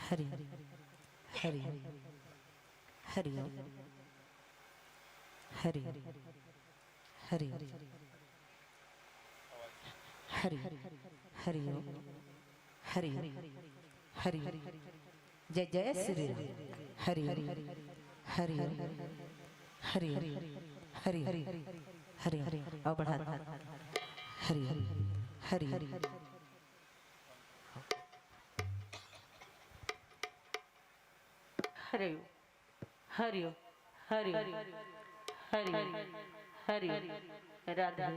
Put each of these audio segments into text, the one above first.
हरि हरि हरि हरि हरि हरि हरि हरि हरि जय जय श्री राम। हरि हरि हरि हरि हरि हरि हरि और बढ़ा हरि हरि हरि हरि हरि हरि हरि हरि राधे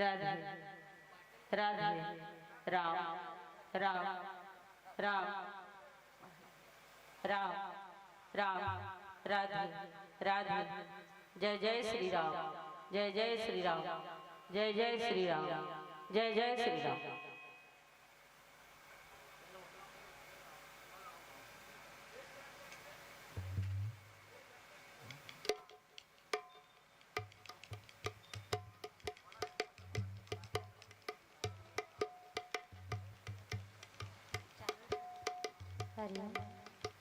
राधे राधे राम राम राम राम राम राधे राधे जय जय श्री राम जय जय श्री राम जय जय श्री राम जय जय श्री राम।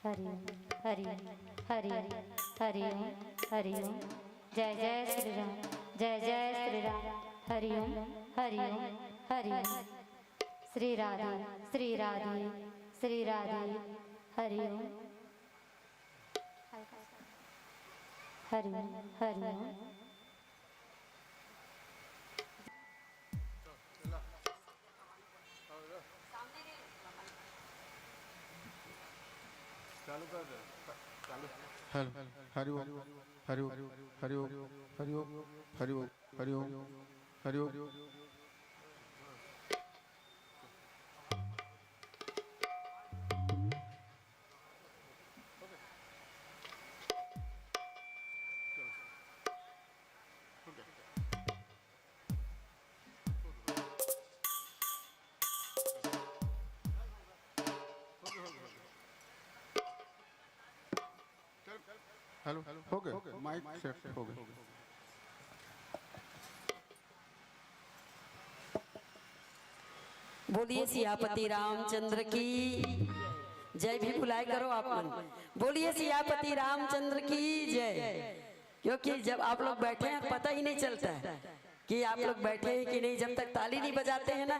हरि हरि हरि हरि हरि हरि जय जय श्री राम जय जय श्री राम हरि हरि हरि श्री राधे श्री राधे श्री राधे हरि हरि हरि चालू कर दे चालू हरि ओम हरि ओम हरि ओम हरि ओम हरि ओम हरि ओम हरि ओम हेलो हो गए माइक सेट हो गए। बोलिए सियापति रामचंद्र की जय। भी बुलाए करो आप मन। बोलिए सियापति रामचंद्र की जय। क्योंकि जब आप लोग बैठे हैं पता ही नहीं चलता है कि आप लोग बैठे हैं कि नहीं। जब तक ताली नहीं बजाते हैं ना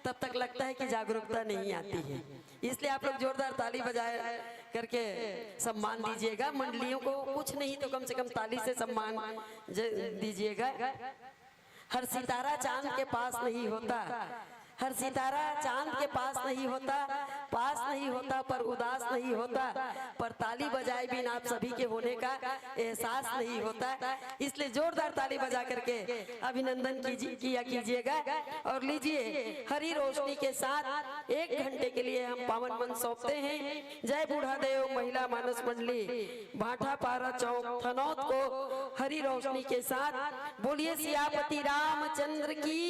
तब तक लगता है कि जागरूकता नहीं आती है। इसलिए आप लोग जोरदार ताली बजाए करके सम्मान दीजिएगा। मंडलियों को कुछ नहीं तो कम से कम ताली से सम्मान दीजिएगा। हर सितारा चांद के पास नहीं होता, हर सितारा चांद के पास नहीं होता पर उदास नहीं होता। पर ताली बजाए बिना आप सभी के होने का एहसास नहीं होता। इसलिए जोरदार ताली बजा करके अभिनंदन किया कीजिएगा। और लीजिए हरी रोशनी के साथ 1 घंटे के लिए हम पावन मन सौंपते हैं। जय बूढ़ा देव महिला मानस मंडली भाठा पारा चौक थनौत को हरी रोशनी के साथ बोलिए सियापति रामचंद्र की।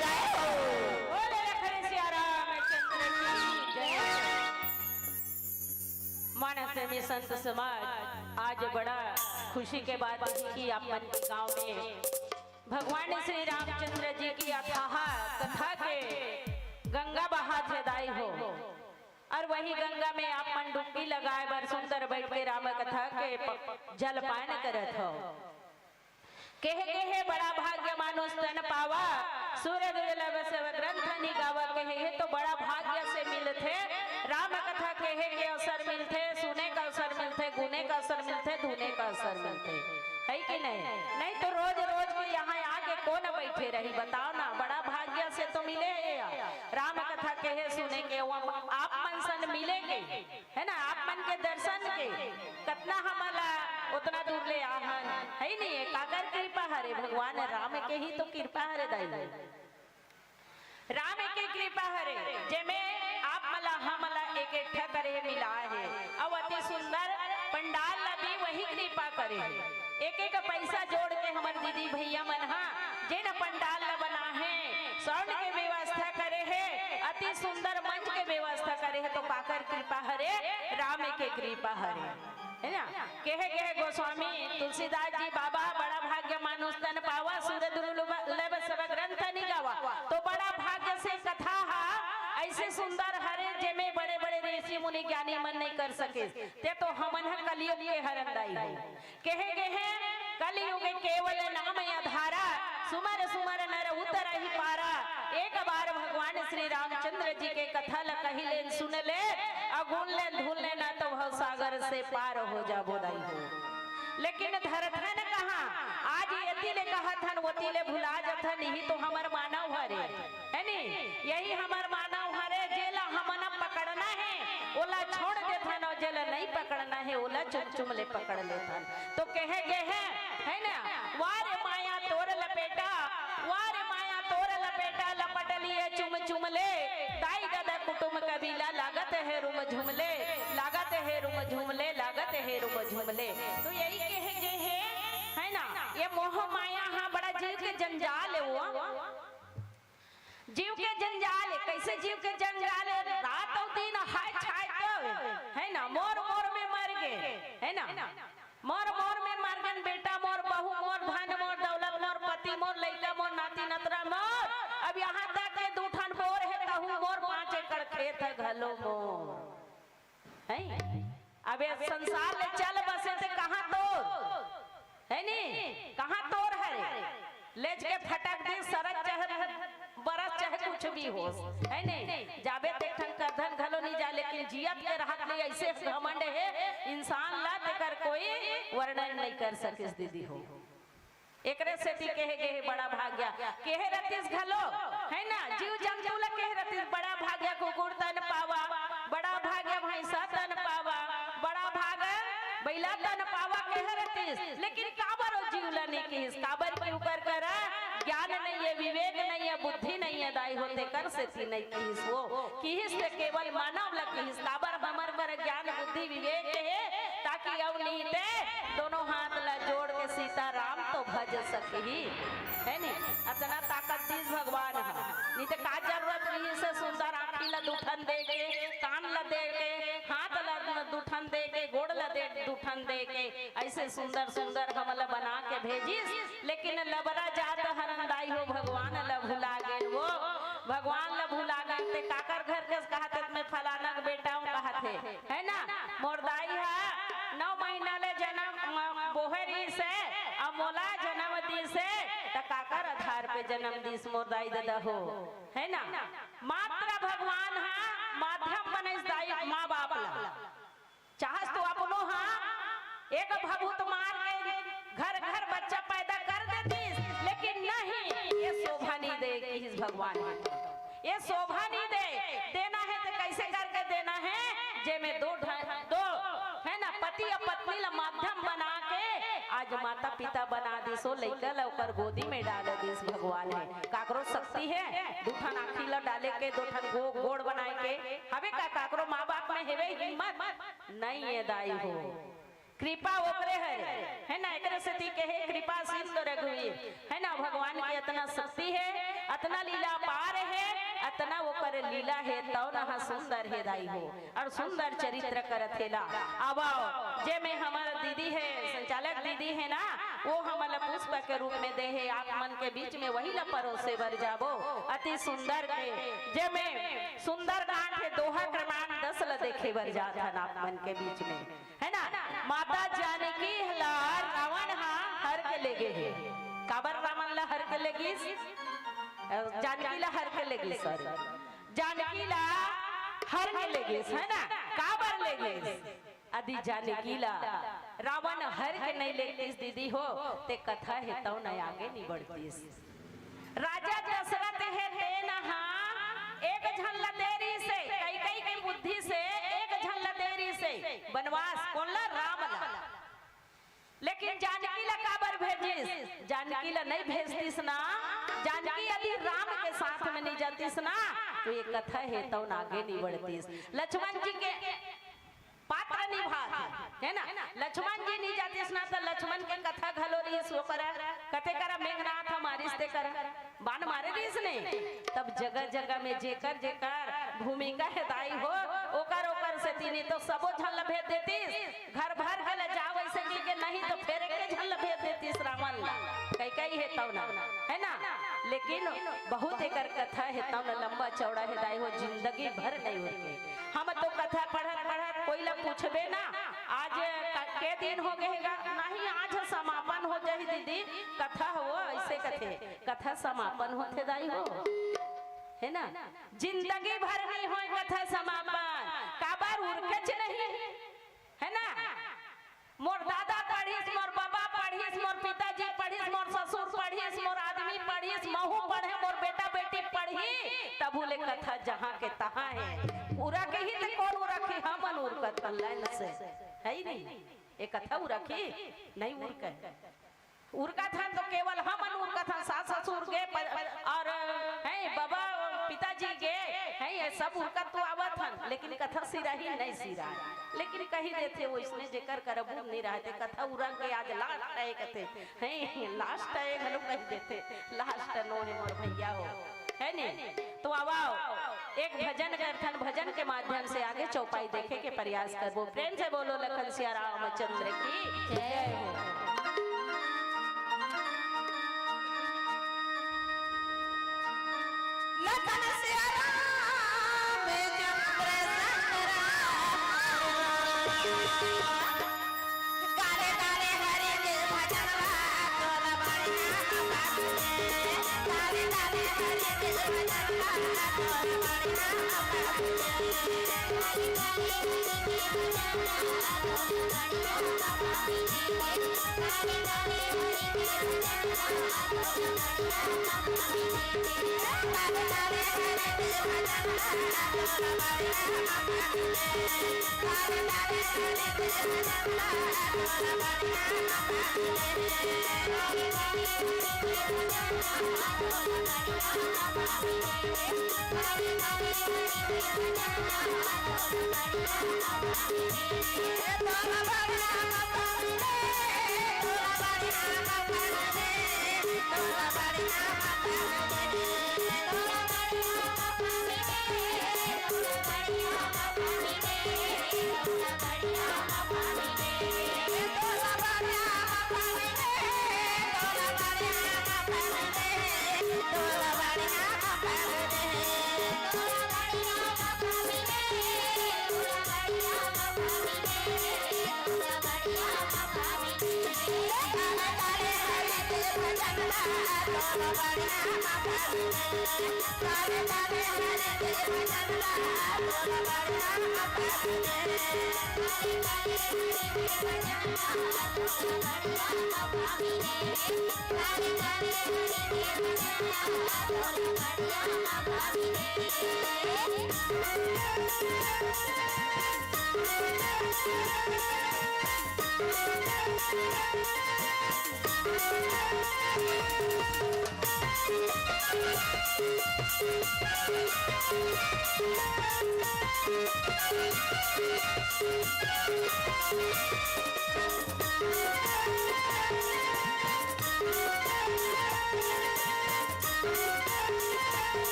बोले लखन सिया रामचंद्र की जय। मानस में संत समाज आज बड़ा खुशी के बात है कि अपन गांव में भगवान श्री रामचंद्र जी की अथाह कथा के गंगा बहा दाई हो और वही गंगा में अपन डुबकी लगाए बर सुंदर बैठ के राम कथा के जलपान करत हो। कहे कहे बड़ा भाग्य मानुष तन पावा सूर्य दुर्लभ सेव ग्रंथ निगावा कहे तो बड़ा भाग्य से मिलते राम कथा कहे के अवसर मिलते सुने का अवसर मिलते गुने का अवसर मिलते धुने का अवसर मिलते है कि नहीं तो रोज रोज के यहाँ आके कौन बैठे रही बताओ ना। बड़ा भाग्य से तो मिले राम कथा कहे सुने के आप मन सन मिलेंगे है ना। आप मन के दर्शन के कितना हमारा उतना दूर ले आहन है नहीं काकर कृपा हरे भगवान राम के ही तो कृपा हरे दाई राम के कृपा हरे जेमे आप मला हमला एक इकट्ठा करे मिला है अब अति सुंदर पंडाल लगी वही कृपा करे एक एक पैसा जोड़ के हमारे दीदी भैया मन जे न पंडाल ल बना है स्वर्ण के व्यवस्था करे है अति सुंदर मंच के व्यवस्था करे है तो काकर कृपा हरे राम के कृपा हरे है ना। कहे कहे गोस्वामी तुलसीदास जी बाबा बड़ा भाग्य मानुष तन पावा सूर्य दुर्लभ सब ग्रंथ निगावा तो बड़ा भाग्य से कथा ऐसे सुंदर हरे जेमे बड़े बड़े ऋषि मुनि ज्ञानी मन नहीं कर सके ते तो हमन कलयुग के हरंदाई है। कहे कहे कलयुग केवल नाम आधारा सुमर सुमर नर उतर ही पारा एक बार भगवान श्री रामचंद्र जी के कथा ल कही ले सुन ले अगुन ले धुल ले ना तो भव सागर से पार हो जाबो दाई हो। लेकिन धरथन कहा आज यति ले कहा थन वती ले भुला जथन ही तो हमर मानव हरे है नी यही हमर मानव हरे जेला हमन पकड़ना है ओला छोड़ देथन और जेला नहीं पकड़ना है ओला चुम चुम ले पकड़ लेथन। तो कहे गए है ना वारे माया तोर लपेटा छबीला लागत है रुम झुमले, लागत है रुम झुमले, लागत है रुम झुमले। तो यही कहे है ना, ये मोह माया हाँ बड़ा जीव के जंजाल है, वो जीव के जंजाल है। कैसे जीव के जंजाल है, रात और दिन हाय छाय है ना, मोर मोर में मर गए है ना, मोर मोर में मर गए बेटा मोर, बहू मोर, धन मोर, दौलत मोर, पति मोर, लइका मोर, नाती नतरा मोर। अब यहाँ तक के दूठन बोर है, कहूँ मोर 5 एकड़ खेत है घलो मोर है। अब ये संसार ले चल बसे थे कहाँ तोर है नी, कहाँ तोर है, लेज के फटक दे सरक चाहे बरस चाहे कुछ भी हो है नहीं, जाबे ते ठन कर धन घलो नहीं जा, लेकिन जियत के राहत ले ऐसे घमंड है इंसान ला तेकर कोई वर्णन नहीं कर सकिस दीदी हो। एकरे सेती कहे गए बड़ा भाग्या केहे रतिस घलो है ना, जीव जंतु ला कहे रतिस बड़ा भाग्या, कुकुर तन पावा, बड़ा भाग्या भैंसा तन पावा, बड़ा भाग बैला तन पावा कहे रतिस। लेकिन काबर हो जीव ला नहीं कहिस, काबर के ऊपर करा ज्ञान नहीं है, विवेक नहीं है, बुद्धि नहीं है, दाई होते कर से थी नहीं कहिस, वो कहिस ते केवल मानव ला कहिस। काबर हमर बर ज्ञान बुद्धि विवेक है, ताकि अब नहीं ते दोनों हाथ ला जोड़ के सीता राम तो भज सकी है नी। इतना ताकत दीस भगवान है, नहीं तो का जरूरत नहीं से सुंदर आँखी ला दुठन दे के, कान ला दे के, हाथ ला दुठन दे के, गोड़ ला दे दुठन दे के, ऐसे सुंदर सुंदर हमला बना के भेजिस। लेकिन लबरा जात हरंदाई हो भगवान ला भुला गए, वो भगवान ला भुला गए ते काकर घर के कहते मैं फलाना का बेटा हूँ कहते है ना। मोरदाई है 9 महीना ले जन्म बोहरी से अब मोला जन्म दी से त काकर आधार पे जन्म दिस मोरदाई दादा हो है ना। मात्र भगवान है माध्यम बनेस दाई माँ बाप ला, चाहस तो अपनो हाँ एक भभूत मार के घर घर बच्चा पैदा कर देतीस, लेकिन नहीं ये शोभा नहीं दे इस भगवान है, ये शोभा नहीं दे। देना है तो कैसे करके देना है, जे में दो है ना पति और पत्नी ला माध्यम बना के आज माता पिता बना दिसो, लइका ला ओकर गोदी में डाल दिस भगवान है। काकरो शक्ति है दूठन आँखी ला डाले के, दूठन गोड़ बनाए के हवे का काकरो माँ बाप में हेवे हिम्मत नहीं है दाई हो। कृपा ओकरे है ना, एकरे से ती कहे कृपा सिंधु रघुवीर है ना। भगवान की इतना शक्ति है, इतना लीला पार है, इतना वो कर लीला है तो ना सुंदर है दाई हो, और सुंदर चरित्र करत है ला। अब आओ जे में हमारा दीदी है संचालक दीदी है ना, वो हमारा पुष्प के रूप में दे है आप मन के बीच में, वही ला परोसे भर जाबो अति सुंदर के जे में सुंदर गांठ है दोहा क्रमांक 10 ला देखे भर जाता आप मन के बीच में है ना। माता जानकी हलार रावण हा हर के ले गए है, काबर रावण ला हर के ले गिस, जानकी ला हर के ले गिस, सॉरी जानकी ला हर के ले गिस है ना, काबर ले गिस आदि जानकी ला रावण हर के नहीं ले गिस दीदी हो, ते कथा है तो न आगे नहीं बढ़तीस। राजा दशरथ है तेना एक झल्ला देरी से कई की बुद्धि से एक झल्ला देरी से वनवास कौन ला राम ला, लेकिन जानकी ला काबर भेजिस, जानकी ला नहीं भेजतीस ना, जानकी यदि राम के साथ में नहीं जातीस ना तो ये कथा है तो आगे नहीं बढ़तीस। लक्ष्मण जी के पात्र निभा है ना, लक्ष्मण जी नहीं जातीस ना तो लक्ष्मण के कथा घलो रही सो करा कथे करा मेघनाथ मारिस ते करा बाण मारे रहीस ने, तब जगह जगह में जेकर जेकर भूमिका है दाई हो ओकर ओकर से तीनी तो सबो झल भेज देतीस, घर भर के ले जाओ ऐसे के नहीं तो फेर के झल भेज देतीस रावण ला, कई है तब ना है ना। लेकिन बहुत एकर कथा है तब ना लंबा चौड़ा है दाई हो, जिंदगी भर नहीं होके हम तो कथा पढ़त पढ़त कोई ला पूछबे ना आज के दिन हो गएगा नहीं, आज समापन हो जाए दीदी कथा हो ऐसे कथे कथा समापन होते दाई हो है ना, जिंदगी भर नहीं हो कथा समापन, काबर उर्कच नहीं है ना। मोर दादा पढ़ीस, मोर बाबा पढ़ीस, मोर पिताजी पढ़ीस, मोर ससुर पढ़ीस, मोर आदमी पढ़ीस, महू पढ़े, मोर बेटा बेटी पढ़ी, तब बोले कथा जहाँ के तहाँ है उरा के ही तो कौन उरा के हम उर्कत लाइन से है ही नहीं, एक कथा उरा की नहीं उर्क उर्का था तो केवल हम उर्का था, सास ससुर के और है बाबा पिताजी के है है सब उनका तो आवत हन, लेकिन कथा सिरा ही नहीं सिरा, लेकिन कही देते वो इसने जेकर करबू नहीं रहते कथा उरंग के आज लास्ट है कहते हैं, लास्ट है हम लोग कह देते लास्ट नो है मोर भैया हो है नहीं। तो आवाओ एक भजन करथन, भजन के माध्यम से आगे चौपाई देखे के प्रयास करबो। प्रेम से बोलो लखन सिया रामचंद्र की जय हो। लखन सिया रामचंद्र गारे गारे हरे के भजन तोला बढ़िया गारे गारे हरे के भजन तोला बढ़िया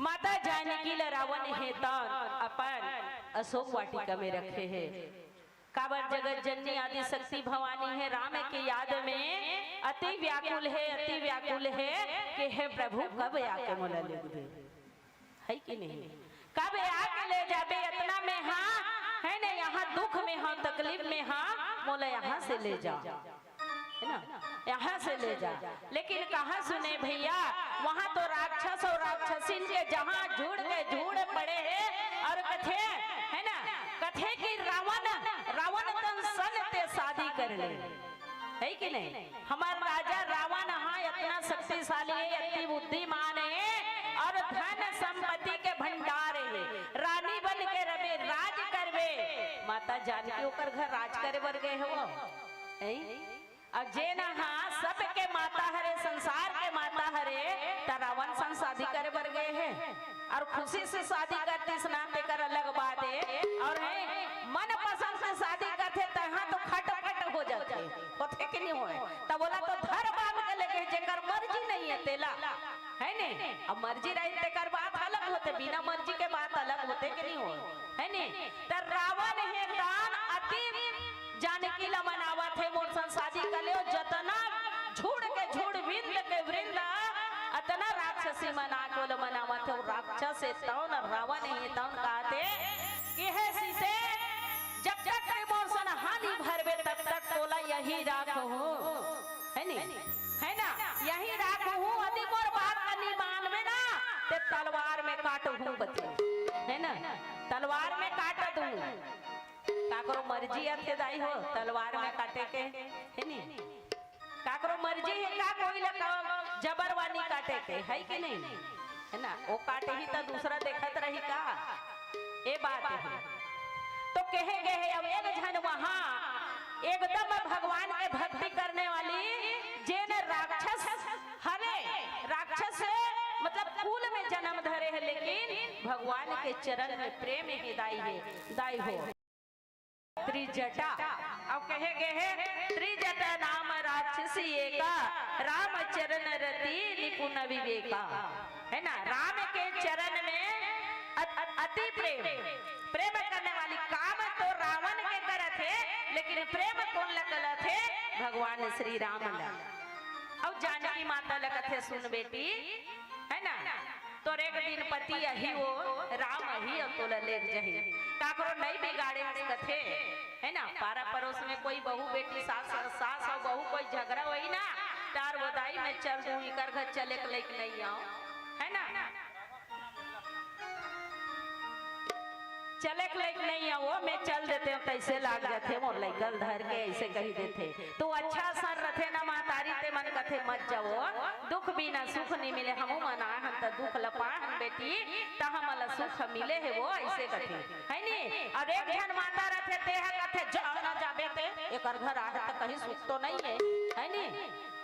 माता जानकी ला रावण हेतन अपन अशोक वाटिका में रखे हैं। काबर जगत जननी आदि शक्ति भवानी है राम के याद में अति व्याकुल है कि हे प्रभु कब आके मोला ले दे। है कि नहीं? कब आके ले जाबे इतना में हाँ है ना, यहाँ दुख में हाँ तकलीफ में हाँ मोला यहाँ से ले जा, है ना, यहाँ से ले जा। लेकिन कहाँ सुने भैया, वहाँ तो राक्षस और राक्षसीन के जहाँ झूड़ पड़े हैं और कथे है ना, कथे की रावण तन सन ते शादी कर ले, है कि नहीं? हमारा राजा रावण हाँ इतना शक्तिशाली है, इतनी बुद्धिमान है और धन संपत्ति के भंडार है, रानी बन के रवे राज करवे। माता जानकी ओकर घर राज करे बर गए हो, अब जे ना हाँ सबके माता हरे, संसार के माता हरे, त रावण संग शादी करे बर गए हैं और खुशी से शादी करते स्नान देकर अलग बात है, और है मन पसंद से शादी करते तहाँ तो खटपट हो जाते होते कि नहीं होए, तब बोला तो घर बांध के लेके जेकर मर्जी नहीं है तेला, है ने, अब मर्जी रही तेकर बात अलग होते, बिना मर्जी के बात अलग होते कि नहीं होए, है ने। त रावण है दान अति जानकी ला मनावत है, मोर संग शादी कर ले, जतना झूड़ विंद के वृंद अतना राक्षसी मना को मनावत है, राक्षस है तौन रावण है तौन कहते कि है सीते जब तक मोर सन हानि भरबे तब तक तोला यही राख हो, है नी, है ना, यही राख हूँ, यदि मोर बात नहीं मानवे ना ते तलवार में काट हूँ बच्चे, है ना, तलवार में काट दूँ, काकरो मर्जी है दाई हो तलवार में काटे के, है नी, काकरो मर्जी है का कोई लगा जबरवानी काटे के, है कि नहीं, है ना, वो काटे ही तो दूसरा देखत रही का, ये बात है। तो कहे गए अब एक जन वहाँ एकदम भगवान के भक्ति करने वाली जेन राक्षस हरे, राक्षस मतलब कुल में जन्म धरे है, लेकिन भगवान के चरण में प्रेम ही दाई हो त्रिजटा। अब कहे गए हैं त्रिजटा नाम राक्षसी एका, राम चरण रति निपुण विवेका, है ना, राम के चरण में अति प्रेम करने वाली, काम तो रावण के करत है लेकिन प्रेम कौन लगल थे? भगवान श्री राम ला। अब जानकी माता लगत है सुन बेटी, है ना, तो एक दिन पति यही वो राम ही तो ले जही, काकरो नहीं बिगाड़े कथे, है ना, पारा पड़ोस में कोई बहू बेटी सास और बहू कोई झगड़ा हुई ना, तार बधाई में चल दूं इकर घर चले के लेके नहीं आओ, है ना, चले के लेके नहीं आओ, मैं चल देते हूँ कैसे लाग जाते मोर लइकल धर के ऐसे कही देते, तो अच्छा सर रथे ना महतारी ते मन कथे मत जाओ, दुख बिना सुख नहीं मिले, हमू मना हम त दुख लपा हम बेटी त हमला सुख मिले है, वो ऐसे कथे, है नी। और एक जन माता रथे ते कथे जा ना जाबे ते एकर घर आए त कहीं सुख तो नहीं है नी,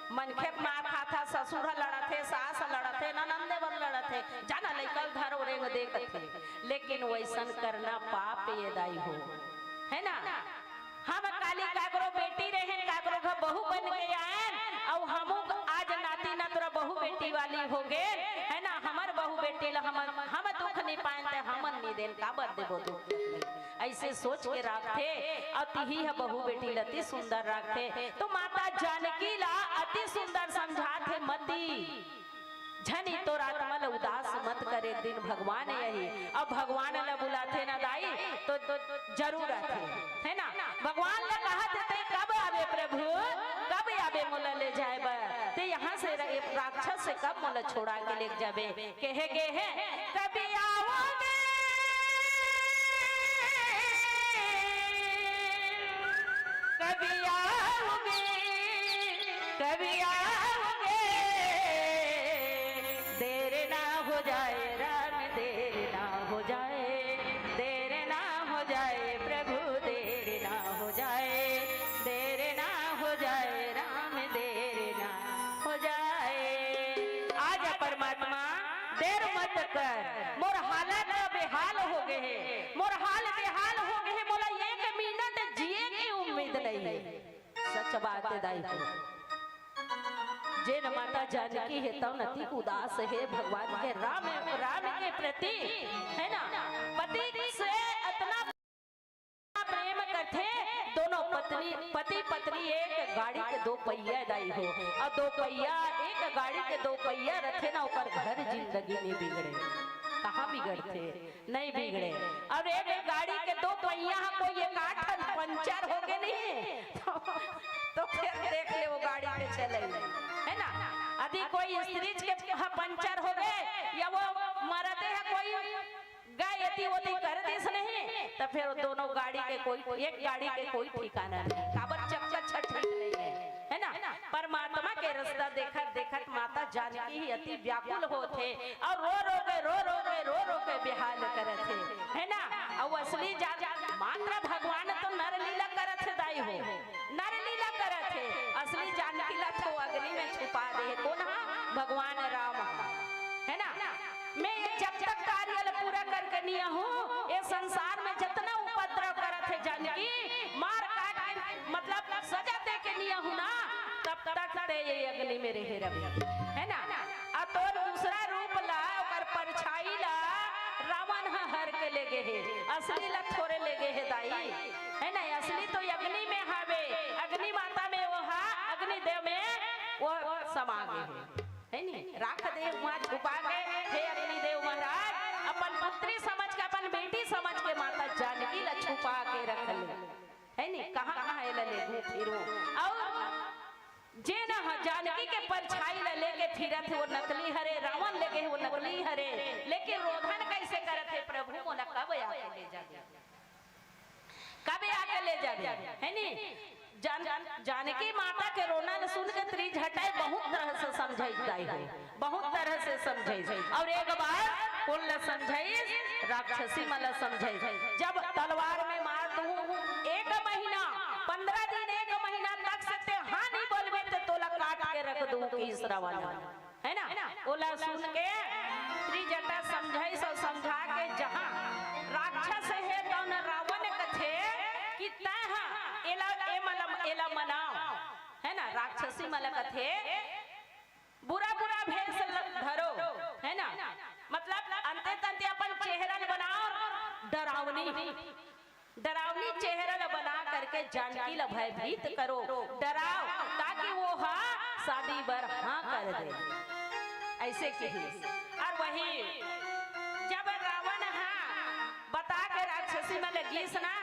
मनखे मार खाता, ससुर लड़ते, सास लड़ते, ननंदे बर लड़ते, जाना लइकल घर ओरेंग देखते, लेकिन वैसन करना पाप ये दाई हो, है ना। हम काली काकरो बेटी रहे, काकरो घर बहू बन के आए, और हम आज नाती ना तोरा बहू बेटी वाली हो गए, है ना, हमार बहू बेटी ला हम दुख नहीं पाए, हमन नहीं देन काबर देबो दुख, ऐसे सोच के रखते, अति ही है बहू बेटी लती सुंदर रखते, तो माता जानकी ला अति सुंदर समझाते मती झनी तो रात मल उदास मत करे, दिन भगवान यही, अब भगवान ला बुलाते ना दाई तो जरूर आते, है ना, भगवान ने कहा थे कब आवे प्रभु, कब आवे मोला ले जाए ते यहाँ से राक्षस से कब मोला छोड़ा के ले जाबे, कहे गे है कभी आओगे, कभी आओगे, कभी आओगे, देर ना हो जाए राम, देर ना हो जाए, देर ना हो जाए प्रभु, देर ना हो जाए, देर ना हो जाए राम, देर ना हो जाए। आज परमात्मा देर मत कर, मोर हालत बेहाल हो गए है, मोर हाल बेहाल हो गए है, मोला एक मिनट जिए की उम्मीद नहीं है, सच बात है दाई को, जेन माता जानकी है तब नती उदास है भगवान के राम के प्रति, है ना, पति से इतना प्रेम करते, दोनों पति पत्नी एक गाड़ी के दो पहिया दाई हो, और दो पहिया एक गाड़ी के दो पहिया रखे ना, ऊपर घर जिंदगी नहीं बिगड़े, कहाँ बिगड़ते, नहीं बिगड़े। और एक गाड़ी के दो पहिया कोई एक आठ पंचर हो गए नहीं तो फिर देख ले वो गाड़ी पे चले, है ना। यदि कोई स्त्री के पंचर हो गए या वो मरते है कोई गए यति कर दिस नहीं तो फिर दोनों गाड़ी के कोई एक गाड़ी के कोई ठिकाना नहीं, काबर चक्कर छठ नहीं है ना। परमात्मा के रास्ता देखत देखत माता जानकी ही अति व्याकुल होते और रो के बेहाल करत है ना। और असली मात्र भगवान तो नर लीला करत है दाई हो, नर लीला करत है। असली जानकी ला तो अग्नि में छुपा दे कौन भगवान राम, है ना। मैं जब तक कार्य पूरा करके नहीं हूँ ये संसार में जितना उपद्रव करत है जानकी मार काट मतलब सजा दे के नहीं हूँ ना तब तक ते ये अग्नि में रहे रवि, है ना। आ तो दूसरा रूप ला और परछाई ला रावण हर के ले गए है, असली ला थोड़े ले गए है दाई, है ना। असली तो अग्नि में हावे, अग्नि माता में वो हा अग्नि देव में वो समा गए है नी। राख देव वहाँ छुपा गए हे अग्नि देव महाराज अपन पुत्री समझ के अपन बेटी समझ के माता जानकी ला छुपा के रख ले, है नी। कहाँ ले घूम फिरो और जे ना जानकी के परछाई ला लेके फिरत है वो नकली हरे, रावण लेके वो नकली हरे, लेकिन रोधन कैसे करत है प्रभु मोला कब आके ले जाबे, कब आके ले जाबे, है नी। जानकी माता के रोना सुन के त्रिज हटाए बहुत तरह से समझाई है, बहुत तरह से समझाई। और एक बार कुल समझाई राक्षसी मला समझाई, जब तलवार में मार दूं 1 महीना 15 दिन 1 महीना तक सकते हाँ नहीं बोलबे तो तोला काट के रख दूं तीसरा वाला, है ना। ओला सुन के त्रिजटा समझाई सो समझा के जहां राक्षस है तो न रावण कथे कि तय एला मनाओ, है ना। राक्षसी मला कथे बुरा भेष धरो, है ना। मतलब अंते तंते अपन चेहरा बनाओ डरावनी चेहरा बना करके जानकी ला भयभीत करो, डराओ ताकि वो हाँ शादी बर हाँ कर दे, ऐसे कही। और वही जब रावण हाँ बता के राक्षसी में लगी ना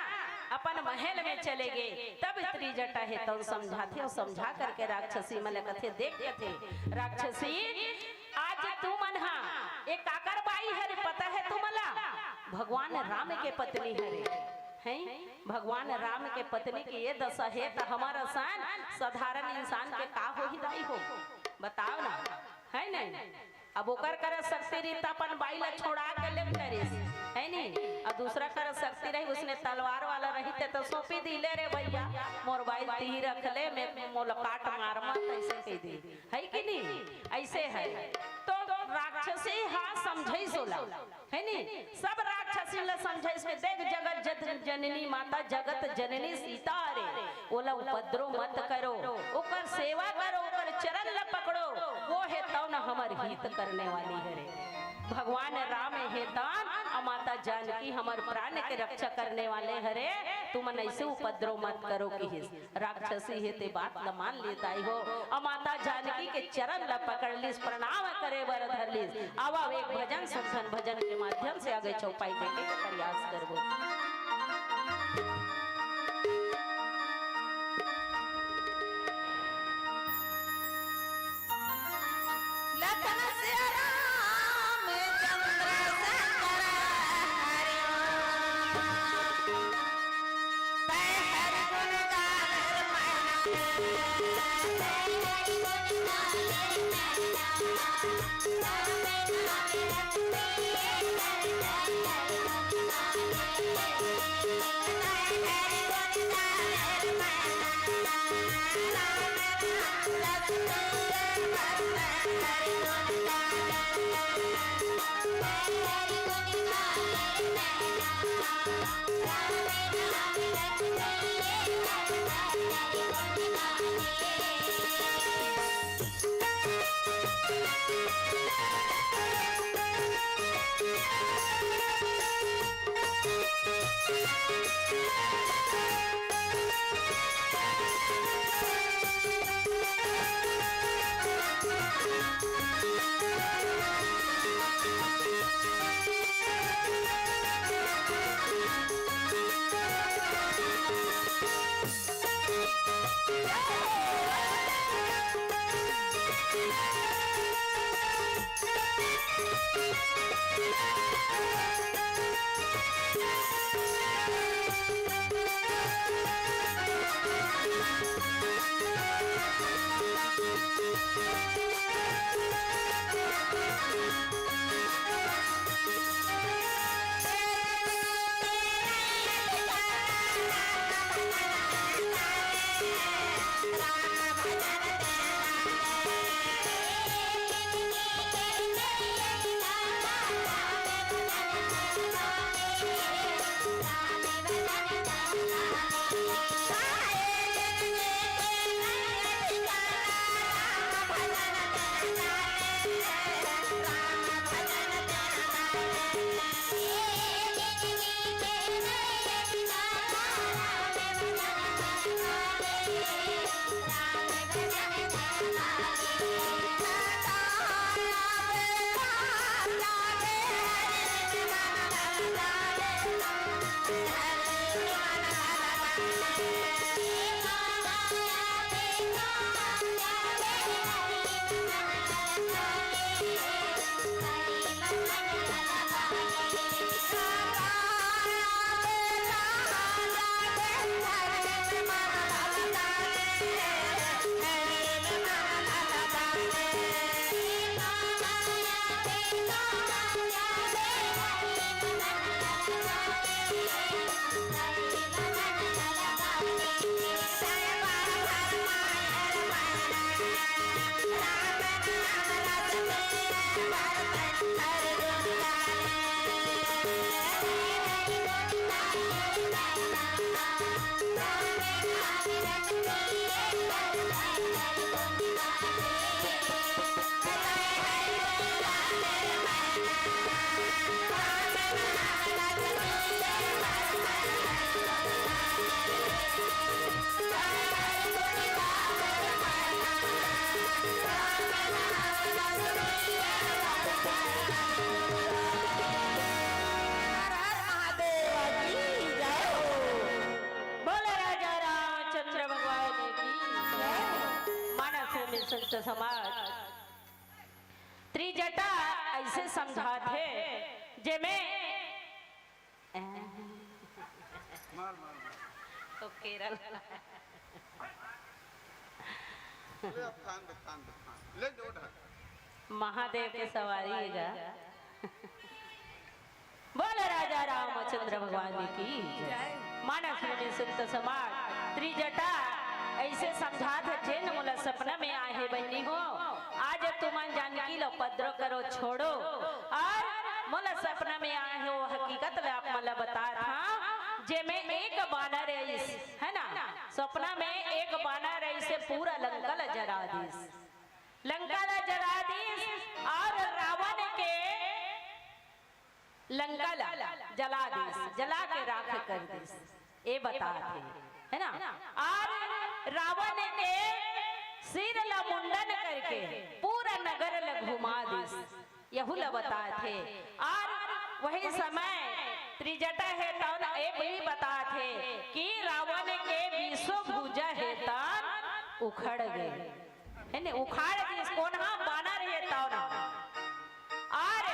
अपन महल में चले गए तब त्रिजटा है तो समझाते और समझा करके राक्षसी मन कथे देखते थे। राक्षसी आज तू मन हा एक काकर बाई है पता है तुमला भगवान राम के पत्नी है भगवान राम के पत्नी की ये दशा है तो हमारा सान साधारण इंसान के का हो ही दाई हो बताओ ना, है नहीं। अब ओकर कर सकती रही तो अपन बाई ला छोड़ा के ले करिस, है नहीं। और दूसरा कर सकती रही उसने तलवार वाला रही थे तो सौंपी दी ले रे भैया मोर बाई ती रख ले मैं मोलकाट मार मत ऐसे कह दी, है कि नहीं। ऐसे है तो राक्षसी हाँ समझई सोला, है नहीं। सब राक्षसी ला समझई से देख जगत जननी माता जगत जननी सीता रे ओला उपद्रव मत करो, ओकर सेवा करो, ओकर चरण ला पकड़ो, वो है तो न हमर हित करने वाली है रे। भगवान राम है तान और माता जानकी हमार प्राण के रक्षा करने वाले हरे, तुम ऐसे उपद्रव मत करो कि राक्षसी है ते बात न मान लेता ही हो। और माता जानकी के चरण ला पकड़ लीस प्रणाम करे बर धर लीस। अब एक भजन संसन भजन के माध्यम से आगे चौपाई देने का प्रयास करबो। Hare समाज त्रिजटा ऐसे समझा थे जे में तो केरल महादेव के सवारी बोल राजा रामचंद्र भगवान की जय। मानस में संत समाज त्रिजटा ऐसे समझा थे जैन मोला सपना में आए बहनी हो आज तुम जानकी लो पद्रो करो छोड़ो और मोला सपना में आए हो हकीकत ले आप मला बता था जे में एक बानर रईस है ना सपना में एक बानर रईस से पूरा लंका ला जरा दीस लंका ला जरा दीस और रावण के लंका ला जला दीस जला के राख कर दीस ये बता थे है ना और रावण के सिर ला मुंडन करके पूरा नगर ला घुमा दीस यहू ला बता थे और वही समय त्रिजटा है तौन ये भी बता थे कि रावण के विश्व भुजा है तन उखड़ गए है ना उखाड़ जिस कौन हाँ बानर है तौन और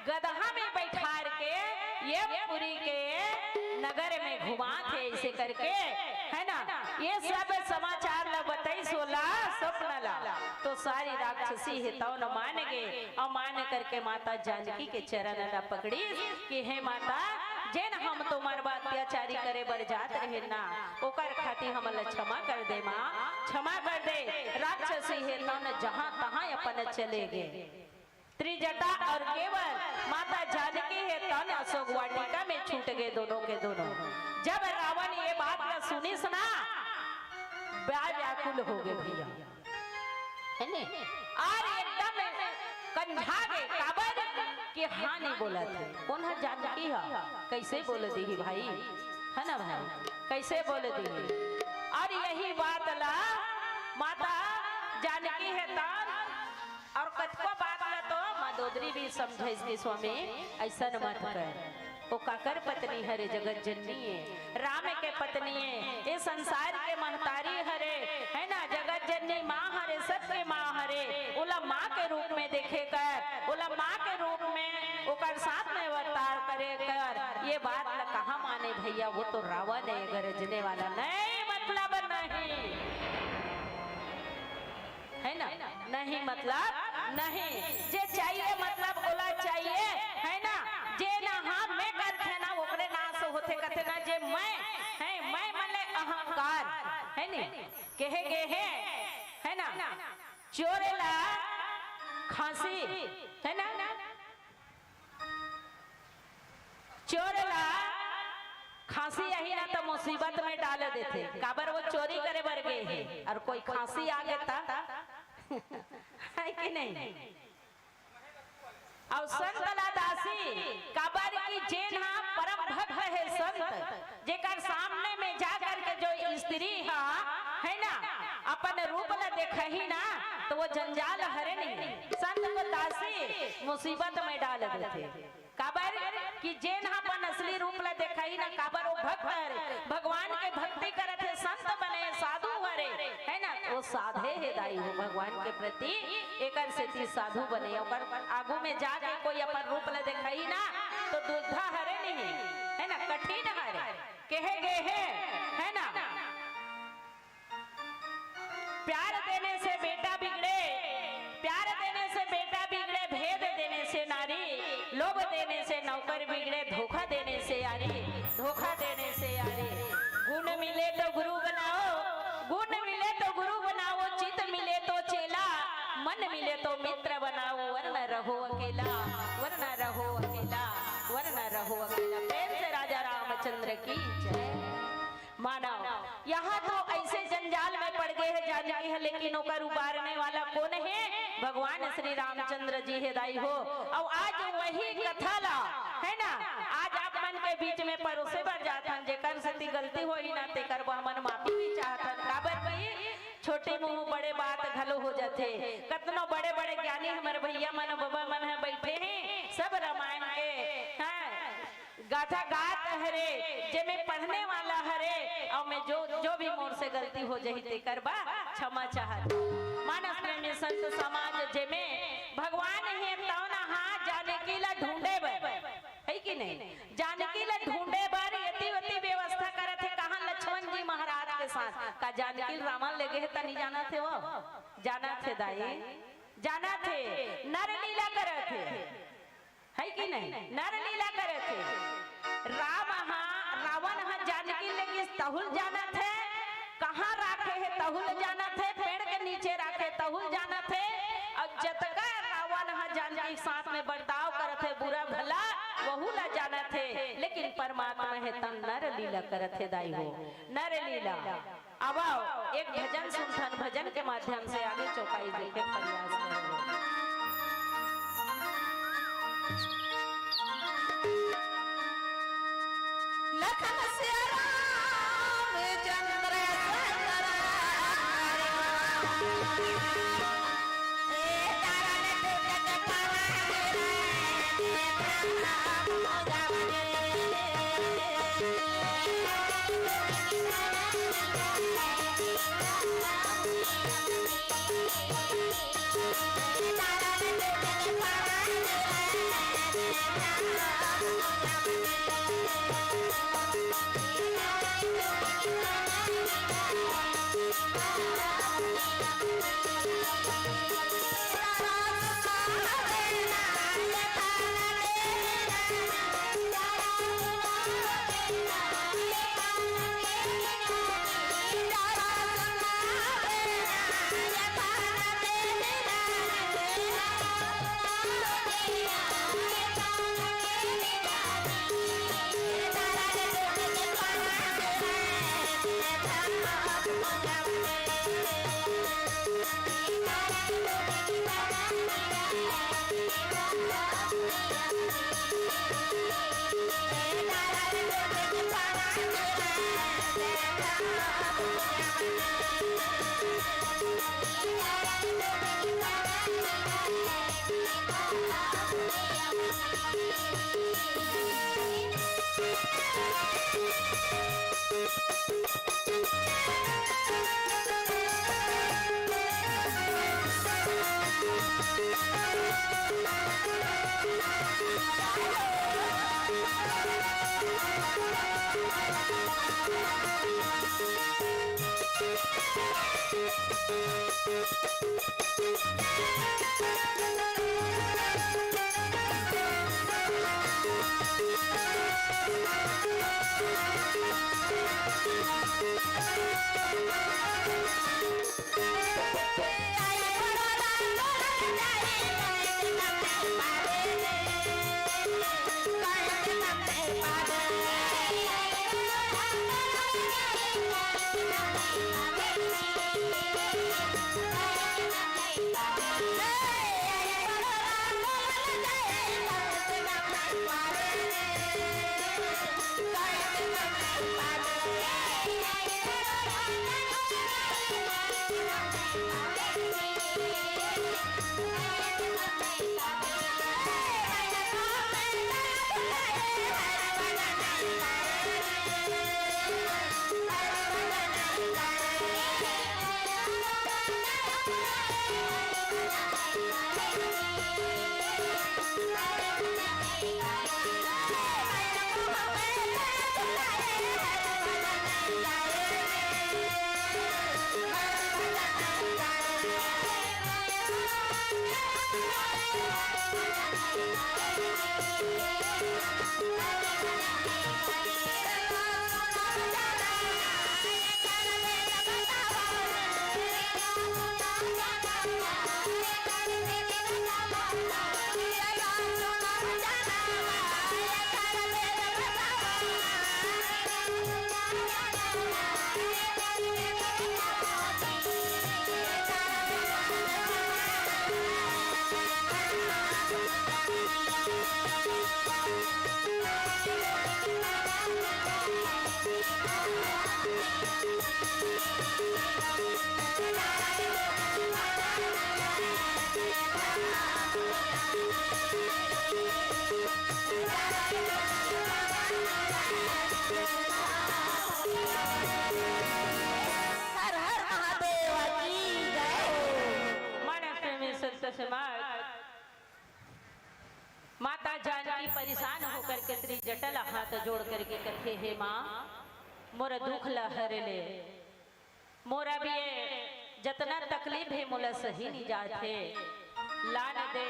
गदहा में बैठार के ये पुरी के नगर में घुमा थे ऐसे करके है ना ये सब समाचार ला बताई सोला स्वप्न ला तो सारी राक्षसी है तो न मान गए और मान करके माता जानकी के चरण ला पकड़ी कि हे माता जेन हम तुम्हार अत्याचारी करे बर जात रहे ना ओकर खातिर हमला क्षमा कर दे माँ क्षमा कर दे राक्षसी है तो न जहाँ तहाँ अपन चले गए त्रिजटा और केवल माता जानकी है तन अशोक वाटिका में छूट गए दोनों के दोनों जब रावण ये बात का सुनी सुना व्याकुल हो गए भैया है ने और एकदम कंझा गए काबर कि हाँ नहीं बोला था कौन है जानकी है कैसे बोल दी भाई है ना भाई कैसे बोल दी और यही बात ला माता जानकी है तन और कतको बात ला तो मदोदरी भी समझे इसके स्वामी ऐसा मत कर वो काकर पत्नी हरे जगत जननी है राम के पत्नी है ये संसार के महतारी हरे है ना जगत जननी माँ हरे सबके माँ हरे उला माँ के रूप में देखे कर उला माँ के रूप में ओकर साथ में वर्तार करे कर ये बात ला कहाँ माने भैया वो तो रावण है गरजने वाला नहीं मतलब नहीं है ना नहीं मतलब नहीं जे चाहिए मतलब ओला चाहिए है ना जे ना हाँ मैं करते ना ओकरे नाश होते कहते ना जे मैं मने अहंकार है नी कहे गए है ना चोरेला खांसी है ना चोरेला खांसी यही ना तो मुसीबत में डाल देते काबर वो चोरी करे बर गए हैं और कोई खांसी आ गया है कि नहीं और संत दासी काबर की जेन हाँ परम भक्त है संत जेकर सामने में जा करके जो स्त्री है ना अपन रूप ला देखा ही ना तो वो जंजाल हरे नहीं संत को दासी मुसीबत में डाल देते काबर कि जेन अपन असली रूप ला देखा ही ना काबर वो भक्त हरे भगवान के भक्ति करते संत बने साधु हरे है ना वो साधे है दाई हो भगवान के प्रति एकर से साधु बने और आगू में जाके कोई अपन रूप ला देखा ही ना तो दुर्धा हरे नहीं है ना कठिन हरे कहे गए है ना प्यार देने से बेटा बिगड़े प्यार देने से बेटा बिगड़े भेद देने से नारी लोभ देने से नौकर बिगड़े धोखा देने से यारी धोखा देने से यारी गुण मिले तो गुरु बनाओ गुण मिले तो गुरु बनाओ चित मिले तो चेला मन मिले तो मित्र बनाओ वरना रहो अकेला वरना रहो अकेला वरना रहो अकेला प्रेम से राजा रामचंद्र की जय मानव यहाँ तो ऐसे जंजाल में पड़ गए हैं जानकी है लेकिन ओकर उबारने वाला कौन है भगवान श्री रामचंद्र जी है दाई हो और आज वही कथा ला है ना आज आप मन के बीच में परोसे बढ़ जाता जेकर से गलती हो ही ना तेकर मन माफी भी चाहता काबर भाई छोटे मुंह बड़े बात घलो हो जाते कतनो बड़े बड़े ज्ञानी हमारे भैया मन बाबा मन है बैठे हैं सब रामायण के गाथा गात हरे जे में पढ़ने वाला हरे और मैं जो भी मोर से गलती हो जही ते करबा क्षमा चाहत। मानस प्रेमी संत समाज जे में भगवान है तौना हाथ जानकी ला ढूंढे बर है कि नहीं, जानकी ला ढूंढे बर यतिवती व्यवस्था करत है कहां लक्ष्मण जी महाराज के साथ का जानकी रावण लगे है तनी जाना थे वो जाना थे दाई जाना थे नर लीला करत है कि नहीं, नर लीला करे थे राम रावण जानकी लेके तहुल जाना थे कहाँ राखे है तहुल जाना थे पेड़ के नीचे राखे तहुल जाना थे और जतका रावण जानकी साथ में बर्ताव करत है बुरा भला वहू ला जाना थे, लेकिन परमात्मा है तन नर लीला करत है दाई हो नर लीला। अब आओ एक भजन सुनथन भजन के माध्यम से आगे चौपाई देखे प्रयास करेंगे। हर हर महादेव की जय। मानस में संत समाज माता जानकी परेशान होकर के त्रिजटा हाथ जोड़ करके कथे हे माँ मोरा दुख ला हर ले, मोरा भी जतना तकलीफ है मोला सही नहीं जाते, लान दे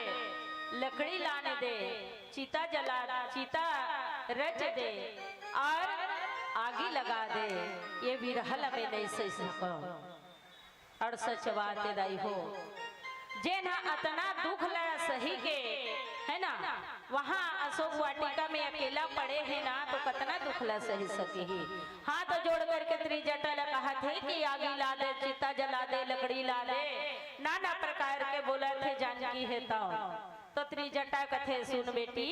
लकड़ी लान दे, चिता जला चिता रच दे और आगी लगा दे, ये विरहल में नहीं सही सको। और सच बात दाई हो जे ना अतना दुख ला सही के है ना, वहाँ अशोक वाटिका में अकेला पड़े है ना तो कितना दुख ला सही सके। हाथ जोड़ करके त्रिजटा कहा थे कि आगी ला दे, चिता जला दे, लकड़ी ला दे, नाना प्रकार के बोला थे जानकी है तो त्रिजटा कथे सुन बेटी,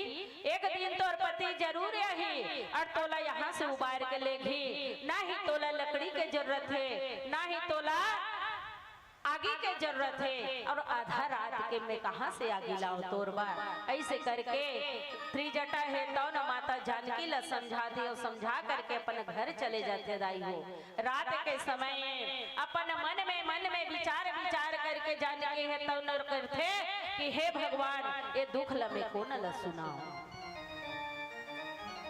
एक दिन तोर पति जरूर यही और तोला यहाँ से उबार के लेगी, ना ही तोला लकड़ी के जरूरत है, ना ही तोला आगे के जरूरत है, और आधा रात के मैं कहां से आगे लाऊं तोरबा। ऐसे करके त्रिजटा है तो न माता जानकी ला समझा दी और समझा करके अपन घर चले जाते दाई हो। रात के समय अपन मन में विचार करके जानकी है तो न करते कि हे भगवान ये दुख लमे कौन ला सुनाओ,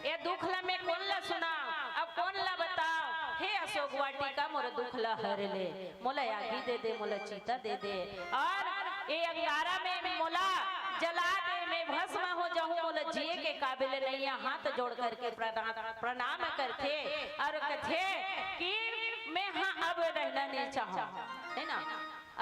ये दुख लमे कौन ला सुनाओ, अब कौन ला बताओ। हे अशोक वाटिका मोर दुख ला हर ले, मोला आगी दे दे, मोला चीता दे दे, और ये अंगारा में मोला जला दे, मैं भस्म हो जाऊं, मोला जिए के काबिल नहीं। हाथ जोड़ करके प्रणाम करते और कथे कि मैं हाँ अब रहना नहीं चाहूं, है ना।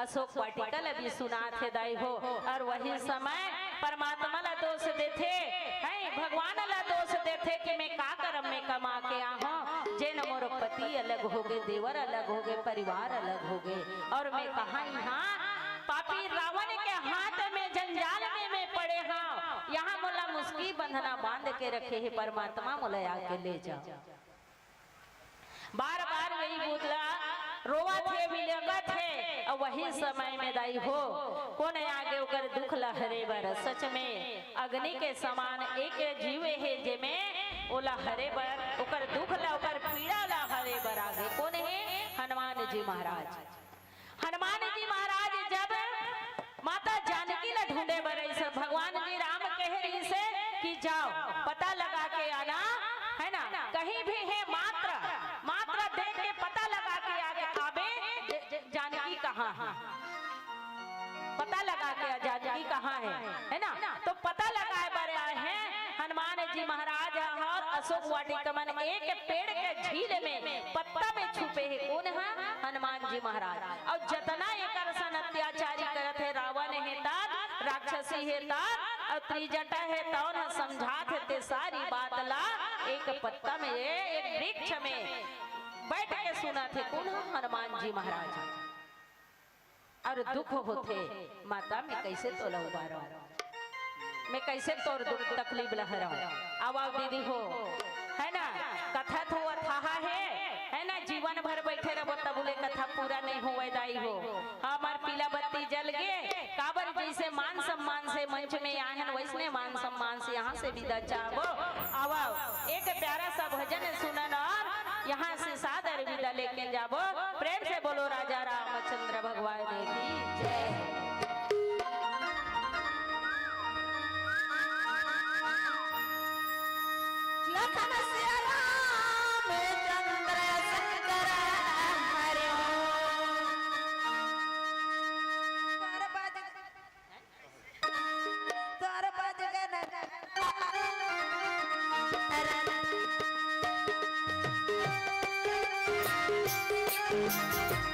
अशोक वाटिका ला भी सुना थे दाई हो, और वही समय परमात्मा ला दोष देते है, भगवान ला दोष देते कि मैं का करम में कमा के आहा, जे न मोर पति अलग हो गए, देवर अलग हो गए, परिवार अलग हो गए, और मैं कहा यहाँ पापी रावण के हाथ में जंजाल में मैं पड़े हाँ, यहाँ मोला मुस्की बंधना बांध के रखे है, परमात्मा मोला आके ले जाओ। बार बार वही बोला रोवा थे विलगा थे, और वही समय में दाई हो कौन आगे उकर दुख लहरे बर। सच में अग्नि के समान एक जीव है जे में ओला हरे बर, उकर दुख ला उकर पीड़ा ला हरे बर आगे कौन है, हनुमान जी महाराज। हनुमान जी महाराज जब माता जानकी ला ढूंढे बर, भगवान जी राम कह रही से कि जाओ पता लगा के आना, है ना, कहीं भी है मात्र देख के पता लगा के आगे आवे जानकी कहाँ है, पता लगा के जानकी कहाँ है ना। तो पता लगाए बारे आए हैं हनुमान जी महाराज और अशोक वाटिका मन एक पेड़ के झील में पत्ता में छुपे है, कौन है, हनुमान जी महाराज। और जतना एक सन अत्याचारी करत है, रावण है तात, राक्षसी है तात, और त्रिजटा है तो न समझात है सारी बात ला एक पत्ता में एक वृक्ष में बैठ के सुना थे, कौन हनुमान जी महाराज। और दुख होते माता मैं कैसे तोला उबारा, मैं कैसे तोर दुख तकलीफ लहराऊं। आवाज दीदी हो, है ना, कथा तो अथाहा है ना, जीवन भर बैठे रहो तब बोले कथा पूरा नहीं हो दाई हो। हमार पीला बत्ती जल गए, काबर जैसे मान सम्मान से मंच में आए वैसने मान सम्मान से यहाँ से विदा चाहो। आवाओ एक प्यारा सा भजन सुनन और यहाँ से सादर विदा लेके जाबो। प्रेम से बोलो राजा रामचंद्र भगवान की जय। Thank you.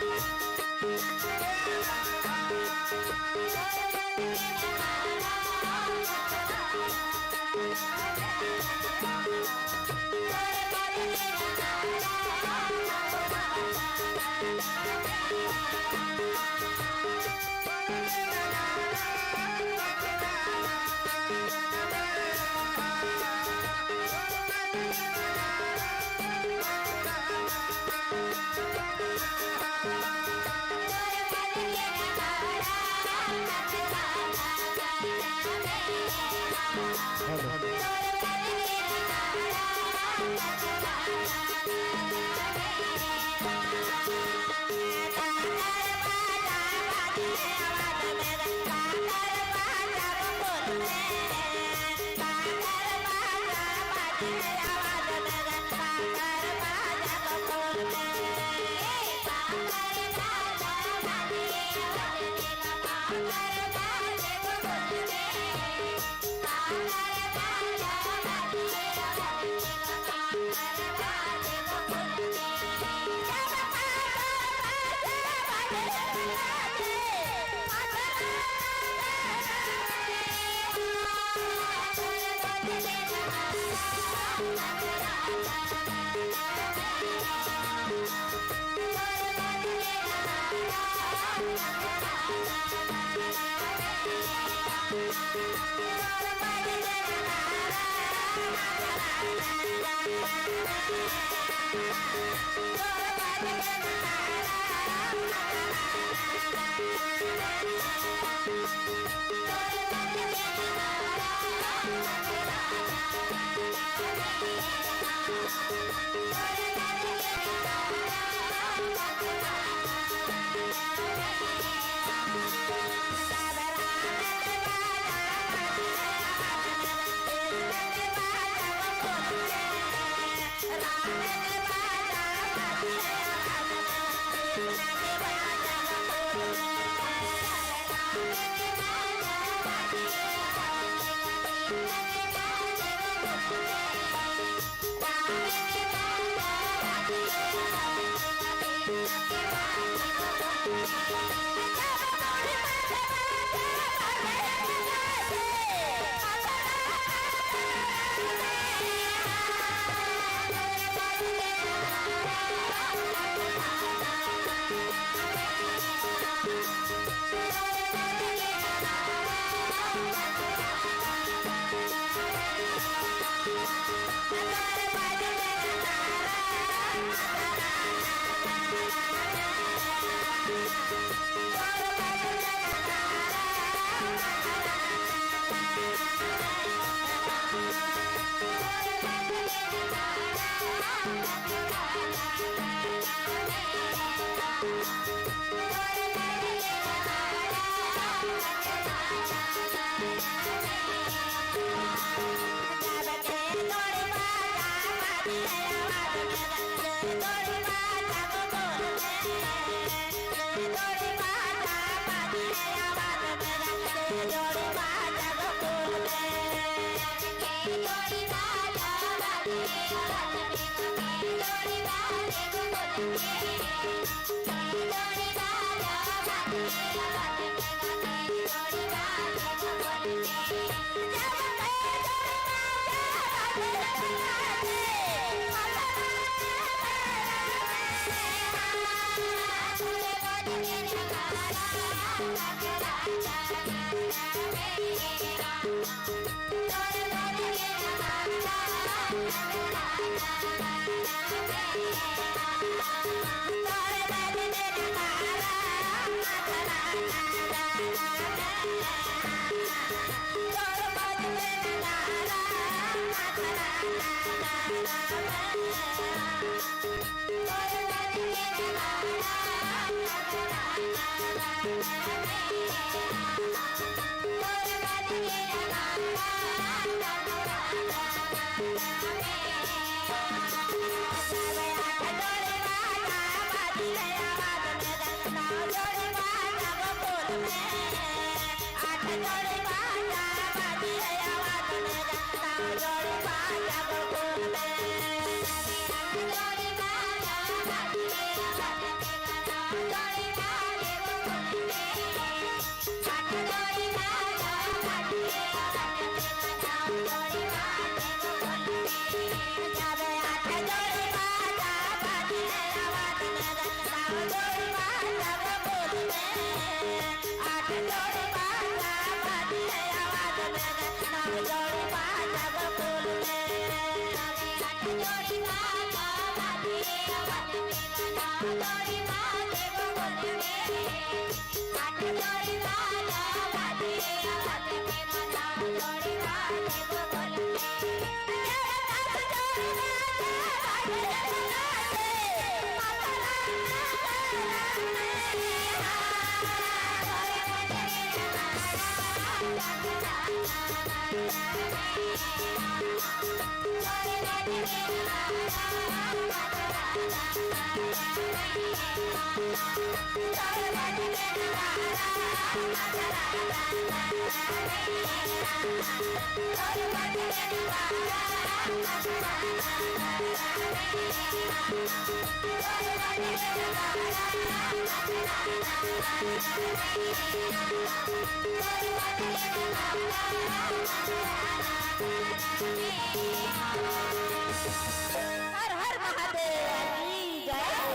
हर हर महादेव की जय हो।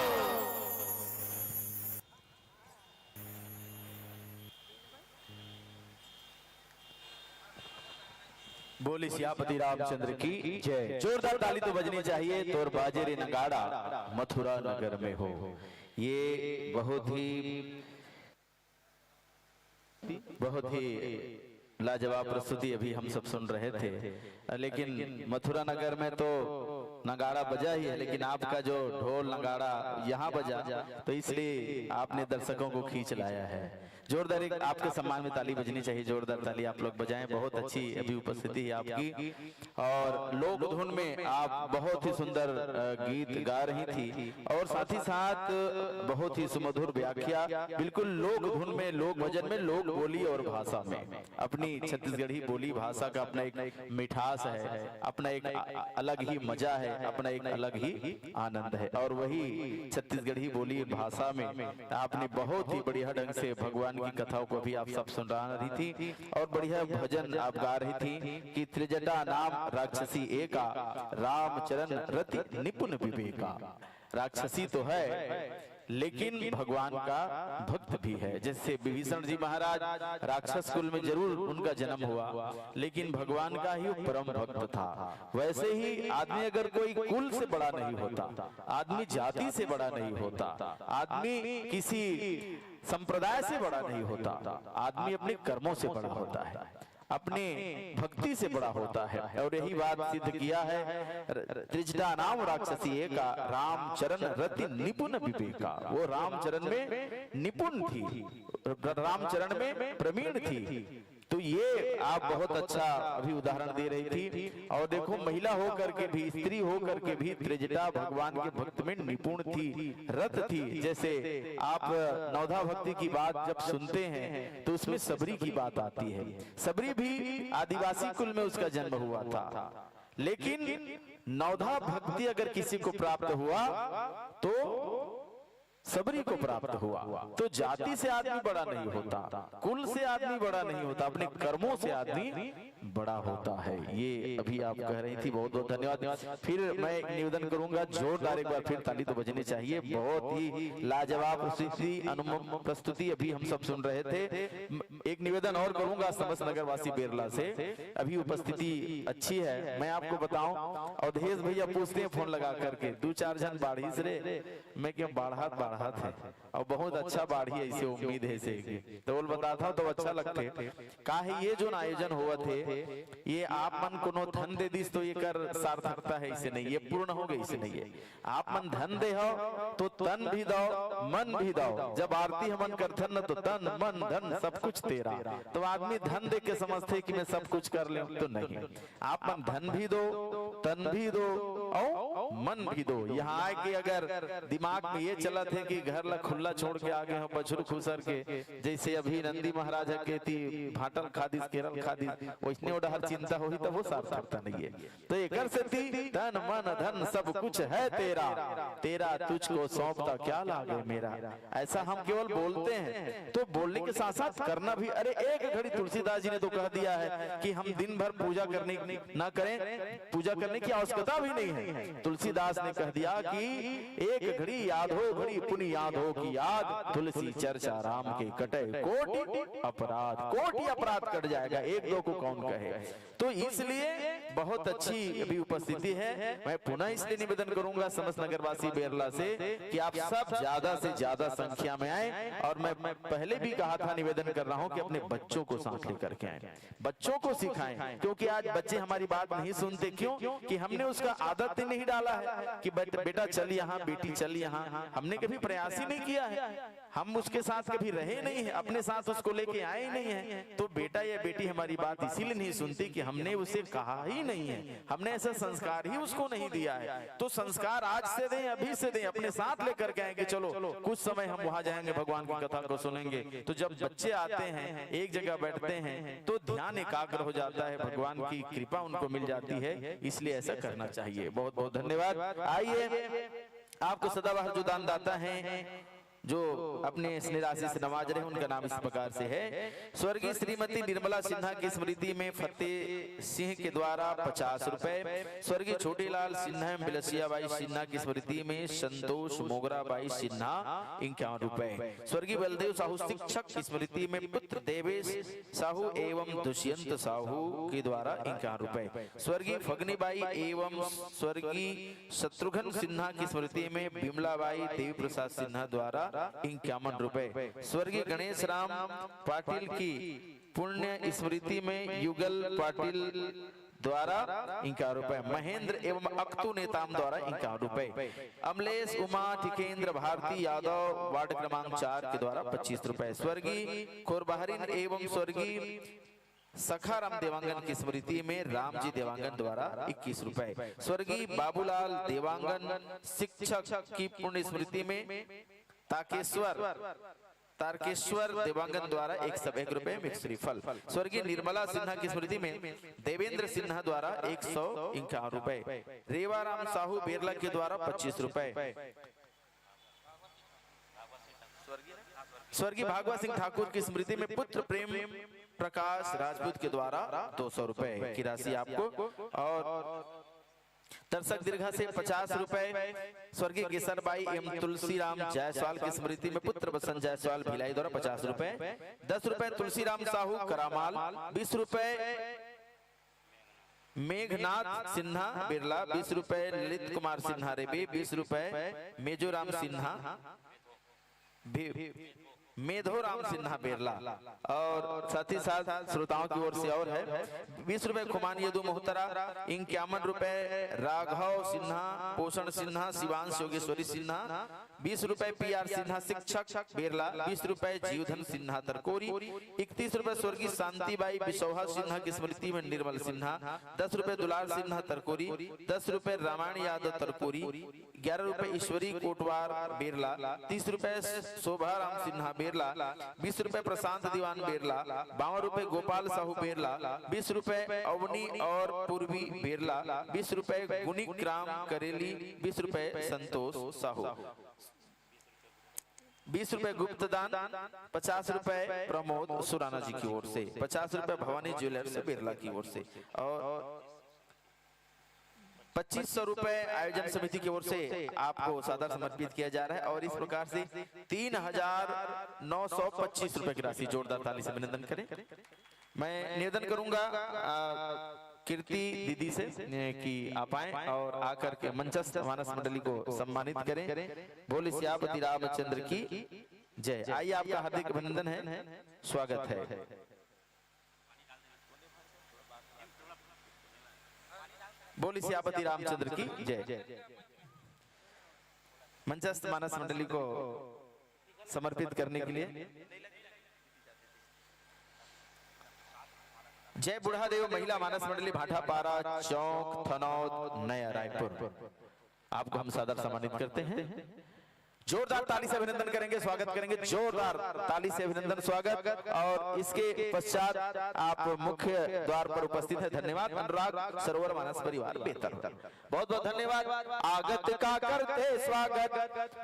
बोली सियापति रामचंद्र की जय। जोरदार ताली तो बजनी चाहिए। तोर बाजे रे नगाड़ा मथुरा नगर में हो। ये बहुत ही लाजवाब प्रस्तुति अभी हम सब सुन रहे थे, लेकिन मथुरा नगर में तो नगाड़ा बजा ही है, लेकिन आपका जो ढोल नगाड़ा यहाँ बजा, तो इसलिए आपने दर्शकों को खींच लाया है। जोरदार एक आपके सम्मान में ताली बजनी चाहिए। जोरदार ताली आप लोग बजाएं। बहुत अच्छी अभी उपस्थिति है आपकी, और लोक धुन में आप बहुत ही सुंदर गीत गा रही थी, और साथ ही साथ बहुत ही सुमधुर व्याख्या, बिल्कुल लोक धुन में, लोक भजन में, लोक बोली और भाषा में। अपनी छत्तीसगढ़ी बोली भाषा का अपना एक मिठास है, अपना एक अलग ही मजा है, अपना एक अलग ही आनंद है। और वही छत्तीसगढ़ी बोली भाषा में आपने बहुत ही बढ़िया ढंग से भगवान की कथाओं को भी आप सब सुन रही थी, और बढ़िया भजन आप गा रही थी कि त्रिजटा नाम राक्षसी एका, रामचरण रति निपुण विवेका। राक्षसी तो है लेकिन भगवान का भक्त भी है। जैसे विभीषण जी महाराज राक्षस कुल में जरूर उनका जन्म हुआ, लेकिन भगवान का ही परम भक्त था। वैसे ही आदमी अगर कोई कुल से बड़ा नहीं होता, आदमी जाति से बड़ा नहीं होता, आदमी किसी संप्रदाय से बड़ा नहीं होता, आदमी अपने कर्मों से बड़ा होता है, अपने भक्ति से बड़ा होता है। और यही बात सिद्ध किया है। त्रिजटा नाम राक्षसी एका, रामचरण रति निपुण विवेका। वो रामचरण में निपुण थी, रामचरण में प्रवीण थी। तो ये आप बहुत अच्छा अभी उदाहरण दे रही थी। और देखो, महिला होकर के भी, स्त्री होकर के भी त्रिजटा भगवान के भक्त में निपुण थी, रत थी। जैसे आप नवधा भक्ति की बात जब सुनते हैं तो उसमें सबरी की बात आती है। सबरी भी आदिवासी कुल में उसका जन्म हुआ था, लेकिन नवधा भक्ति अगर किसी को प्राप्त हुआ तो सबरी को प्राप्त हुआ। तो जाति से आदमी बड़ा नहीं होता, कुल से आदमी बड़ा नहीं होता, अपने कर्मों से आदमी बड़ा होता है। ये अभी आप कह रही थी। बहुत बहुत धन्यवाद। फिर मैं एक निवेदन करूंगा, जोरदार एक बार फिर ताली तो बजनी चाहिए। बहुत ही लाजवाब प्रस्तुति अभी हम सब सुन रहे थे। एक निवेदन और करूंगा समस्त नगरवासी बेरला से। अभी उपस्थिति अच्छी है। मैं आपको बताऊं, अवधेश भैया पूछते हैं फोन लगा करके, 2-4 जन बाढ़ी से रे, मैं क्यों बाढ़ात है, और बहुत अच्छा बाढ़ी ऐसे उम्मीद है से तो बोल बताता हूं तो अच्छा लगते काहे। ये जो आयोजन हुआ थे, ये आप मन कोनो धन दे दिस तो ये कर सार्थकता है, इसे नहीं, ये पूर्ण हो गई, इसे नहीं है। आप मन धन दे हो तो तन भी दो, मन भी दो। जब आरती हमन करथन न तो तन मन धन सब कुछ तेरा। तो आदमी धन दे के समझते कि मैं सब कुछ कर ले, तो नहीं। आप मन धन भी दो, तन भी दो और मन भी दो। यहाँ आए कि अगर दिमाग में ये चला थे कि घर ला खुला छोड़ के आगे हम बछरू खुसर के, जैसे अभी नंदी महाराज कहती भाटल खादिस केरल खादिस, वैसने ओडा हर चिंता होही तब वो सार्थकता नहीं है। तो एकर से तन मन धन सब कुछ है तेरा, तेरा तुझको सौंपता क्या लागे मेरा। ऐसा हम केवल बोलते हैं, तो बोलने के साथ साथ करना भी। अरे एक घड़ी तुलसीदास जी ने तो कह दिया है कि हम दिन भर पूजा करने ना करें, पूजा करने की आवश्यकता भी नहीं है। तुलसीदास ने कह दिया कि एक घड़ी याद हो, घड़ी पुनि याद हो कि याद, तुलसी चर्चा राम के कटे कोटि अपराध। कोटि अपराध कट जाएगा, एक दो को कौन कहे। तो इसलिए बहुत अच्छी अभी उपस्थिति है। मैं पुनः इसलिए निवेदन करूंगा समस्त नगरवासी बेरला से कि आप सब ज्यादा से ज्यादा संख्या में आए। और मैं पहले भी कहा था, निवेदन कर रहा हूं कि अपने बच्चों को साथ लेकर के आए, बच्चों को सिखाएं। क्योंकि आज बच्चे हमारी बात नहीं सुनते। क्यों? कि हमने उसका आदत ही नहीं डाला है कि बेटा चल यहाँ, बेटी चल यहाँ। हमने कभी प्रयास ही नहीं किया है, हम उसके साथ कभी रहे नहीं है, अपने साथ उसको लेके आए नहीं है। तो बेटा या बेटी हमारी बात इसीलिए नहीं सुनती कि हमने उसे कहा ही नहीं है, हमने ऐसा संस्कार ही उसको नहीं दिया है। तो संस्कार आज से दें, अभी से दें, अपने साथ लेकर के आएंगे। चलो कुछ समय हम वहां जाएंगे, भगवान की कथा को सुनेंगे। तो जब बच्चे आते हैं, एक जगह बैठते हैं, तो ध्यान एकाग्र हो जाता है, भगवान की कृपा उनको मिल जाती है। इसलिए ऐसा करना चाहिए। बहुत बहुत धन्यवाद। आइए, आपको सदाबहार जो दान दाता है जो अपने स्नेह राशि से नवाज रहे हैं, उनका नाम इस प्रकार से है। स्वर्गीय श्रीमती निर्मला सिन्हा की स्मृति में फतेह सिंह के द्वारा 50 रुपए। स्वर्गीय छोटेलाल सिन्हा बिलसियाबाई सिन्हा की स्मृति में संतोष मोगराबाई सिन्हा 51 रुपए। स्वर्गीय बलदेव साहू शिक्षक की स्मृति में पुत्र देवेश साहू एवं दुष्यंत साहू के द्वारा 51 रुपए। स्वर्गीय फगनीबाई एवं स्वर्गीय शत्रुघ्न सिन्हा की स्मृति में बिमलाबाई देवी प्रसाद सिन्हा द्वारा 51 रुपए। स्वर्गीय गणेश राम पाटिल की पुण्य स्मृति में युगल पाटिल द्वारा 51 रुपए। महेंद्र एवं अक्तु नेताम द्वारा 51 रुपए। अमलेश उमा ठिकेंद्र भारती यादव वार्ड क्रमांक 4 के द्वारा 25 रुपए। स्वर्गीय खोरबहरीन एवं स्वर्गीय सखाराम देवांगन की स्मृति में रामजी देवांगन द्वारा 21 रुपए। स्वर्गीय बाबूलाल देवांगन शिक्षक की पुण्य स्मृति में तारकेश्वर देवांगन द्वारा 101 रुपए में श्रीफल। स्वर्गीय निर्मला सिन्हा की स्मृति में देवेंद्र सिन्हा द्वारा 151 रुपए। रेवाराम साहू बेरला के द्वारा 25 रुपए। स्वर्गीय भागवत सिंह ठाकुर की स्मृति में पुत्र प्रेम प्रकाश राजपूत के द्वारा 200 रुपए की राशि आपको। और दर्शक दीर्घा से 50 रुपए। स्वर्गीय केसरबाई एवं तुलसीराम जायसवाल की स्मृति में पुत्र बसंत जायसवाल भिलाई द्वारा 50 रुपए। 10 रुपए तुलसीराम साहू करामाल। 20 रुपए मेघनाथ सिन्हा बिरला। 20 रुपए ललित कुमार सिन्हा रेबी। 20 रुपए मेजोराम सिन्हा मेधोराम सिन्हा बिरला। और साथ ही साथ श्रोताओं की ओर से और है 20 रुपए खुमान यदु मोहतरा। 51 रुपए राघव सिन्हा पोषण सिन्हा शिवांश योगेश्वरी सिन्हा। 20 रुपए PR सिन्हा शिक्षक बिरला। 20 रुपए जीवधन सिन्हा तरकोरी। 31 रुपए स्वर्गीय शांतिबाई बिसौहा सिन्हा की स्मृति में निर्मल सिन्हा। 10 रुपए दुलार सिन्हा तरकोरी। 10 रुपए रामायण यादव तरकोरी। 11 रुपए ईश्वरी कोटवार बिरला। 30 रुपए शोभाराम सिन्हा बिरला। 20 रुपए प्रशांत दीवान बिरला। 52 रुपए गोपाल साहू बिरला। 20 रुपए अवनी और पूर्वी बिरला। 20 रुपए गुनिक राम करेली। 20 रुपए संतोष साहू। 20 रुपए गुप्त दान। 50 रुपए प्रमोद सुराना जी की ओर से। 50 रुपए भवानी ज्वेलर्स बिरला की ओर से। और 2500 रुपए आयोजन समिति की ओर से आपको सादर समर्पित किया जा रहा है। और इस प्रकार से 3925 रुपए की राशि जोरदार ताली से अभिनंदन करें। मैं निवेदन करूंगा कीर्ति दीदी से कि आप आए और आकर के मंचस्थ मानस मंडली को सम्मानित करें। बोले सियापति रामचंद्र की जय। आइए, आपका हार्दिक अभिनंदन है, स्वागत है। बोले सियापति रामचंद्र की जय। मंचस्थ मानस मंडली को समर्पित करने के लिए जय बुढ़ादेव महिला मानस मंडली भाटापारा चौक थनौद नया रायपुर, आपको हम सादर सम्मानित करते हैं। जोरदार ताली से अभिनंदन करेंगे, स्वागत करेंगे। जोरदार ताली से अभिनंदन स्वागत। और इसके पश्चात आप मुख्य द्वार पर उपस्थित है। धन्यवाद अनुराग सरोवर मानस परिवार बेहतर, बहुत बहुत धन्यवाद। आगत का करते स्वागत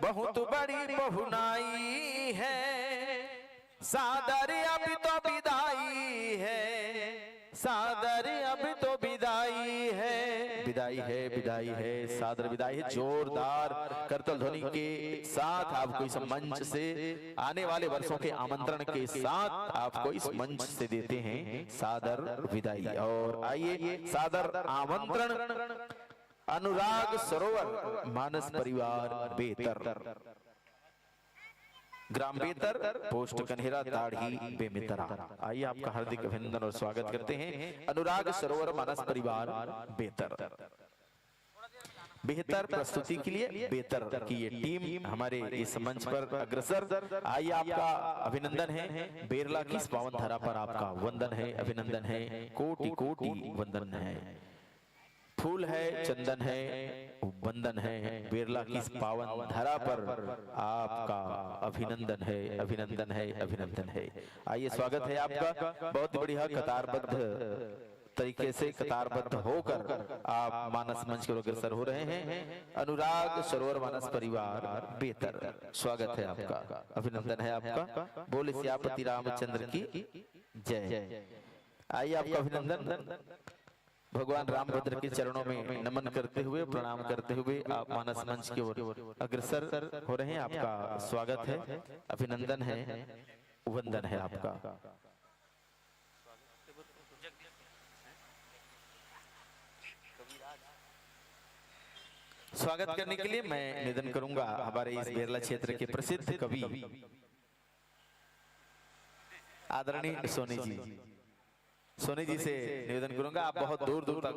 बहुत बड़ी बहुनाई है। सादर अब तो विदाई है, सादर अब तो विदाई है, विदाई है, विदाई है, सादर विदाई है। जोरदार करतल ध्वनि के साथ आपको इस मंच से आने वाले वर्षों के आमंत्रण के साथ आपको इस मंच से देते हैं सादर विदाई। और आइए, सादर आमंत्रण अनुराग सरोवर मानस परिवार बेहतर, ग्राम बेहतर, पोस्ट कन्हेरा, दाढ़ी बेमितरा। आइए, आपका हार्दिक अभिनंदन और स्वागत करते हैं अनुराग सरोवर मानस परिवार बेहतर। बेहतर प्रस्तुति के लिए बेहतर की ये टीम हमारे इस मंच पर अग्रसर। आइए, आपका अभिनंदन है। बेरला की इस पावन धरा पर आपका वंदन है, अभिनंदन है, कोटि कोटि वंदन है। फूल है, चंदन है, वंदन है। बेरला की इस पावन धरा पर आपका अभिनंदन है, अभिनंदन है, अभिनंदन है। आइए, स्वागत है आपका। बहुत बढ़िया कतारबद्ध तरीके से कतारबद्ध होकर आप मानस मंच के अग्रसर हो रहे हैं। अनुराग सरोवर मानस परिवार बेहतर, स्वागत है आपका, अभिनंदन है आपका। बोले सियापति रामचंद्र की जय। आइए आपका अभिनंदन। भगवान रामभद्र के चरणों में नमन करते हुए, प्रणाम करते हुए आप मानस मंच की ओर अग्रसर हो रहे हैं। आपका स्वागत है, अभिनंदन है, वंदन है आपका। स्वागत करने के लिए मैं निवेदन करूंगा हमारे इस बेरला क्षेत्र के प्रसिद्ध कवि आदरणीय सोनी जी से निवेदन करूंगा। आप बहुत दूर दूर तक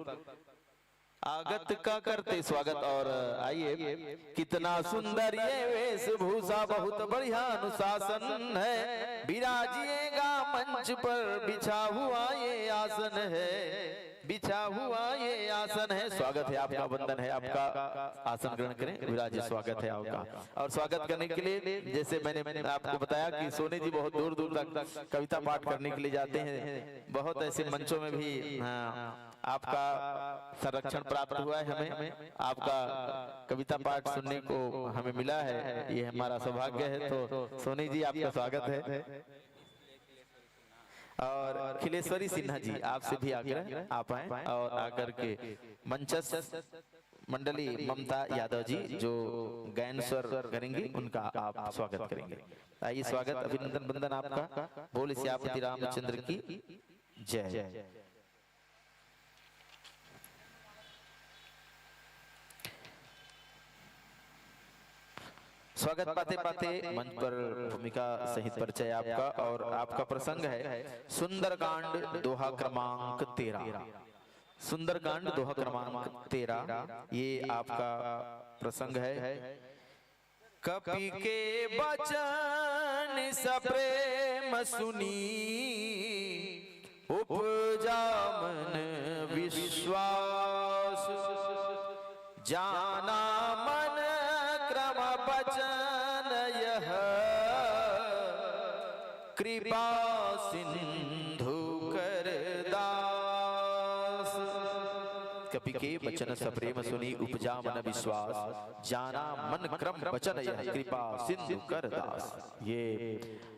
आगत का करते स्वागत। और आइए, कितना सुंदर ये वेशभूषा, बहुत बढ़िया अनुशासन है, विराजिएगा मंच पर, बिछा हुआ ये आसन है, बिछा हुआ ये आसन है। स्वागत है आपका, वंदन है आपका, आसन ग्रहण करें, विराजिए, स्वागत है आपका। और स्वागत करने के लिए जैसे मैंने आपको बताया कि सोनी जी बहुत दूर दूर तक कविता पाठ करने के लिए जाते हैं। बहुत ऐसे मंचों में भी आपका संरक्षण प्राप्त हुआ है, हमें आपका कविता पाठ सुनने को हमें मिला है, ये हमारा सौभाग्य है। तो सोनी जी आपका स्वागत है। और खिलेश्वरी सिन्हा जी, आपसे भी आग्रह आप आए और आकर के मंचस्थ मंडली ममता यादव जी जो गायन स्वर करेंगी, उनका आप स्वागत करेंगे। आइए, स्वागत, अभिनंदन, वंदन आपका। बोले सियापति रामचंद्र की जय। स्वागत पाते पाते मंच पर भूमिका सहित परिचय आपका। और आपका प्रसंग है सुंदरकांड दोहा क्रमांक 13। सुंदरकांड दोहा क्रमांक 13 ये आपका प्रसंग है। कपि के वचन सप्रेम सुनी, उपजा मन विश्वास, जाना मन क्रम बचन यह, कृपा सिंधु कर दास। कपि के वचन सप्रेम सुनी, उपजा मन विश्वास, जाना मन क्रम बचन यह, कृपा सिंधु कर दास। ये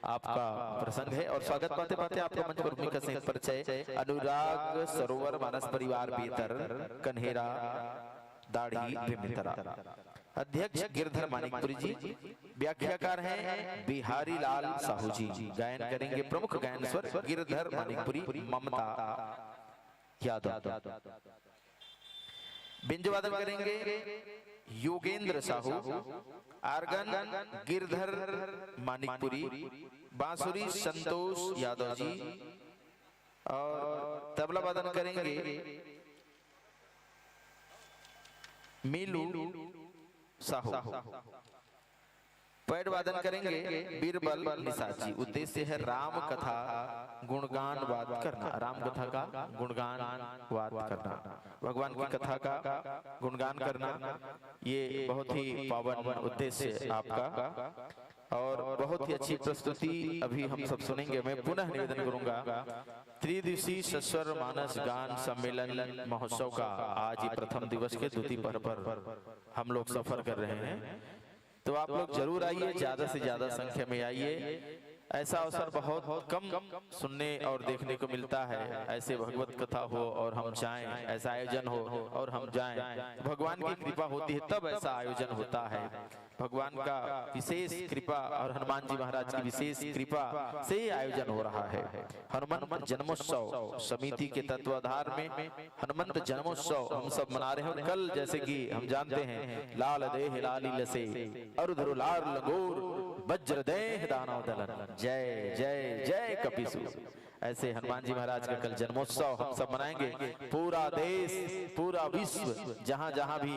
आपका प्रसंग है। और स्वागत पाते पाते आपका मंच पर भूमिका सहित परिचय। अनुराग सरोवर मानस परिवार बेहतर, कन्हेरा दाढ़ी प्रेमितरा। अध्यक्ष गिरधर मानिकपुरी जी, व्याख्याकार हैं बिहारी लाल साहू जी, गायन करेंगे प्रमुख गायन स्वर गिरधर मानिकपुरी, ममता यादव। बिंजवादन करेंगे योगेंद्र साहू, आर्गन गिरधर मानिकपुरी, बांसुरी संतोष यादव जी, और तबला वादन करेंगे मीलू साहू, पैड वादन करेंगे बीरबल निषाद जी। उद्देश्य है राम कथा गुणगान वाद करना, राम कथा का गुणगान वाद करना, भगवान की कथा का गुणगान करना, ये बहुत ही पावन उद्देश्य आपका। और बहुत ही अच्छी प्रस्तुति अभी हम सब सुनेंगे। मैं पुनः निवेदन करूंगा, त्रिदिवसीय सस्वर मानस गान सम्मेलन महोत्सव का आज प्रथम दिवस के द्वितीय पर्व पर हम लोग सफर कर रहे हैं। तो आप लोग जरूर आइए, ज्यादा से ज्यादा संख्या में आइए। ऐसा अवसर बहुत कम सुनने और देखने को मिलता है। ऐसे भगवत कथा हो और हम जाएं, ऐसा आयोजन हो और हम जाएं, भगवान की कृपा होती है तब ऐसा आयोजन होता है। भगवान का विशेष कृपा और हनुमान जी महाराज की विशेष कृपा से ही आयोजन हो रहा है। हनुमान जन्मोत्सव समिति के तत्वाधार में हनुमंत जन्मोत्सव हम सब मना रहे हैं। कल जैसे कि हम जानते हैं, लाल देह लाली लसे अरुधरु लाल लंगोर वज्र देह दानव दलन, जय जय जय कपिसु। ऐसे हनुमान जी महाराज का कल जन्मोत्सव हम सब मनाएंगे। पूरा देश, पूरा विश्व, जहां जहां भी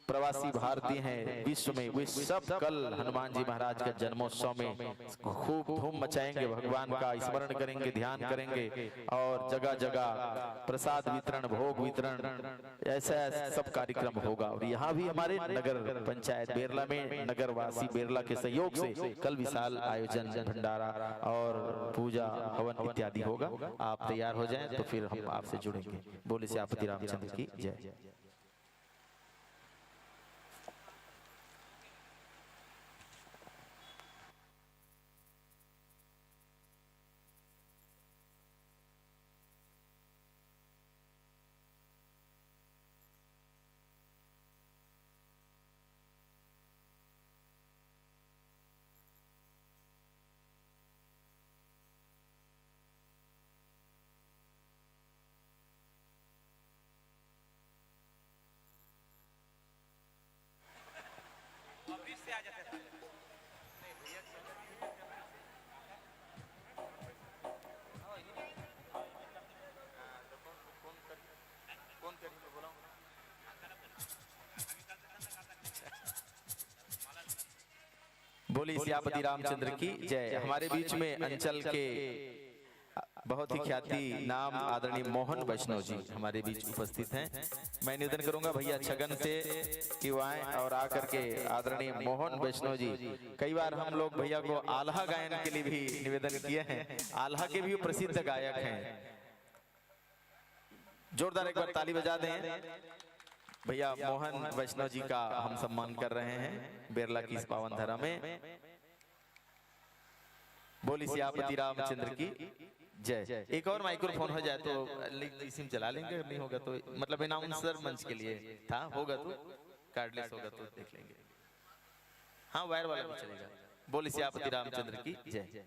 प्रवासी भारतीय हैं विश्व में, वे सब कल हनुमान जी महाराज का जन्मोत्सव में खूब धूम मचाएंगे, भगवान का स्मरण करेंगे, ध्यान करेंगे और जगह जगह प्रसाद वितरण, भोग वितरण, ऐसा सब कार्यक्रम होगा। और यहाँ भी हमारे नगर पंचायत बेरला में नगरवासी बेरला के सहयोग से कल विशाल आयोजन, भंडारा और पूजा हवन इत्यादि होगा। आप तैयार हो जाएं तो फिर हम आपसे जुड़ेंगे। बोले सियापति रामचंद्र की जय। बोली सियापति रामचंद्र की जय। हमारे बीच में अंचल के बहुत ही ख्याति नाम आदरणीय मोहन वैष्णव जी हमारे बीच उपस्थित हैं। मैं निवेदन करूंगा भैया छगन से कि वो आए और आकर के आदरणीय मोहन वैष्णव जी, कई बार हम लोग भैया को आल्हा गायन के लिए भी निवेदन किए हैं, आल्हा के भी प्रसिद्ध गायक हैं। जोरदार एक बार ताली बजा दें। भैया मोहन वैष्णव जी का हम सम्मान कर रहे हैं बेरला की इस पावन धरा में। बोली सियापति रामचंद्र की जय। एक और माइक्रोफोन हो जाए तो इसी में चला लेंगे, नहीं होगा तो मतलब अनाउंसर मंच के लिए था, होगा तो कार्डलेस होगा तो देख लेंगे। हाँ वायर वाला भी चलेगा। बोली सियापति रामचंद्र की जय।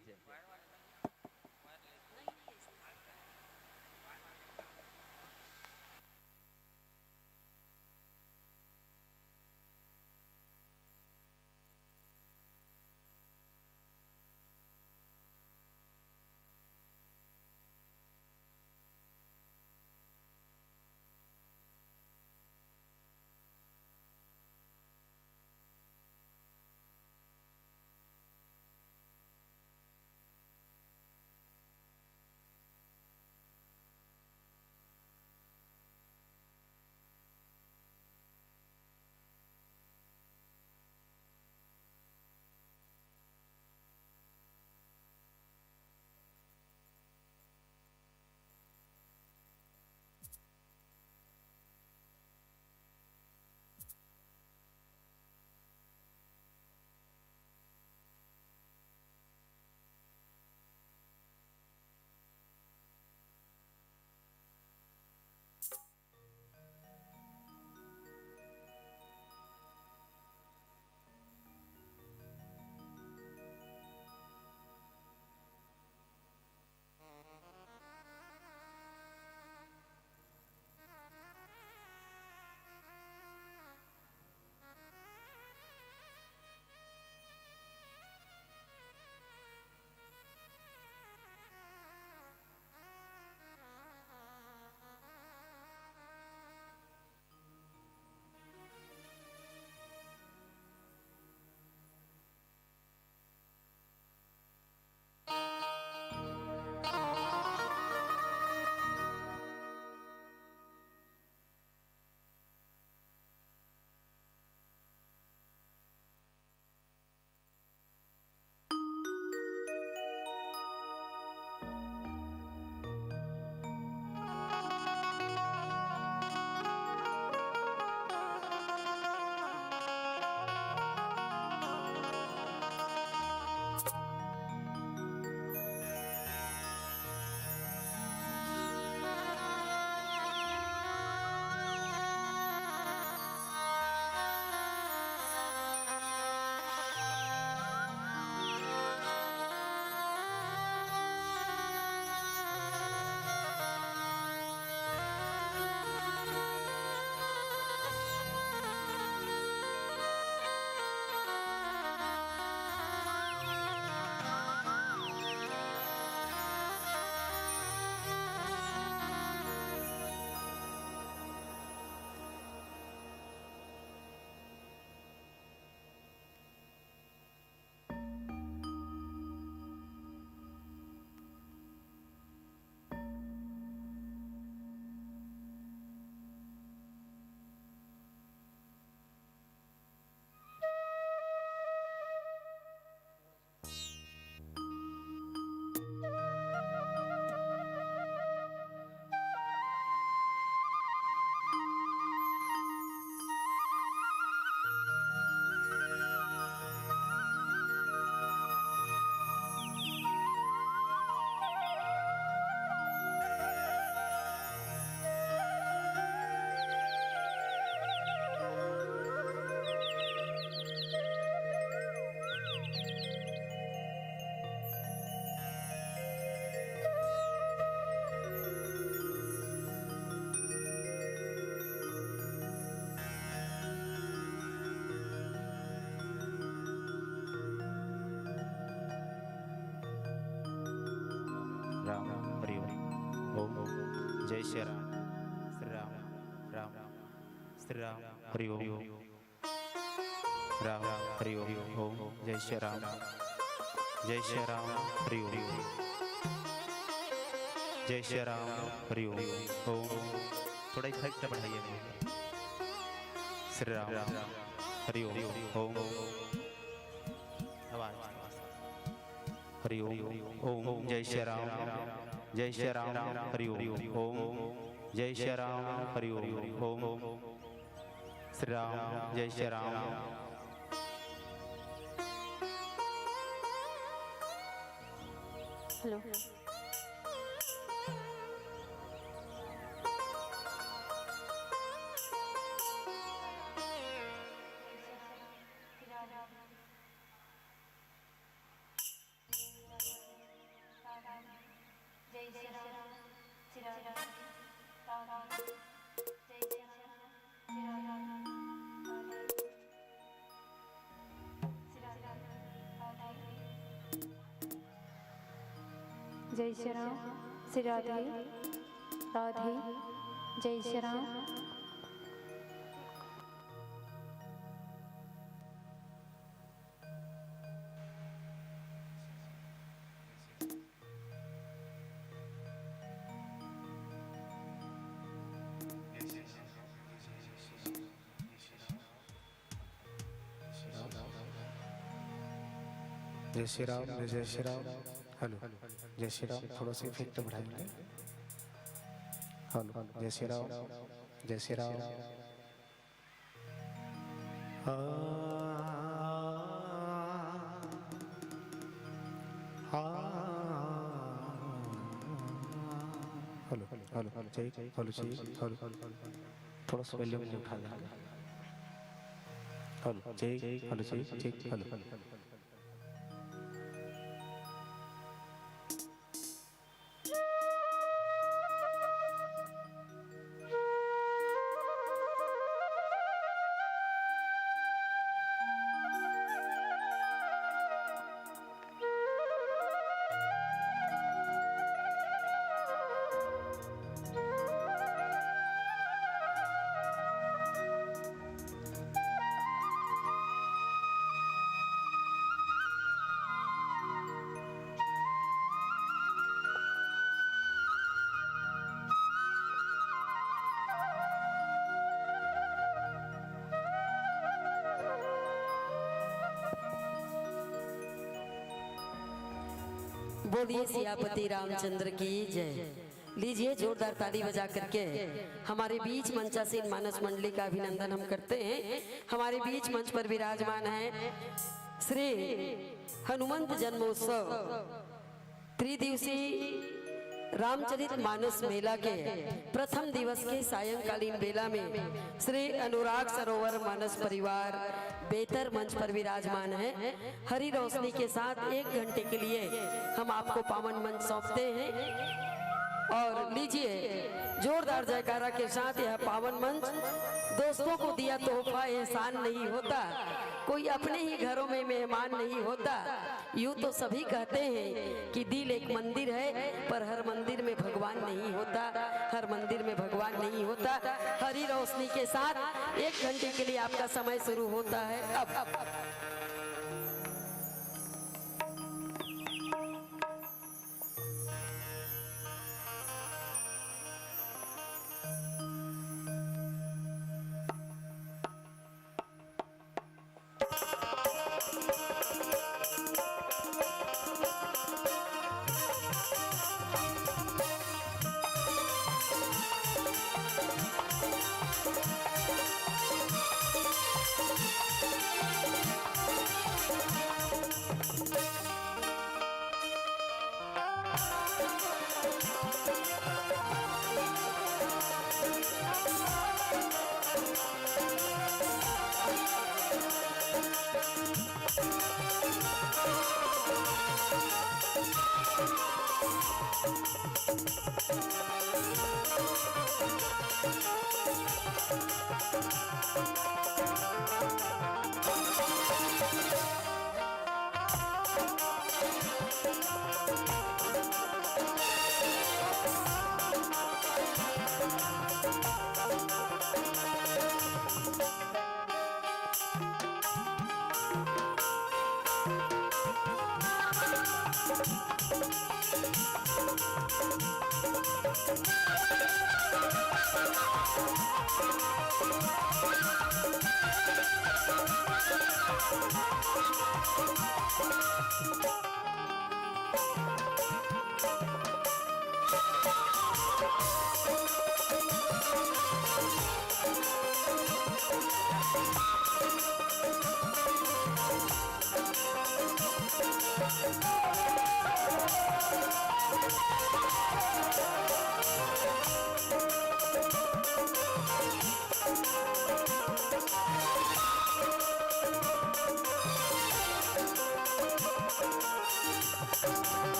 जय श्री राम राम श्री राम हरि ओम राम हरि ओम जय श्री राम हरि ओम जय श्री राम हरि ओम थोड़ा इफेक्ट बढ़ाइए श्री राम हरि ओम आवाज हरि ओम जय श्री राम हरि ओम जय श्री राम हरि ओम श्री राम जय श्री राम हेलो जय श्री राम श्री राधे राधे जय श्री राम जय श्री राम हेलो जय श्री राम थोड़ा सा इफेक्ट बढ़ाएंगे हेलो जय श्री राम हेलो चाहिए थोड़ा सा वॉल्यूम उठा देंगे हेलो चाहिए हेलो बोलिए सियापति रामचंद्र की जय। लीजिए जोरदार ताली बजा करके हमारे बीच मंचासीन मानस मंडली का अभिनंदन हम करते हैं। हमारे बीच मंच पर विराजमान है श्री हनुमंत जन्मोत्सव त्रिदिवसीय रामचरित मानस मेला के प्रथम दिवस के सायंकालीन बेला में श्री अनुराग सरोवर मानस परिवार बेहतर मंच पर विराजमान है। हरी रोशनी के साथ 1 घंटे के लिए हम आपको पावन मंच सौंपते हैं और लीजिए जोरदार जयकारा के साथ यह पावन मंच। दोस्तों को दिया तोहफा एहसान नहीं होता, कोई अपने ही घरों में मेहमान नहीं होता। यूं तो सभी कहते हैं कि दिल एक मंदिर है, पर हर मंदिर में भगवान नहीं होता, हर मंदिर में भगवान नहीं होता। हरी रोशनी के साथ 1 घंटे के लिए आपका समय शुरू होता है अब।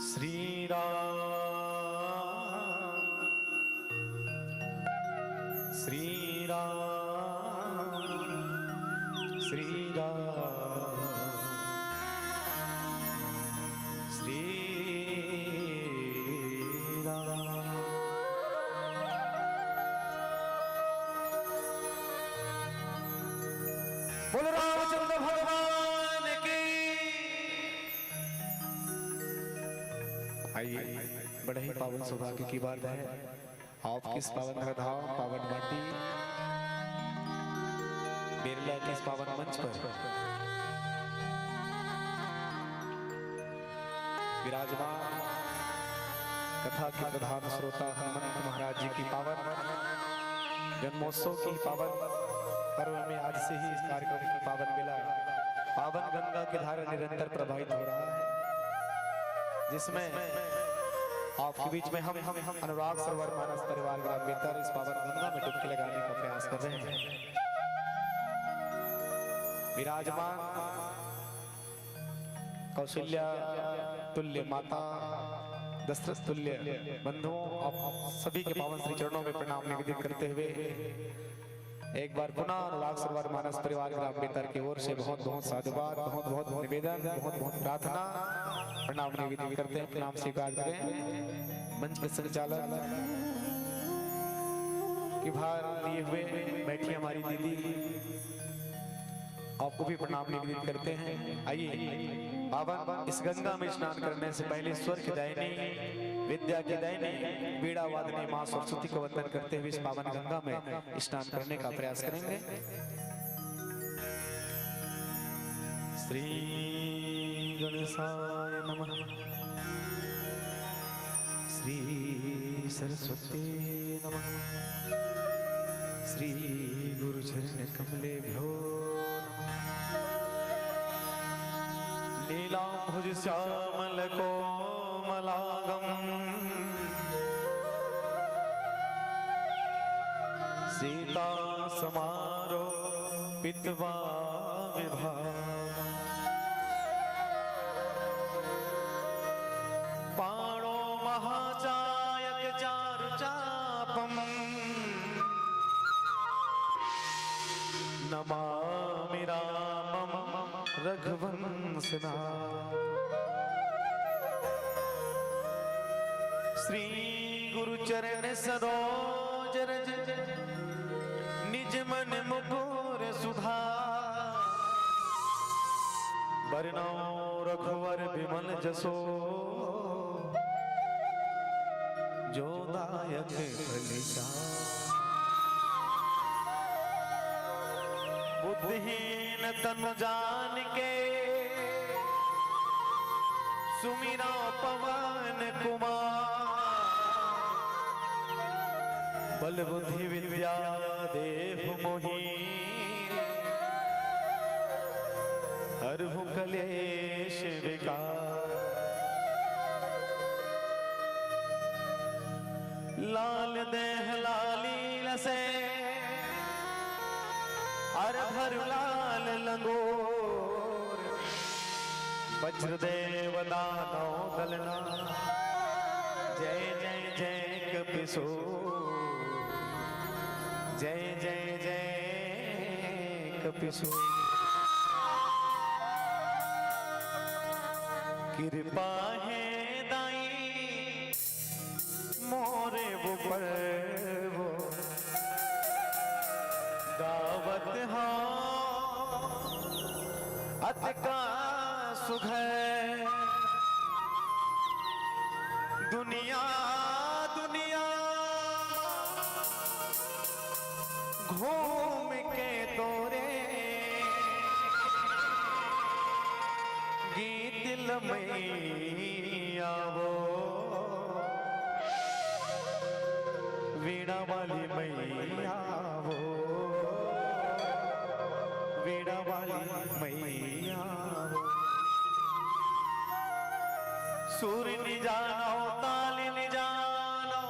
श्री राम श्री राम श्री राम श्री राम। बोलो रामचंद्र भगवान की। आइए, बड़े ही पावन सौभाग्य की बात है आपकी इस पावन धाम पावन माटी बिरला के इस पावन मंच पर विराजमान कथा के प्रधान श्रोता हनुमंत महाराज जी की पावन जन्मोत्सव की पावन पर्व में आज से ही इस कार्यक्रम की पावन बेला पावन गंगा की धारा निरंतर प्रवाहित हो रहा है, जिसमें आपके बीच में हम अनुराग सरोवर मानस परिवार ग्राम बेहतर इस पावन गंगा में डुबकी लगाने का प्रयास कर रहे हैं। विराजमान कौशल्या तुल्य माता दशरथ तुल्य बंधुओं, आप सभी के पावन श्री चरणों में प्रणाम निवेदित करते हुए एक बार पुनः अनुराग सरोवर मानस परिवार ग्राम बेहतर की ओर से बहुत बहुत साधुवाद, बहुत बहुत निवेदन, बहुत बहुत प्रार्थना, प्रणाम निवेदित करते हैं, प्रणाम स्वीकार करें। मंच के संचालक की भार लिए हुए बैठी हमारी दीदी, आपको भी प्रणाम निवेदित करते हैं। आइए, पावन इस गंगा में स्नान करने से पहले स्वर की दायनी, विद्या की दायनी, वीणा वादनी मां सरस्वती को वंदन करते हुए इस पावन गंगा में स्नान करने का प्रयास करेंगे। श्री गणेशाय नमः, श्री सरस्वती नमः, श्री गुरुचरण कमलेभ्यो नमः। नीलांबुज श्यामल कोमलांगं सीता समारो पित्वा विभाग पाणो महाचायक चारु चापम नमामि रामं रघुवंशना। श्री गुरुचरण सरोज रज निज मन मुकुर सुधा बरनौ रघुवर विमल जसो जो दायक फलिता। बुद्धिहीन तनु जान के सुमिरा पवन कुमार बल बुद्धि विद्या देव मोहि हरहु कलेश विकार। लाल देह लाली लसे अर भर लाल लंगोर। वज्रदेव दानव दलना जय जय जय कपिसोर। जय जय जय कपिसोर। कृपा है दाई मोरे ऊपर वो गावत हो अत का सुख है। दुनिया दुनिया घूम के तोरे गीत लमैया वो वीणा वाली मैया वो वीणा वाली मैया वो। सूर्य नि जानो ताल नि जानो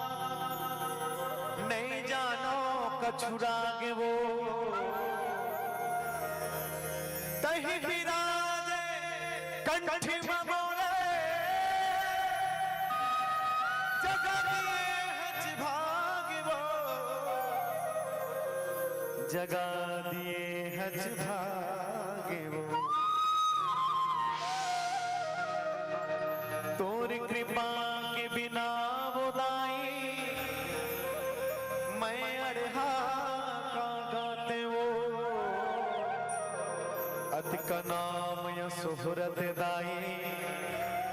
नहीं जानो कछुरागे वो। तही विराजे कंठी में बोले जगा दिए हज भाग वो। जगा दिए हज भाग वो। तोरी कृपा के बिना वो दाई मैं अड़हा का गाते वो। अति का नाम या सुहरत दाई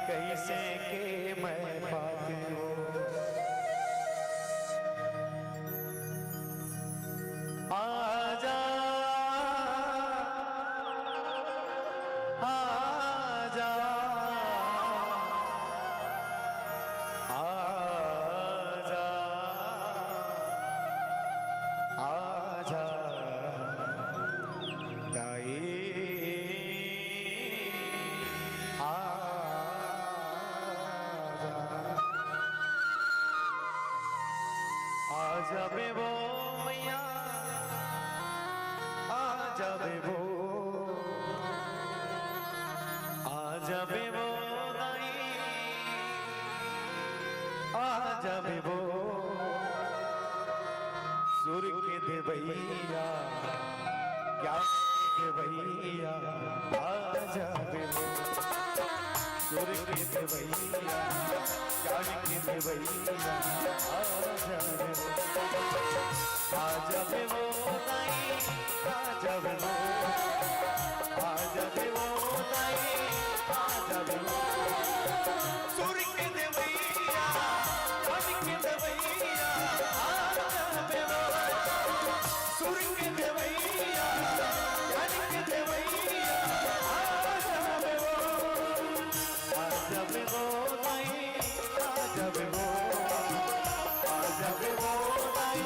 कैसे के मैं पाते वो। आजा आजा आजा आजा दाई आजा बेबो मैया आजा बेबो आजा बेबो दाई आजा बेबो। सूर्य के देवैया ज्ञान के देवैया आजा बेबो। सूर्य के देवैया ज्ञान के देवैया आजा बेबो। आजा बेबो दाई आजा बेबो आजा बेबो दाई आजा बेबो। सूर्य के देवैया ज्ञान के देवैया आजा बेबो। सूर्य के देवैया ज्ञान के देवैया आजा बेबो। आजा बेबो दाई आजा बेबो आजा बेबो दाई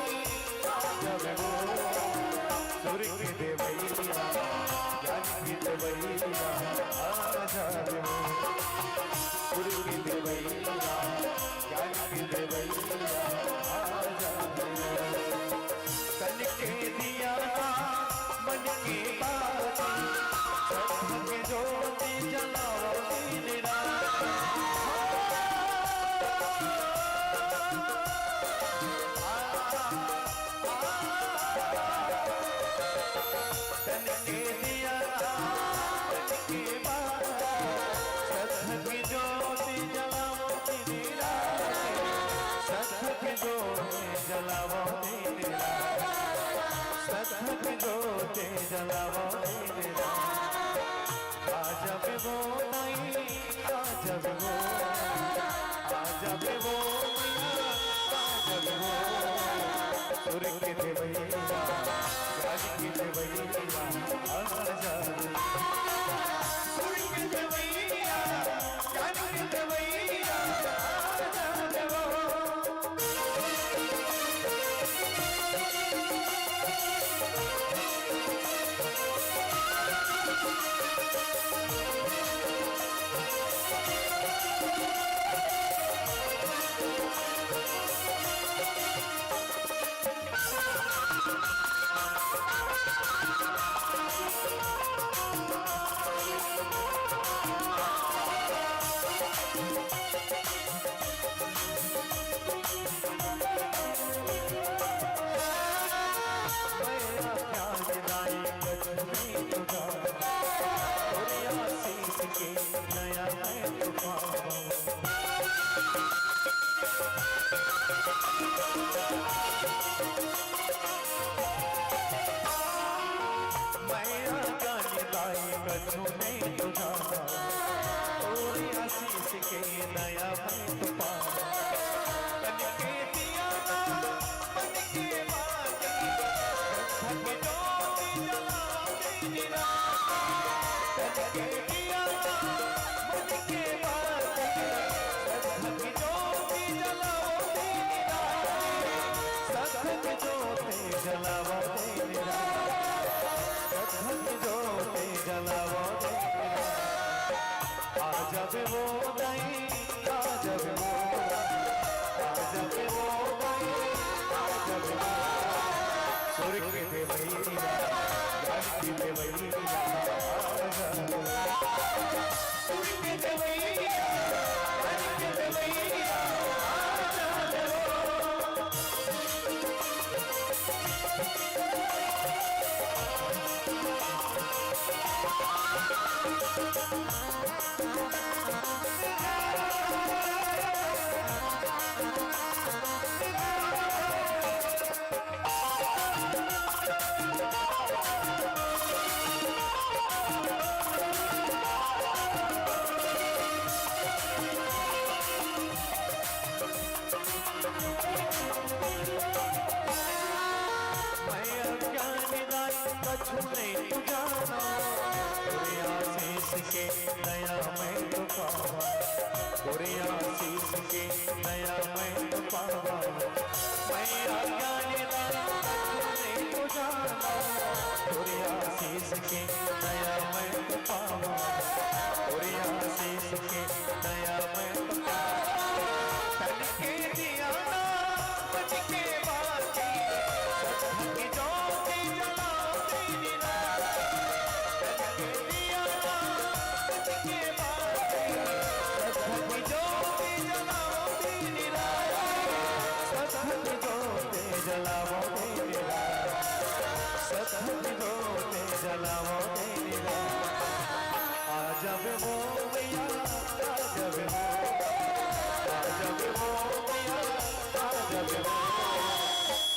आजा बेबो। सूर्य के देवैया ज्ञान के देवैया आजा बेबो। सूर्य के देवैया ज्ञान के देवैया आजा बेबो। तन के दिया मन की बात सब के ज्योति जलाओ दिन रात। तन के दिया मन की बात सब की ज्योति जलाओ दिन रात। सब की ज्योति जलाओ दिन रात। सत्संग ज्योति जलाओ दिन रात। आजा बेबो दाई आजा बेबो आजा बेबो आजा बेबो। सूर्य के देवैया ज्ञान के देवैया आजा बेबो। सूर्य के देवैया ज्ञान के देवैया आजा बेबो। जब वो गई जब वो जब वो गई जब वो सुर के देवैया ज्ञान की देवैया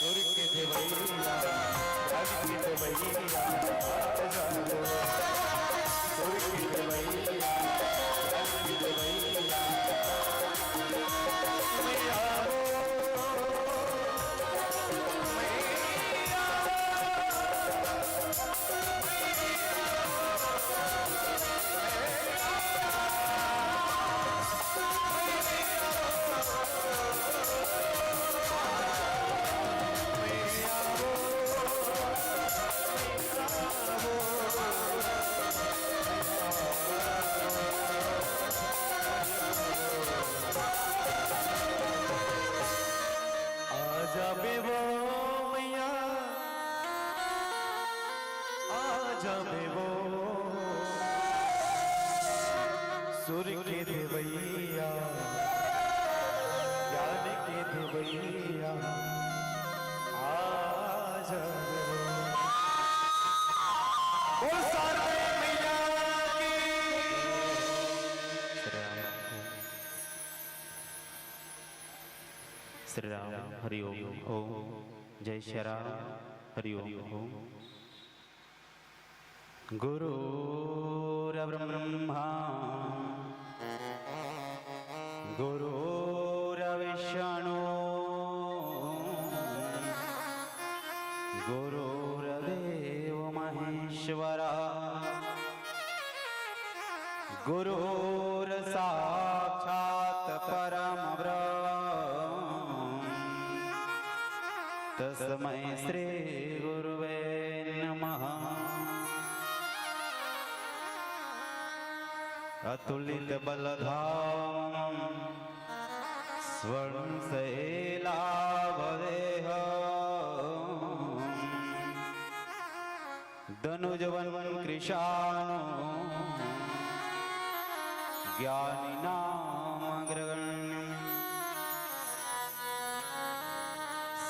सुर के देवैया ज्ञान की देवैया सुर के देवैया ज्ञान के देवैया आज बोल सारे मैया की श्री राम हरि ओम जय श्री राम हरि ओम। गुरुर्ब्रह्मा गुरुर्विष्णु गुरुर्देव महेश्वरा गुरुर्साक्षात् परम ब्रह्म तस्मै श्री गुरुवे नमः। अतुलित बलधाम स्वर्ण शैलावदेह धनुजवन कृशानो ज्ञानिनामग्रगण्य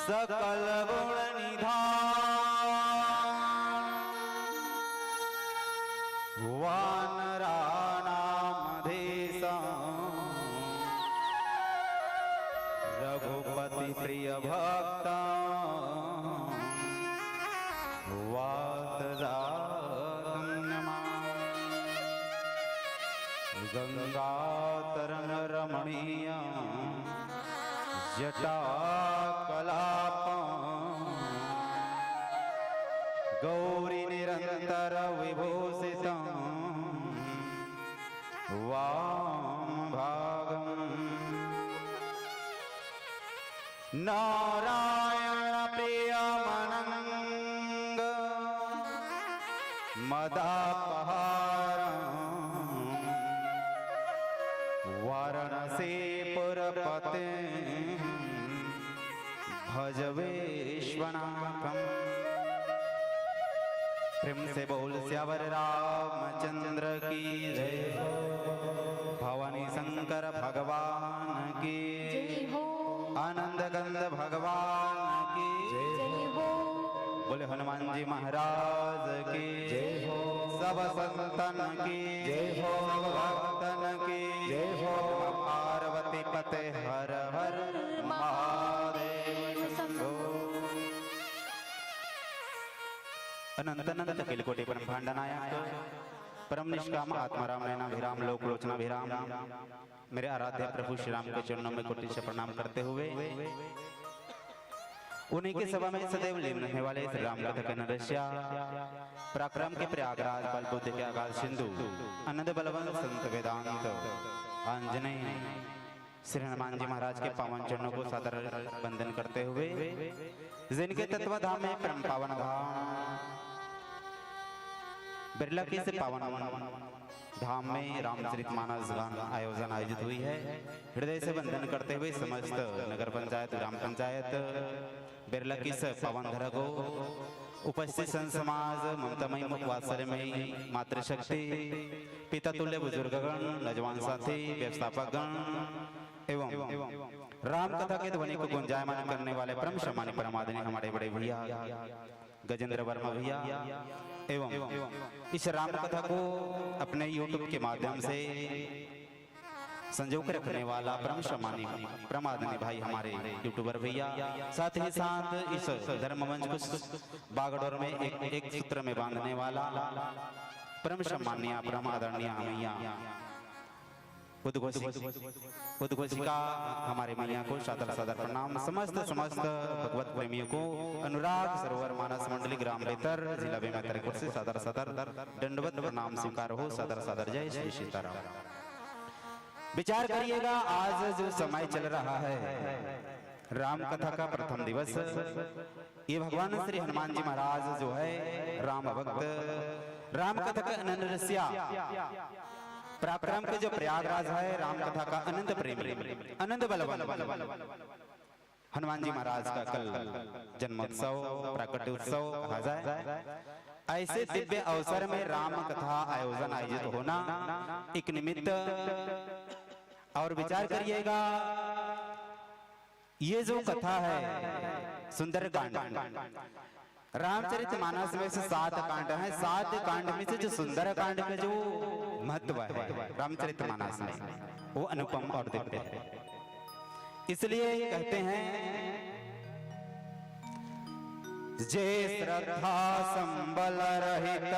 सकल गुण निधान वानराणाम रघुपति प्रिय भक्त गंगा तरन रमणीय जटा कलाप गौरी निरंतर विभूषित वाम भागम नारायण प्रियमनंग मदापहार तुलसीपुरपते भज विश्वनाथम। प्रेम से बोल स्यावर रामचंद्र की जय हो। भवानी शंकर भगवान की जय हो। आनंद कंद भगवान की जय हो। बोले हनुमान जी महाराज की जय हो। सब संतन की जय हो। सब भक्तन की जय हो। पार्वती पते हर हर महादेव शंभो। अनंत अनंत अखिल कोटि ब्रह्मांड नायक परम निष्काम आत्माराम नैनाभिराम लोक लोचनाभिराम मेरे आराध्य प्रभु श्री राम के चरणों में कोटि से प्रणाम करते हुए उन्हीं के सभा में सदैव लीन रहने वाले श्री राम कथा के नरस्या पराक्रम के प्रयागराज बल बुद्धि के आकाश सिंधु आनंद बलवंत संत वेदांत आंजनेय श्री हनुमान जी महाराज के पावन चरणों को सादर वंदन करते हुए जिनके तत्वधाम में परम पावन धाम बिरला की से पावन धाम में रामचरितमानस गान आयोजन आयोजित हुई है। हृदय से वंदन करते हुए समस्त नगर पंचायत ग्राम पंचायत बिरला की से पावन धरा को उपस्थित संत समाज ममतामयी मुखवात्सल्यमयी मातृशक्ति पिता तुल्य बुजुर्गगण नौजवान साथी व्यवस्थापक गण एवं राम कथा के ध्वनि को गुंजायमान करने वाले परम सम्मानी परमादरणीय हमारे बड़े भैया गजेंद्र वर्मा भैया एवं इस राम कथा को अपने YouTube के माध्यम से संजो के रखने वाला परम सम्मानी परमादरणीय भाई हमारे यूट्यूबर भैया साथ ही साथ इस धर्म मंच को बागडोर में एक सूत्र में बांधने वाला परम सम्मानीय परम आदरणीय मैया उद्घोषिका हमारे मैया को सादर सादर प्रणाम। समस्त भगवत प्रेमियों को अनुराग सरोवर मानस मंडली ग्राम बेतर जिला बेमेतरपुर से सादर सादर दंडवत प्रणाम स्वीकार हो। सादर सादर जय श्री सीताराम। विचार करिएगा आज जो समय चल रहा है राम कथा का प्रथम दिवस ये भगवान श्री हनुमान जी महाराज जो है राम भक्त राम कथा का अनन्य पराक्रम के जो प्रयागराज है राम कथा का अनंत प्रेम अनंत बलवान हनुमान जी महाराज का कल जन्मोत्सव प्राकट्य उत्सव कहा जाए। ऐसे दिव्य अवसर में राम कथा आयोजन आयोजित होना एक निमित्त और विचार करिएगा ये जो कथा है सुंदरकांड रामचरितमानस में से 7 कांड हैं। 7 कांड में से जो सुंदर कांड का जो महत्व है रामचरितमानस में वो अनुपम और दिव्य है। इसलिए कहते हैं जे श्रद्धा संबल रहित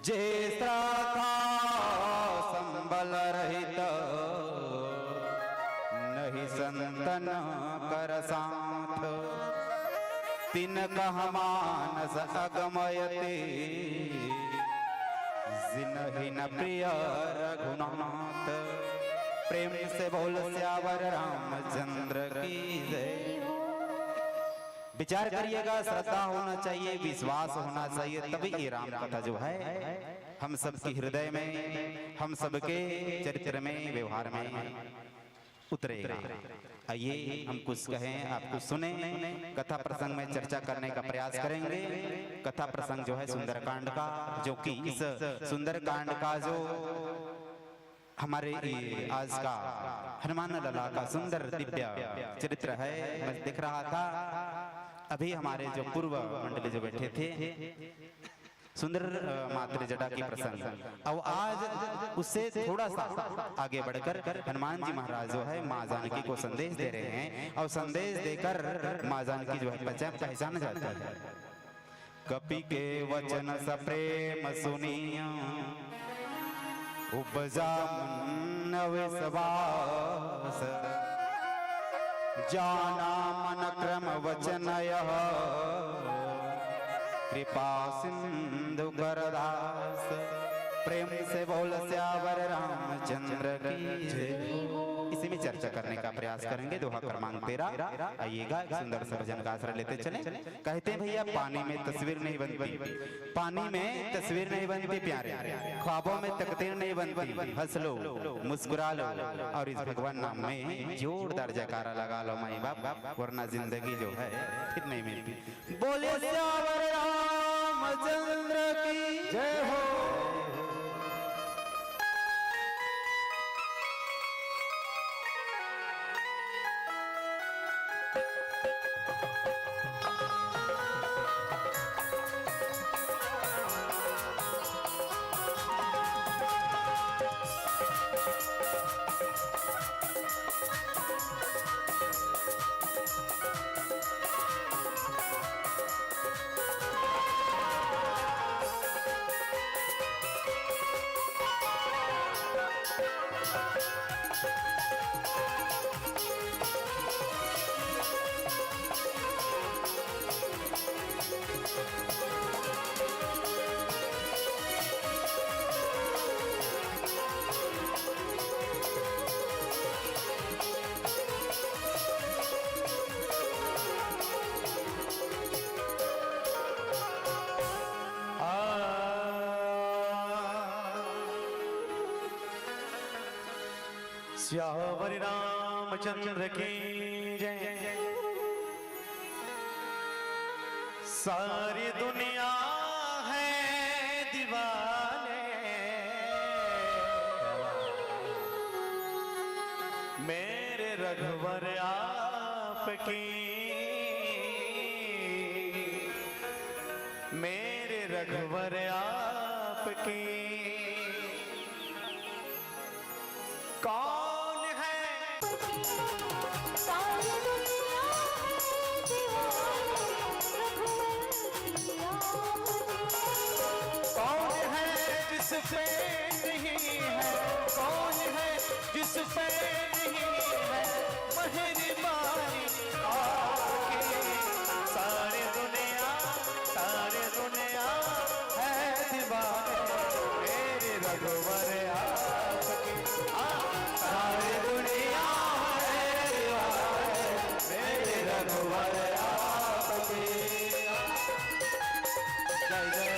जे श्रद्धा संबल रहित नहीं संतन कर साथ तिन कह मानस अगमयते जिनहि न प्रिय रघुनाथ। प्रेम से बोल स्यावर रामचंद्र की जय। विचार करिएगा श्रद्धा होना चाहिए विश्वास होना चाहिए तभी ये राम कथा जो है हम सबके हृदय में हम सबके चरित्र में व्यवहार में उतरेगा। आइए हम कुछ कहें आप कुछ सुने। कथा प्रसंग में चर्चा करने का प्रयास करेंगे। कथा प्रसंग जो है सुंदरकांड का जो कि इस सुंदरकांड का जो हमारे आज का हनुमान लला का सुंदर दिव्य चरित्र है। मैं देख रहा था अभी हमारे जो पूर्व मंडली जो बैठे थे सुंदर मातृ जटा की प्रसंग और आज उससे थोड़ा सा आगे बढ़कर हनुमान जी महाराज जो है माँ जानकी को संदेश दे रहे हैं और संदेश देकर माँ जानकी जो है पहचान जाती है। कपि के वचन स प्रेम सुनिया उपजा मन विश्वास जाना मन क्रम वचन यह कृपा सिंधु करदास। प्रेम से बोल स्यावर रामचंद्र की जय। इसी में चर्चा करने का प्रयास करेंगे। दोहा क्रमांक 13। आइएगा, एक सुंदर सा भजन का आश्रय लेते चले। कहते हैं भैया पानी में तस्वीर नहीं बनती, पानी में तस्वीर नहीं बनती प्यारे, ख्वाबों में तकदीर नहीं बनती। हंस लो, मुस्कुरा लो और इस भगवान नाम में जोरदार जयकारा लगा लो माई बाप, वरना जिंदगी जो है फिर नहीं मिलती। बोले श्यावर रामचंद्र की जय हो। श्यावर रामचंद्र की जय। सारी दुनिया है दीवाने, मेरे रघुवर आपकी, मेरे रघुवर आपकी। कौन है सारी दुनिया कौन है जिस पे नहीं है, कौन है जिस पे नहीं है मेहरबानी आपकी। सारी दुनिया है दीवाने, मेरे रघुवर आपकी। सारी दुनिया है दीवाने, मेरे रघुवर आपकी। जय जय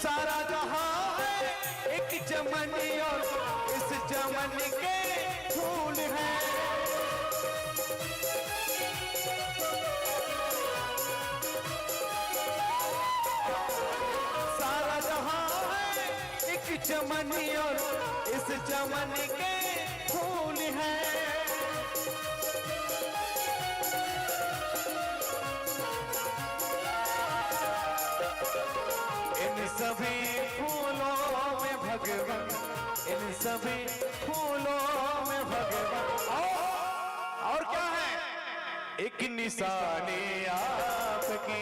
सारा जहां है एक चमन और इस चमन के फूल हैं। सारा जहां है एक चमन और इस चमन के फूल हैं। इन सभी फूलों में भगवान, इन सभी फूलों में भगवान। और क्या है? एक निशानी आपकी,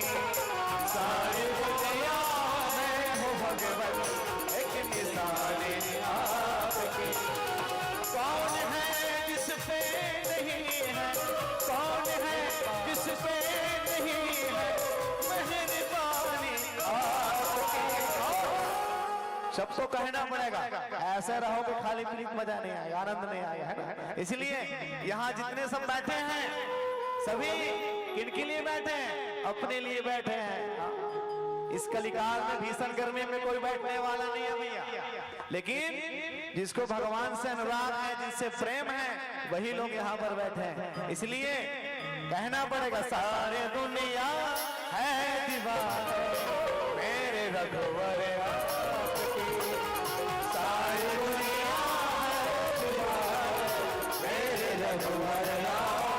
सारी दुनिया में हो भगवान, एक निशानी आपकी। कौन है जिस पे नहीं है, कौन है जिस पे नहीं है मेहरबानी आपकी। सब तो कहना पड़ेगा, ऐसे रहोगे खाली पीली मजा नहीं आएगा, आनंद नहीं आएगा, है ना। इसलिए यहाँ जितने सब बैठे हैं सभी किनके लिए बैठे हैं? अपने लिए बैठे हैं। इस कलिकाल में भीषण गर्मी में कोई बैठने वाला नहीं है भैया, लेकिन जिसको भगवान से अनुराग है, जिससे प्रेम है, वही लोग यहाँ पर बैठे हैं। इसलिए कहना पड़ेगा, सारे दुनिया है दीवाने, मेरे रघुवर आपकी। सारी दुनिया है दीवाने, मेरे रघुवर आपकी।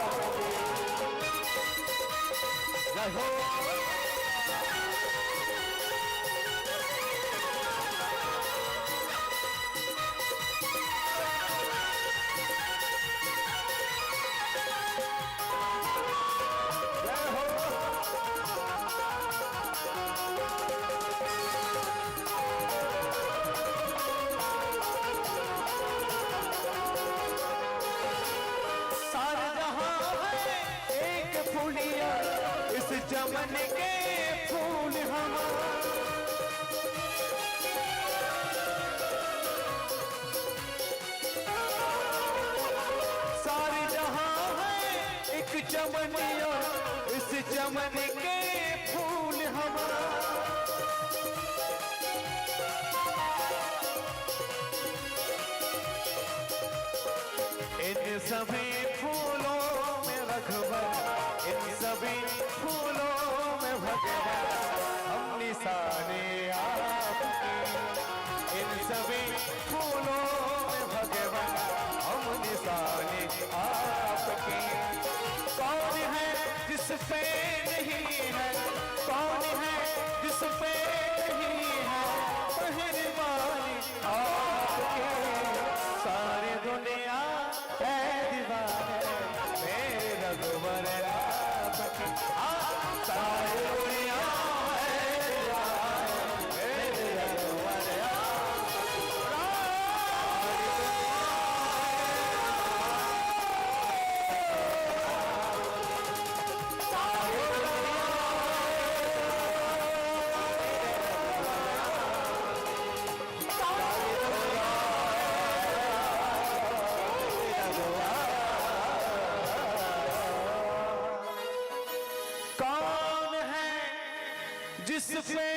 चमनिया इस चमन के फूल हमारा इन सभी फूलों में रघुवर इन सभी फूलों में भगवान हम निशाने आपके इन सभी फूलों में भगवान हम निशाने आपके कौन है जिस पे नहीं है कौन है जिस पे नहीं है मेहरबानी आपके सारी दुनिया है दीवाने मेरे रघुवर आपके सारी दुनिया है दीवाने मेरे रघुवर कौन है जिस पे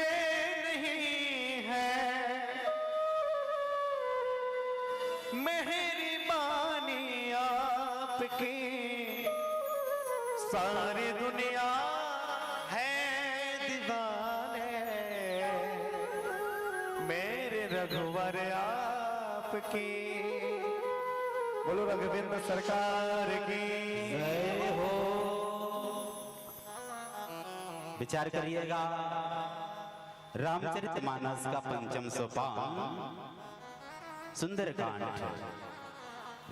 नहीं है मेहरबानी आपकी सारी दुनिया है दीवाने मेरे रघुवर आपकी बोलो रघुवीर सरकार की जय हो। विचार करिएगा रामचरितमानस का पंचम सोपान सुंदरकांड।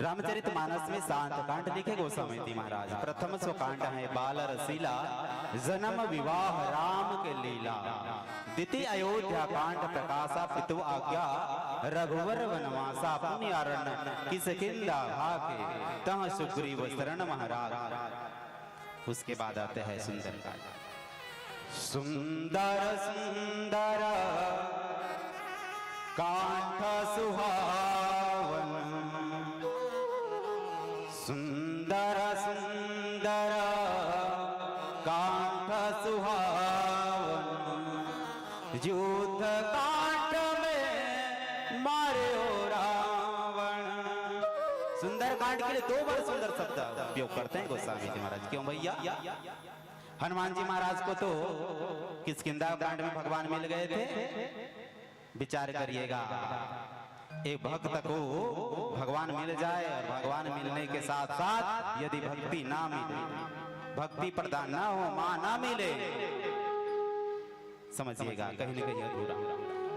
रामचरितमानस में शांत कांड लिखे गोस्वामी महाराज। प्रथम स्वकांड है बाल रसीला जन्म विवाह राम के लीला। द्वितीय अयोध्या कांड प्रकाशा पितु आज्ञा रघुवर वनवासा पुण्यारण्य किसकिंदा भागे तह सुग्रीव शरण महाराज। उसके बाद आते हैं सुंदरकांड। सुंदर सुंदर कांठ सुहावन सुंदर सुंदर कांठ सुहावन युद्ध कांड में मारे रावण। सुंदर कांड के लिए 2 बार सुंदर शब्द उपयोग करते हैं गोस्वामी जी महाराज। क्यों भैया? हनुमान जी महाराज को तो किष्किंधा कांड में भगवान मिल गए थे। विचार करिएगा एक भक्त को भगवान मिल जाए और भगवान मिलने के साथ साथ यदि भक्ति ना मिले भक्ति प्रदान ना हो मां ना मिले समझिएगा कहीं न कहीं अधूरा।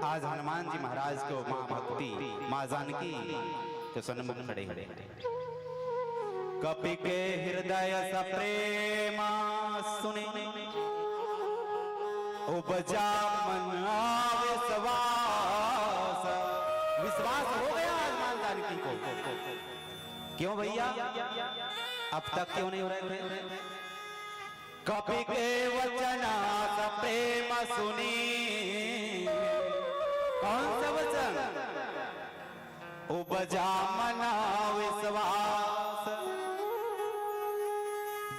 आज हनुमान जी महाराज को मां भक्ति मां जानकी तो सन्मुख खड़े खड़े कपि के हृदय स प्रेमा सुने उपजा मन विश्वास। विश्वास हो गया हनुमान जानकी को। क्यों भैया? अब तक क्यों नहीं हो रहे? कपि के वचन स प्रेम सुनी। कौन सा वचन? उपजा मन विश्वास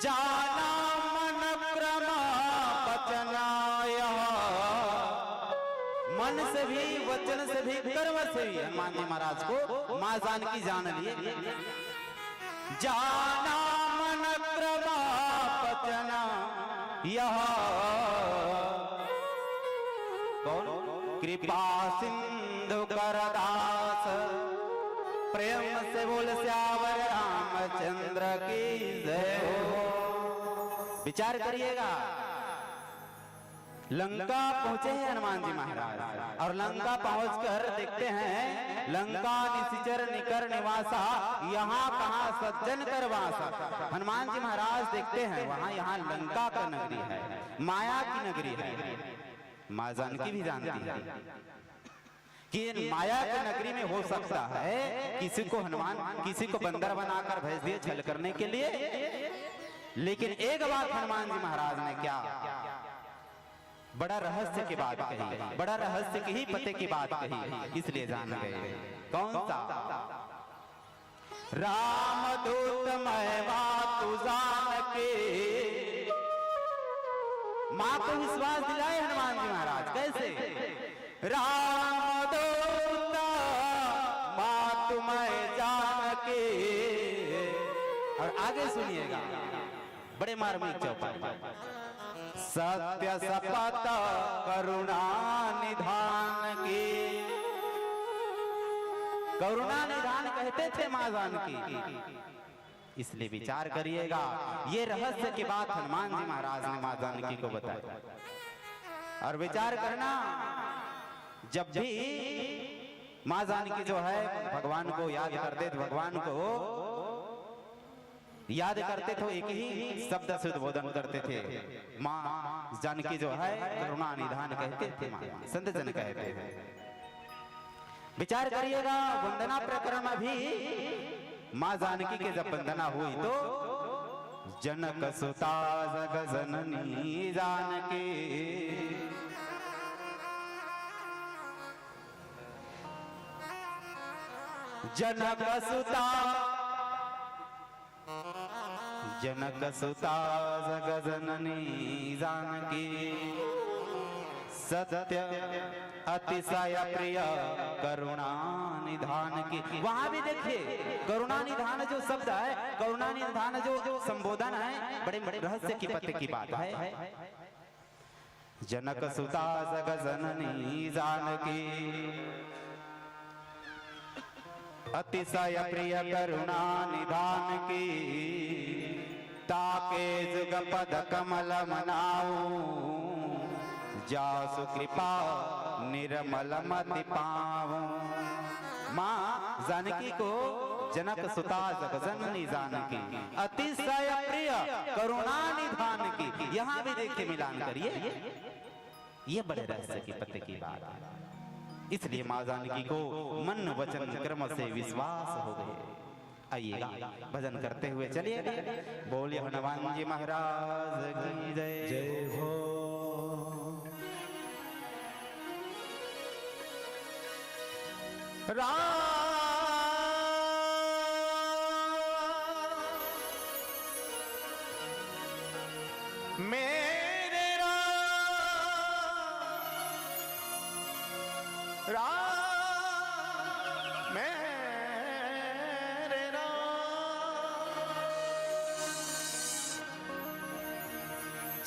जाना मन क्रमा वचनाय। मन से भी वचन से भी कर्म से भी हनुमान जी महाराज को मां जानकी जान लिए। जाना मन क्रमा वचनाय कौन? कृपा सिंधु करदास प्रेम से बोल श्यावर रामचंद्र की जय हो। विचार करिएगा लंका पहुंचे हैं हनुमान जी महाराज और लंका पहुंचकर देखते हैं लंका निशिचर निकर निवासा यहाँ कहाँ सज्जन कर वासा। हनुमान जी महाराज देखते हैं वहाँ यहाँ लंका का नगरी है माया की नगरी है। मां जानकी भी जानती है कि माया की नगरी में हो सकता है किसी को हनुमान किसी को बंदर बनाकर भेज दिए छल करने के लिए। लेकिन एक बात हनुमान जी महाराज ने क्या बड़ा रहस्य की बात कही, बड़ा रहस्य की ही पते की बात कही, इसलिए जान गए। कौन सा? रामदूत महिमा तू जान के। माँ को विश्वास दिलाए हनुमान जी महाराज कैसे? रामदूत माँ तुम्हें जान के। और आगे सुनिएगा बड़े मार्मिक चौपाई। सत्य शपथ करुणा निधान की। करुणा निधान कहते थे मां जानकी। इसलिए विचार करिएगा, ये रहस्य की बात हनुमान जी महाराज ने मां जानकी को बताया। और विचार करना, जब भी मां जानकी जो है भगवान को याद करते थे, भगवान को याद करते थे, एक ही शब्द से उद्बोधन करते थे, मां जानकी जो है करुणा निधान कहते थे, संत जन कहते थे। विचार करिएगा, वंदना प्रकरण में भी मां जानकी के जब वंदना हुई तो जनक सुता जग जननी जानकी। जनक सुता जग जननी जानकी। सत्य अतिशय प्रिय करुणा निधान की। वहां भी देखिए करुणा निधान जो शब्द है, करुणा निधान जो संबोधन है, बड़े बड़े रहस्य की पत्ते की बात है। जनक सुता जग जननी जानकी। अतिशय प्रिय करुणा निधान की। ताके जुग पद कमल मनाऊं। जासु कृपा निर्मल मति पाऊं। मां जानकी को जनक सुता जग जननी जानकी, अतिशय प्रिय करुणा निधान की। यहां भी देखिए मिलान करिए, ये बड़े रहस्य की पत्ते की बात है। इसलिए मां जानकी को मन वचन कर्म से विश्वास हो गए। आइएगा भजन करते हुए चलिए। बोलिए हनुमान जी महाराज की जय। जय हो। मेरे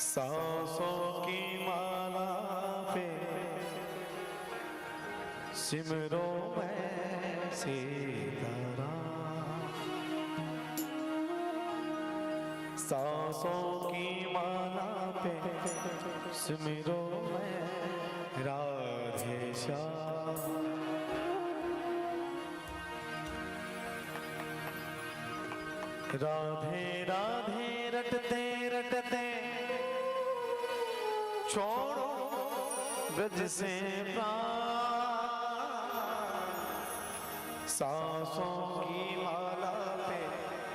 सांसों की माला पे सिमरो मैं सीताराम। सांसों की माला पे सिमरो मैं राधे श्याम। राधे राधे रटते रटते छोड़ो ब्रज से प्राण। सांसों की माला पे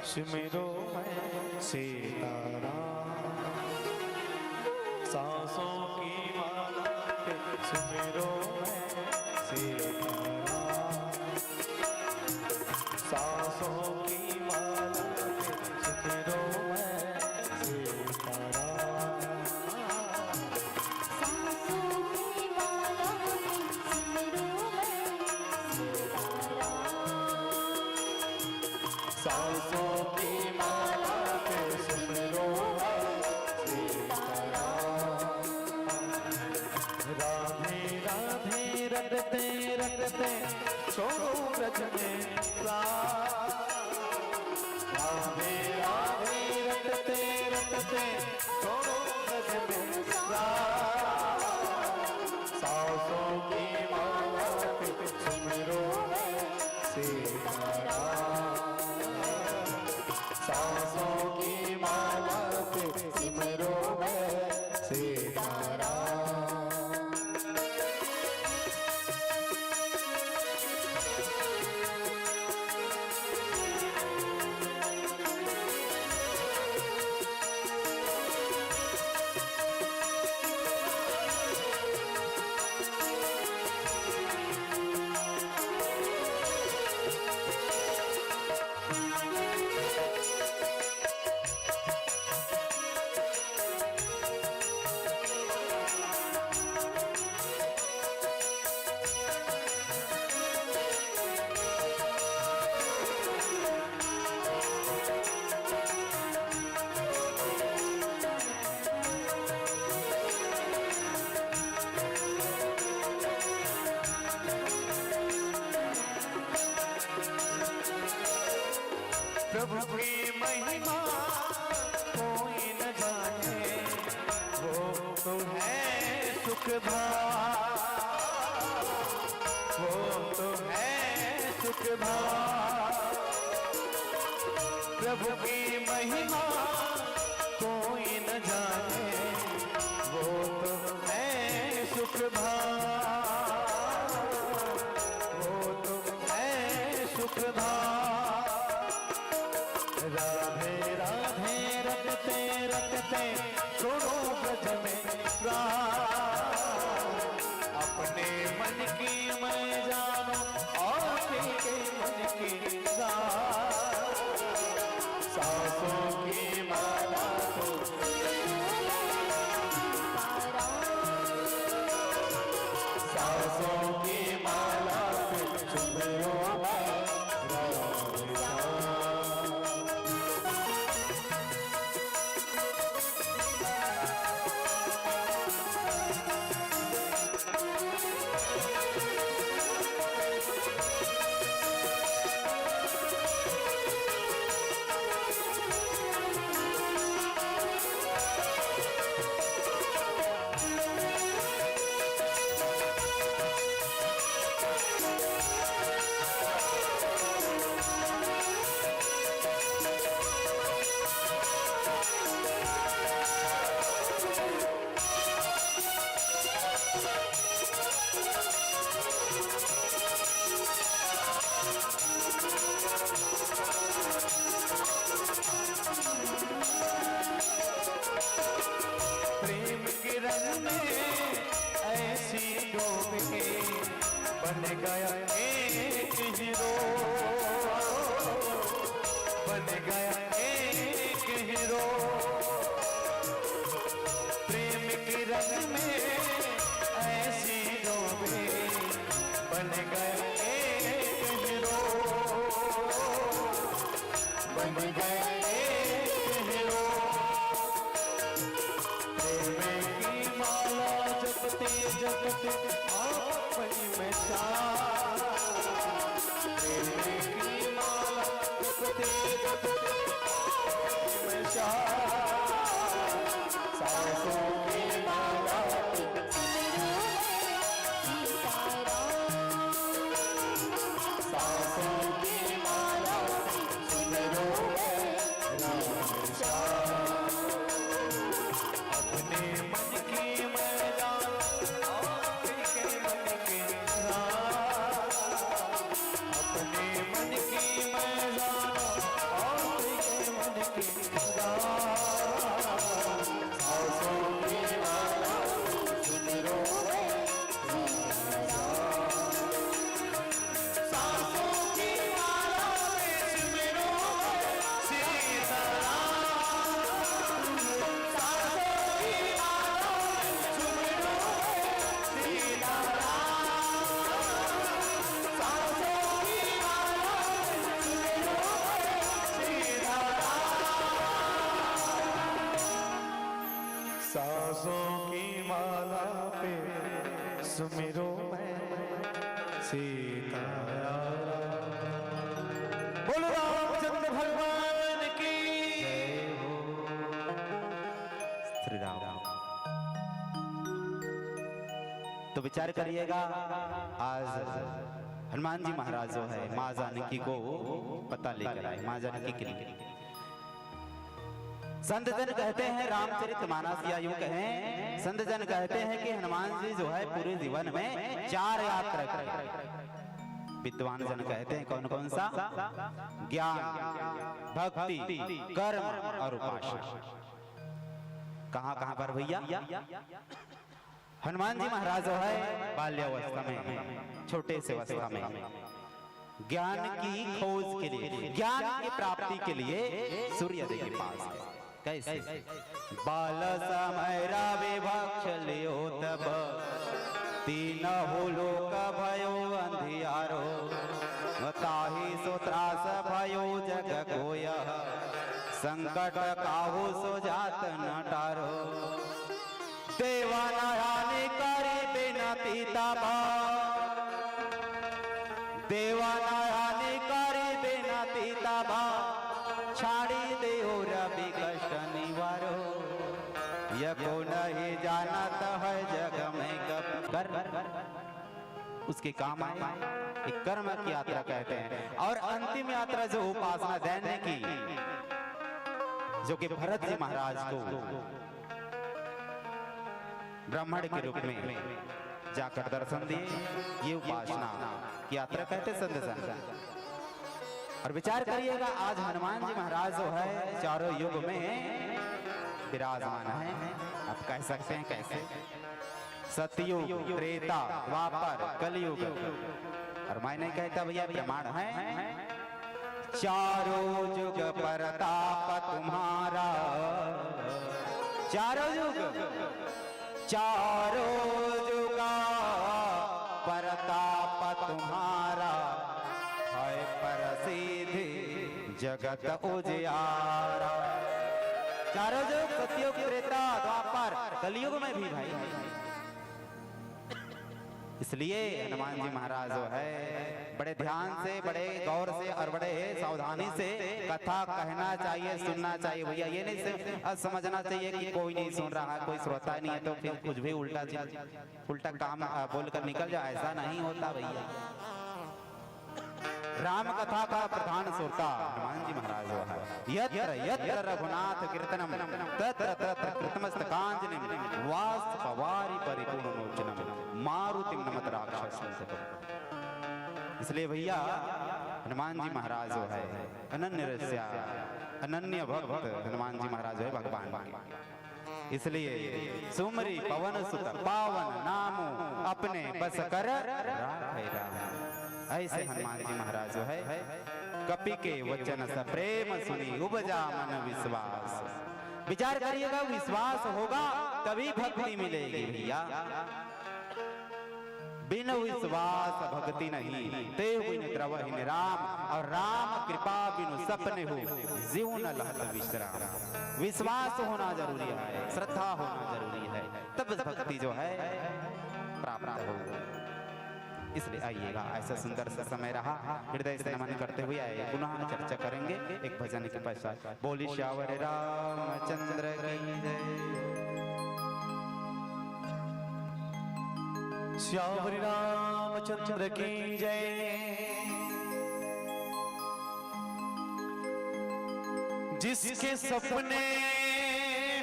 सिमरो मैं सीताराम। सांसों की माला पे सिमरो मैं सीताराम। सांसों की माला पे सिमरो मैं सीताराम। सांसों की माला पे सिमरो सीताराम। राधे राधे रटते रटते छोड़ो ब्रज में प्राण। राधे राधे रटते रटते छोड़ो ब्रज में प्राण। सांसों की माला पे सिमरो सीताराम। सांसों की माला पे सिमरो मैं सीताराम। प्रभु की महिमा कोई न जाने, वो तो है सुख भाव, वो तो है सुख भाव। प्रभु की महिमा कोई न जाने, वो तो है सुख भाव, वो तो है सुख भाव। राधे राधे रटते रटते सुनो ब्रज में प्राण, अपने मन की मैं जानो और के मन की गान। सांसों की माला को सांसों की माला पे सुमिरो मैं राम श्याम। प्रेम के रंग में ऐसी डूब के बन गया एक हीरो, बन गया एक हीरो। प्रेम के रंग में ऐसी डूब के बन गया एक हीरो, बन गया एक हीरो। प्रेम की माला जपते जपते अपनी में शान, प्रेम की माला जपते जपते अपनी में शान। सांसों की माला सांसों की माला सुमिरो राम श्याम। अपने मन की मैं जान और के मन की राज, अपने मन की मैं जान और के मन की राज। सांसों की माला सुमिरो सांसों की माला में सुमिरो सीताराम। सांसों की माला में सुमिरो सीताराम। सांसों की माला में सुमिरो सीताराम। सांसों की माला पे सुमिरो मैं सीताराम। बोलो रामचंद्र भगवान की जय हो। श्री राम। तो विचार करिएगा, आज हनुमान जी महाराज जो है माँ जानकी को पता लेकर आए, माँ जानकी के लिए। संत जन कहते हैं, रामचरितमानस या यूं कहें, संत जन कहते हैं कि हनुमान जी जो है पूरे जीवन में 4 यात्रा करे। विद्वान जन कहते हैं कौन कौन सा? ज्ञान, भक्ति, कर्म और उपासना। कहां कहां पर भैया? हनुमान जी महाराज जो है बाल्यावस्था में, छोटे से अवस्था में ज्ञान की खोज के लिए, ज्ञान की प्राप्ति के लिए सूर्यदेव के पास गए। कैसे? बाल समय रावे भक्ष लियो तब, तीन हो लोक भयो अंधियारो, ताहि सो त्रास भयो जग कोय, संकट काहू सो जात न टारो। देवानारायण करे बिनती तबा, देवानारायण करे बिनती तबा, उसके काम आए। एक कर्म की यात्रा कहते हैं। और अंतिम यात्रा जो उपासना दैन्य की, जो कि भरत जी महाराज को ब्राह्मण के रूप में जाकर दर्शन दिए, ये उपासना की यात्रा कहते संदर्शन। और विचार करिएगा, आज हनुमान जी महाराज जो है चारों युग में विराजमान है। आप कह सकते हैं कैसे? सतयुग, त्रेता, द्वापर, कलयुग। और मैं नहीं कहता भैया, प्रमाण है। चारों युग परताप तुम्हारा, चारों युग, चारों युग परताप तुम्हारा, है प्रसिद्ध जगत उजियारा। चारों युग, सतयुग, त्रेता, द्वापर, कलयुग में भी भाई। इसलिए हनुमान जी महाराज जो है बड़े ध्यान से, बड़े गौर से और बड़े सावधानी से कथा कहना चाहिए, सुनना चाहिए भैया। ये नहीं समझना चाहिए कि कोई नहीं सुन रहा, कोई श्रोता नहीं है तो फिर कुछ भी उल्टा काम बोलकर निकल जाए, ऐसा नहीं होता भैया। राम कथा का प्रधान श्रोता हनुमान जी महाराज जो है। यत्र यत्र रघुनाथ कीर्तनम तत्र तत्र कृतमस्तकांजलिम वाष्पवारि परिपूर्णोचनम मारुतिम नमत राक्षसं। इसलिए भैया हनुमान जी महाराज जो है अनन्य रस्या, अनन्य भक्त हनुमान जी महाराज जो है भगवान के। इसलिए सुमरी पवन सुत पावन नामो अपने बस कर राखे राम। ऐसे हनुमान जी महाराज जो है कपि के वचन स प्रेम सुनी उपजा मन विश्वास। विचार करिएगा, विश्वास होगा तभी भक्ति मिलेगी भैया। बिन विश्वास भक्ति नहीं, देव बिन द्रवहीन राम। और राम कृपा बिनु सपने हो जीवन लहत विश्राम। विश्वास होना जरूरी है, श्रद्धा होना जरूरी है, तब भक्ति जो है प्राप्त होगी। इसलिए आइएगा, ऐसा सुंदर सा समय रहा, हृदय से नमन करते हुए आए। पुनः चर्चा करेंगे एक भजन के पश्चात। बोली श्यावर रामचंद्र की जय, श्यावर रामचंद्र की जय। जिसके सपने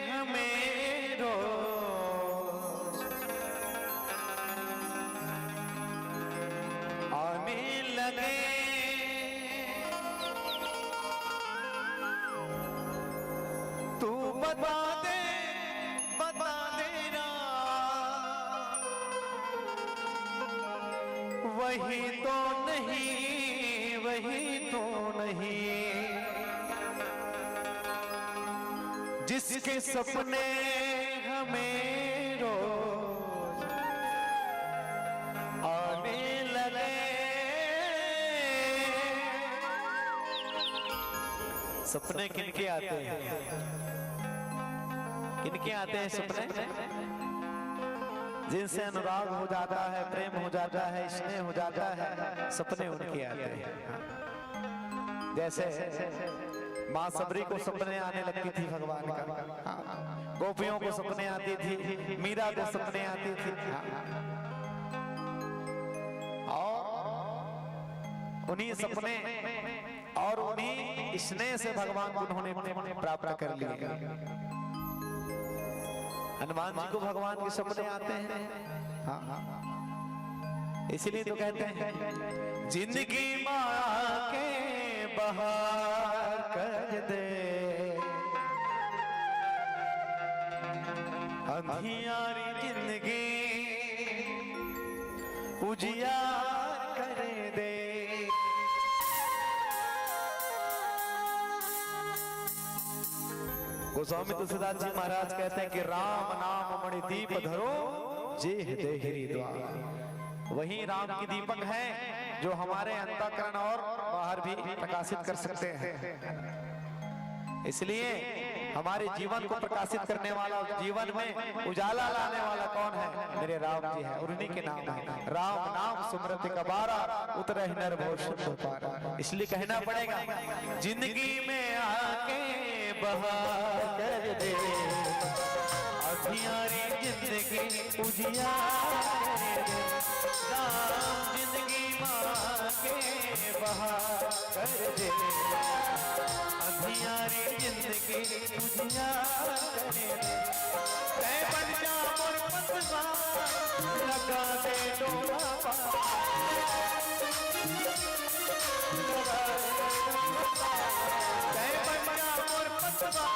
हमें रोज आने लगे, तू बता दे ना, वही तो नहीं, वही तो नहीं। जिसके सपने हमें रोज आने लगे। सपने किनके आते हैं? किनके आते हैं सपने? जिनसे अनुराग हो जाता है, प्रेम हो जाता है, स्नेह हो जाता है, सपने उनके आते हैं। जैसे माँ सबरी को सपने आने लगती थी भगवान का, गोपियों को सपने आती थी, मीरा को सपने आती थी। और उन्हीं सपने और उन्हीं स्नेह से भगवान को उन्होंने प्राप्त कर लिया। हनुमान जी को भगवान के सपने आते हैं। हाँ, इसलिए तो कहते हैं जिंदगी माँ के बहार कर दे, अंधियारी जिंदगी उजियार कर दे। गोस्वामी तुलसीदास जी महाराज कहते हैं कि राम नाम मणि दीप धरो जे हृदय द्वार। वही राम की दीपक है जो हमारे अंतःकरण और बाहर भी प्रकाशित कर सकते हैं। इसलिए हमारे जीवन को प्रकाशित करने वाला, जीवन में उजाला लाने वाला कौन है? मेरे राम जी है, और उन्हीं के नाम है। राम नाम सुमरति कबारा उतरहि नर भव सिंधु पारा। इसलिए कहना पड़ेगा जिंदगी में आके बहार कर दे, अंधियारी जिंदगी उजियार कर दे। राम जिंदगी मांगे बहार कर दे, अंधियारी जिंदगी उजियार करे दे। मैं बन जा मोर पतवार, लगा दे डोरा पार, मैं बन जा मोर पतवार,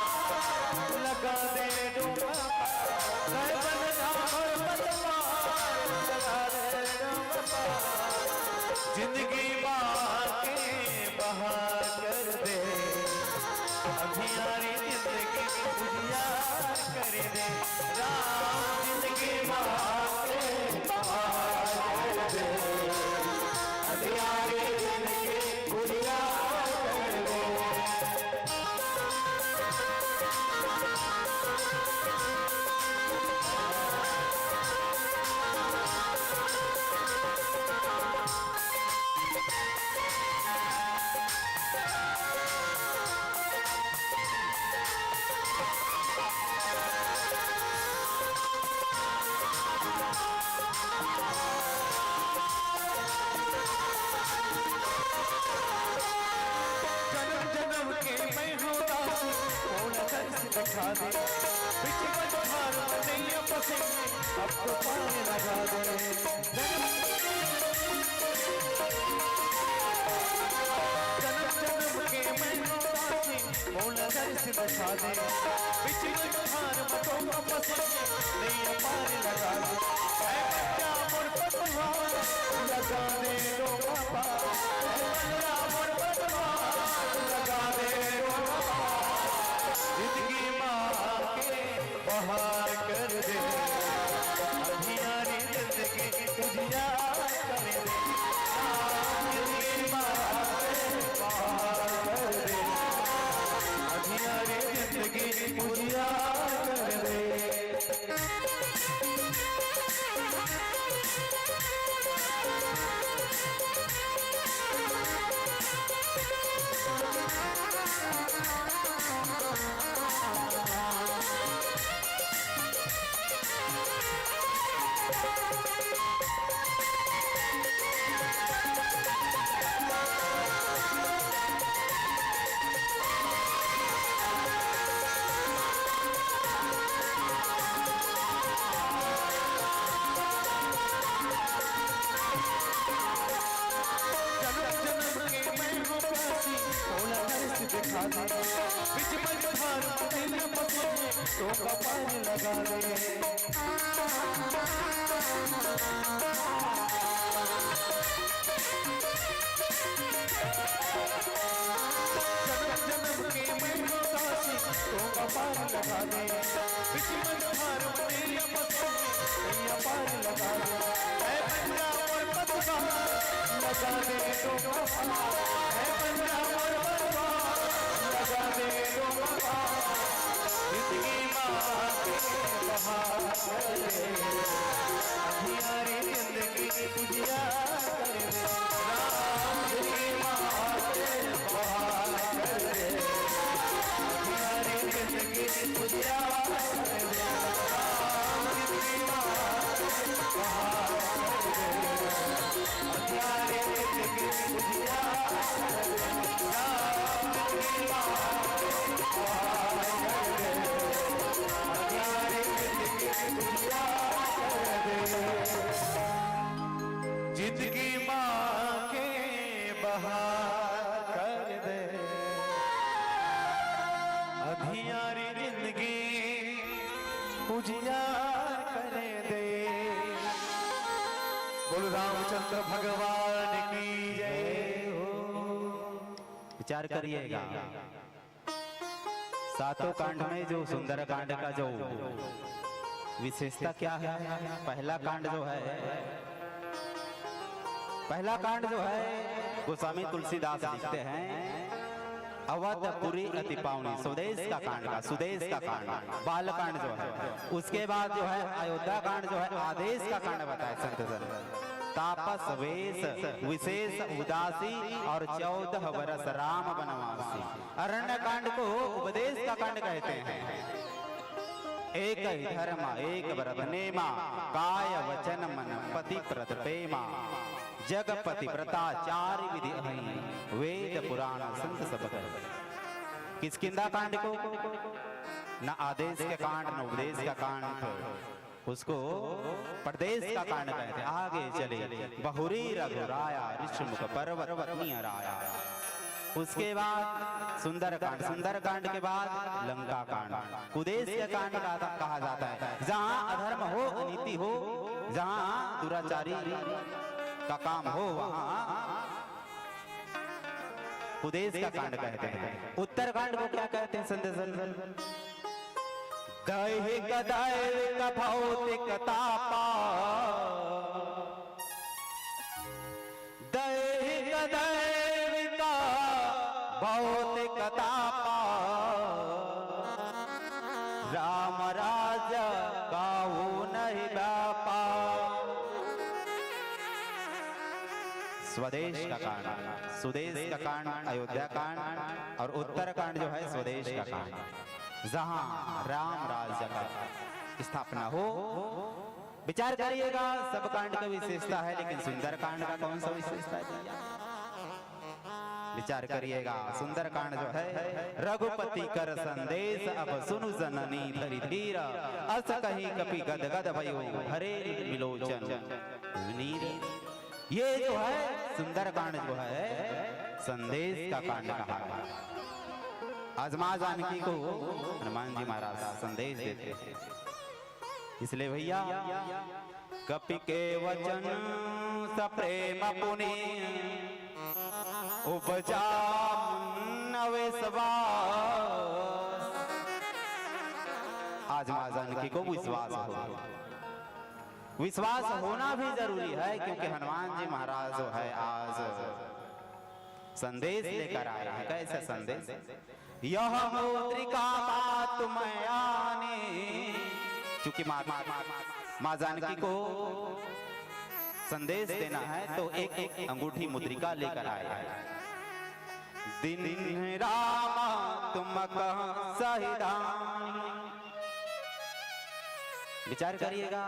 लगा दे डोरा पार, मैं बन जा मोर पतवार, लगा दे डोरा पार। जिंदगी बाके बहार कर दे, अंधियारी जिंदगी उजियार कर दे। राम जिंदगी बाके बहार कर दे, अंधियारी जिंदगी उजियार कर दे। जन्म जन्म के मैं हूँ दासी, कौन दर्श दिखा दे, बिच बधार नहीं पसेंगे, अब तो पानी लगा दे। जन्म जन्म के मैं हूँ दासी, कौन दर्श दिखा दे, बिच बधार नहीं पसेंगे, नहीं पानी लगा दे। ऐ बच्चा मोर पतवार, लगा दे डोरा पार, ऐ बच्चा मोर पतवार, लगा दे डोरा पार। जिंदगी मांगे बहार कर दे, अंधियारी जिंदगी उजियार कर दे। जिंदगी मांगे बहार कर दे, अंधियारी जिंदगी उजियार कर दे। दिखा दे, बिच बधार नहीं पसेंगे, तो कपार लगा दे। जन्म जन्म के मैं हूँ दासी, तो कपार लगा दे, बिच बधार नहीं पसेंगे, नहीं पार लगा दे। ऐ बंजा मोर पतवार, लगा दे डोरा पार, ऐ बंजा मोर पतवार, लगा दे डोरा पार। जिंदगी मांगे बहार कर दे, अंधियारी जिंदगी उजियार कर दे। राम जिंदगी मांगे बहार कर दे, अंधियारी जिंदगी उजियार कर दे। राम जिंदगी मांगे बहार कर दे, अंधियारी जिंदगी उजियार कर दे। राम जिंदगी मांगे बहार कर दे, अंधियारी जिंदगी उजियार कर दे। जिंदगी मांगे बहार कर दे, अंधियारी जिंदगी उजियार कर दे। बोलो रामचंद्र भगवान की जय हो। विचार करिएगा, सातों कांड में जो सुंदर कांड का जो विशेषता क्या है। पहला कांड जो है, पहला कांड जो है गोस्वामी तुलसीदास लिखते हैं, अवधपुरी अति पावनी, स्वदेश का कांड का, सुदेश का कांड, बाल कांड जो है। उसके बाद जो है अयोध्या कांड जो है आदेश का कांड बताए संत जन। तापस वेश विशेष उदासी और 14 वर्ष राम वनवासी। अरण्य कांड को उपदेश का कांड कहते हैं। एक ही धर्म एक व्रत नेमा काय वचन मन पति प्रत प्रेमा जगपति व्रता चार विधि अहि वेद पुराण संत सब कहे। किसकिंदा कांड को न आदेश के कांड न उपदेश का कांड, उसको प्रदेश का कांड कहते। आगे चले बहुरी रघुराया ऋषमुख पर्वत पत्नी राया। उसके बाद सुंदरकांड, सुंदरकांड के बाद लंका कांड, कुदेश के कांड कहा जाता है। जहां अधर्म हो अनीति हो, जहां दुराचारी का काम हो, वहां कुदेश का कांड कहते हैं। उत्तरकांड को क्या कहते हैं? संदेश दैहिक दैविक भौतिक तापा, दैहिक दैविक भौतिक तापा, राम राज काहू नहीं व्यापा। स्वदेश का कांड, सुदेश का कांड अयोध्या कांड, और उत्तरकांड जो है स्वदेश का कांड, जहां राम राज्य का स्थापना हो। विचार करिएगा, सब कांड का विशेषता है, लेकिन सुंदर कांड का कौन सा विशेषता है? विचार करिएगा। सुंदर कांड जो है, रघुपति कर संदेश अब सुनु जननी धरि धीर, अस कहीं कपि गद गद भयो हरे विलोचन नीर। ये जो है सुंदर कांड जो है संदेश का कांड कहा है। आज मां जानकी को हनुमान जी महाराज संदेश देते, इसलिए भैया कपि के वचन सप्रेम पुनि उपजा नवेशवा। आज मां जानकी को विश्वास हो, विश्वास होना भी जरूरी है, क्योंकि हनुमान जी महाराज जो है आज संदेश लेकर आए हैं। कैसे संदेश? यह मुद्रिका बात मैं आने, चूंकि मां जानकी को संदेश देना है तो एक अंगूठी मुद्रिका लेकर आए हैं। दिन राम तुम कह सहिदान। विचार करिएगा,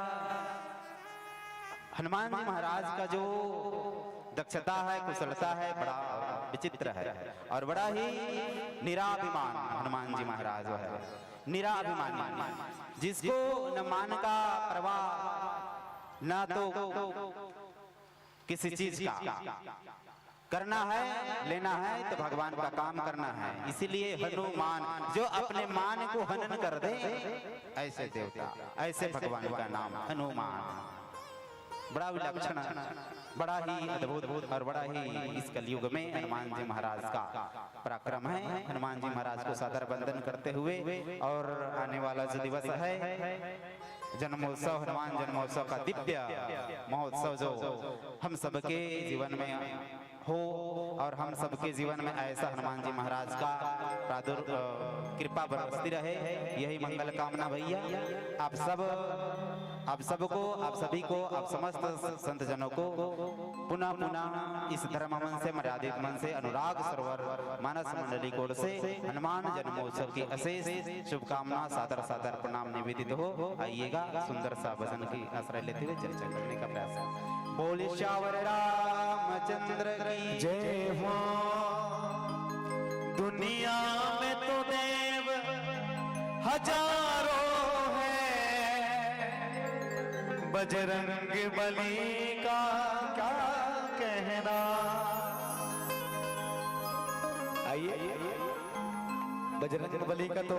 हनुमान जी महाराज का जो दक्षता है, कुशलता है, बड़ा विचित्र है और बड़ा ही निराभिमान। हनुमान जी महाराज जो है निराभिमानी, जिसको न मान का प्रवाह न तो किसी चीज का करना है, लेना है तो भगवान का काम करना है। इसीलिए हनुमान जो अपने मान को हनन कर दे, ऐसे देवता, ऐसे भगवान का नाम हनुमान। बड़ा विलक्षण, बड़ा ही अद्भुत और बड़ा ही इस कलयुग में हनुमान जी महाराज का पराक्रम है। हनुमान जी महाराज को सादर वंदन करते हुए, और आने वाला जो दिवस है जन्मोत्सव, हनुमान जन्मोत्सव का दिव्य महोत्सव जो हम सबके जीवन में हो, और हम सबके जीवन में ऐसा हनुमान जी महाराज का कृपा बरसती रहे, यही मंगल कामना भैया। आप सबको, आप सभी को, आप समस्त संत जनों को पुनः पुनः इस धर्म मन से, मर्यादित मन से, अनुराग सरोवर मानस मंडली कोड से हनुमान जन्मोत्सव की अशेष शुभकामना, सादर सादर प्रणाम निवेदित हो। आइएगा, सुंदर सा भजन की आश्रय लेते हुए चर्चा करने का प्रयास है। बोले श्यावर रामचंद्र की जय हो। दुनिया में तो देव हजारों है, बजरंग बली का क्या कहना। आइए, बजरंग बली का तो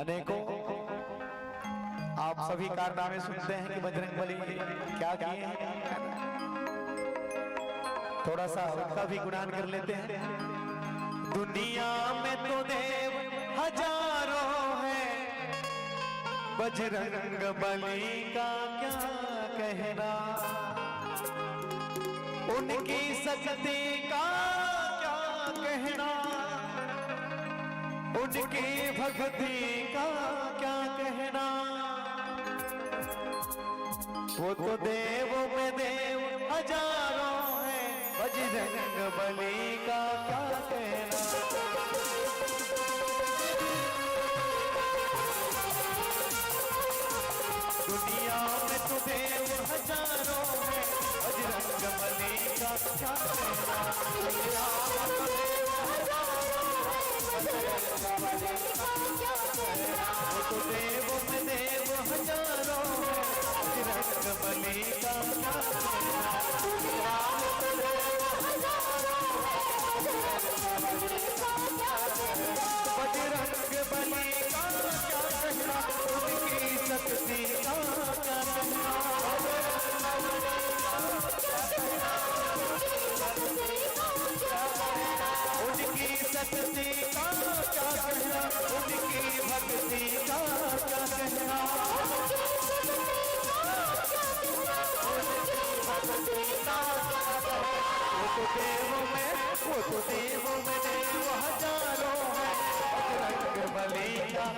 अनेकों आप सभी कारनामे सुनते हैं कि बजरंग बली क्या किए हैं। थोड़ा सा उनका भी गुणगान कर लेते हैं। दुनिया में तो देव हजारों है, बजरंग बली का क्या कहना। उनकी शक्ति का क्या कहना, उनकी भक्ति का क्या कहना। वो तो देवों में देव हजारों है, बजरंग बली का क्या कहना। क्या कहना श्री राम तो देव हजारों है बजरंग बली का क्या कहना वो तो देव में देव हजारों है बजरंग बली का क्या कहना श्री राम तो देव हजारों है बजरंग बली का क्या कहना उनकी शक्ति का क्या कहना उनकी शक्ति का क्या कहना उनकी भक्ति का क्या कहना वो तो देव में देव हजारों है बजरंग बली का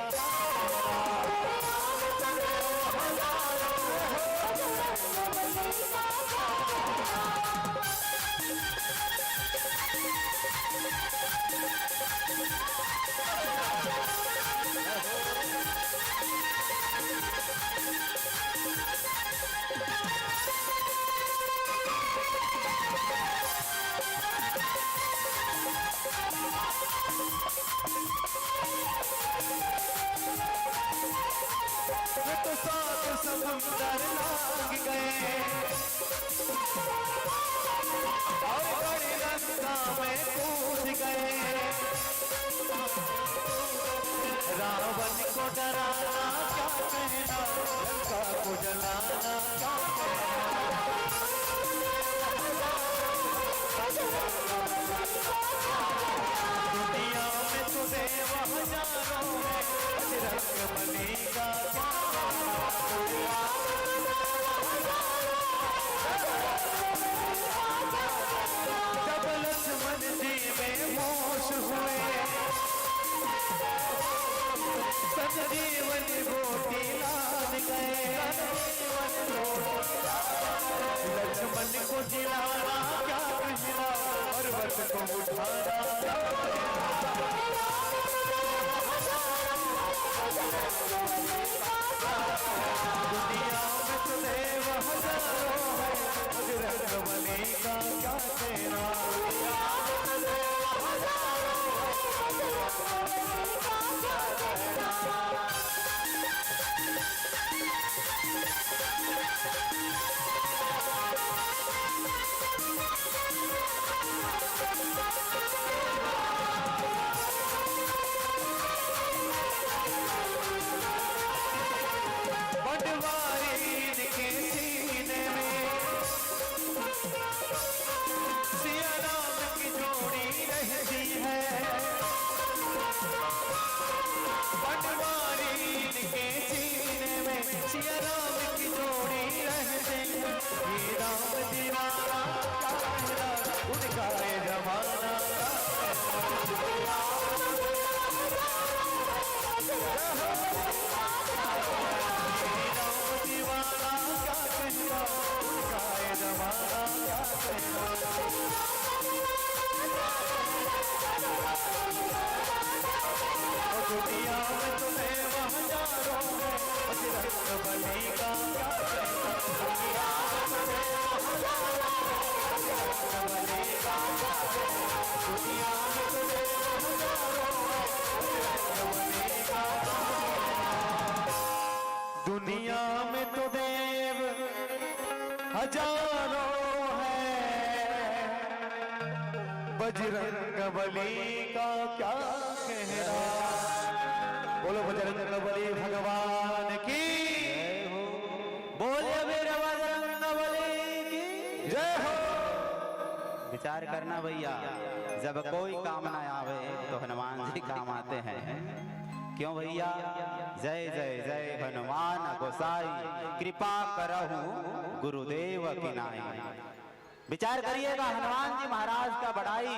तो सात समुंदर लांग गए और बड़ी गंगा में कूद गए रावण को डराना क्या कहना लंका को जलाना क्या दुनिया में तो देव हजारों है बजरंग बली का क्या जब लक्ष्मण जी में मोश हुए संजीवन बूटी लाद गए लक्ष्मण को जिलाना क्या कहना पर्वत को उठाना दुनिया में तो देव हजारों है बजरंग बली का क्या कहना पटवारी के सीने में सिया राम की जोड़ी रहती है पटवारी के सीने में सिया राम की जोड़ी रहती है ये राम दीवाना क्या कहना उनका ये जमाना दीवाना क्या कहना उनका ये जमाना क्या कहना दुनिया में तो देव हजारों है बजरंग बली का क्या कहना दुनिया में तो देव हजारों है बजरंग बली का क्या कहना दुनिया में तो देव हजारों है बजरंग बली का दुनिया में तो देव हजारों है बजरंग बली का क्या कहना बोलो बजरंग बली भगवान की बोले मेरे बजरंग बली की जय हो विचार करना भैया जब कोई काम ना आवे तो हनुमान जी काम आते हैं क्यों भैया जय जय जय हनुमान गोसाई कृपा करहु गुरुदेव की नाई विचार करिएगा हनुमान जी महाराज का बड़ाई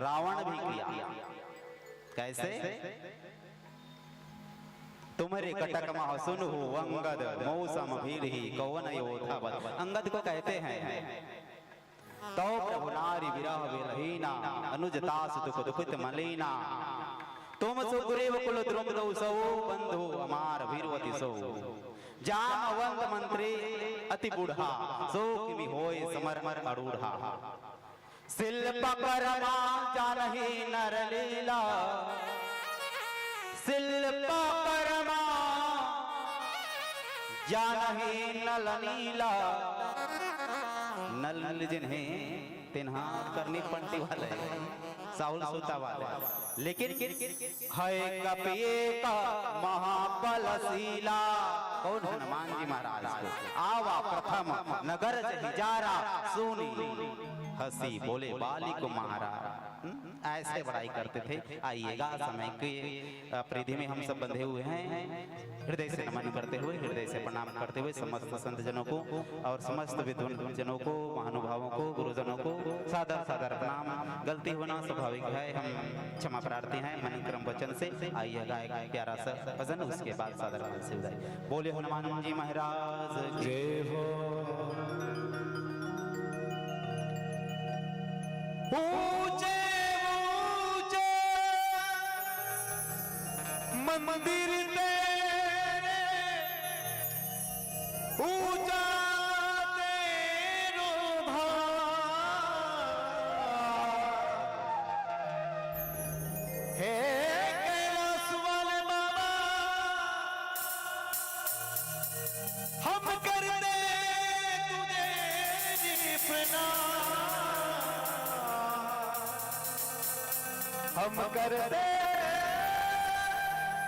रावण भी किया कैसे तुम्हारे कटक मह सुन हो अंगद मौसम भीड़ ही कौन योधा अंगद को कहते हैं तो प्रभु नारी विरह विरहीना अनुज दास दुख दुखित मलीना तुम सो गुरेव कुल द्रुम दो सो बंधु अमार वीरवती सो जामवंत मंत्री अति बूढ़ा सो किमि होय समर अरूढ़ा शिल्प कर्मा जानहि नर लीला शिल्प कर्मा जानहि नल नीला नल जिन्हें तिन्हा करनी पंटी वाले साहुल सुता वाले लेकिन है कपिए का महाबलशीला कौन हनुमान जी महाराज को आवा प्रथम नगर हिजारा सुनी हंसी बोले बाली को महारा ऐसे बड़ाई करते थे। आइएगा समय के परिधि में हम सब बंधे हुए हैं। हृदय से नमन करते हुए हृदय से प्रणाम करते हुए समस्त संत जनों को और समस्त विद्वान जनों को महानुभावों को गुरुजनों को सादर सादर प्रणाम। गलती होना स्वाभाविक है, हम क्षमा प्रार्थी हैं मन क्रम वचन से। आइएगा एक प्यारा सा भजन उसके बाद सादर मन से विदाई। बोले हनुमान जी महाराज जय हो। ऊंचे ऊंचे मंदिर तेरे ऊंचा तेरो हे कैलाश वाले बाबा हम करते तुझे प्रणाम हम करते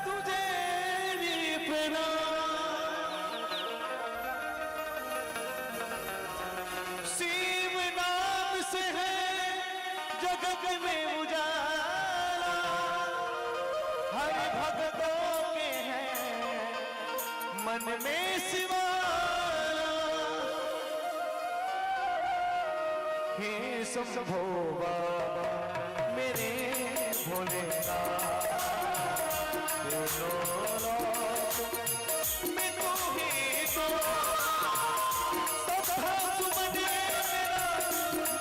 तुझे प्रणाम। शिव नाम से है जगत में उजाला हर भक्तों के हैं मन में शिवाला। हे शंभो बाबा मेरे भोलेनाथ मैं तो ही तो सदा सुमन मेरा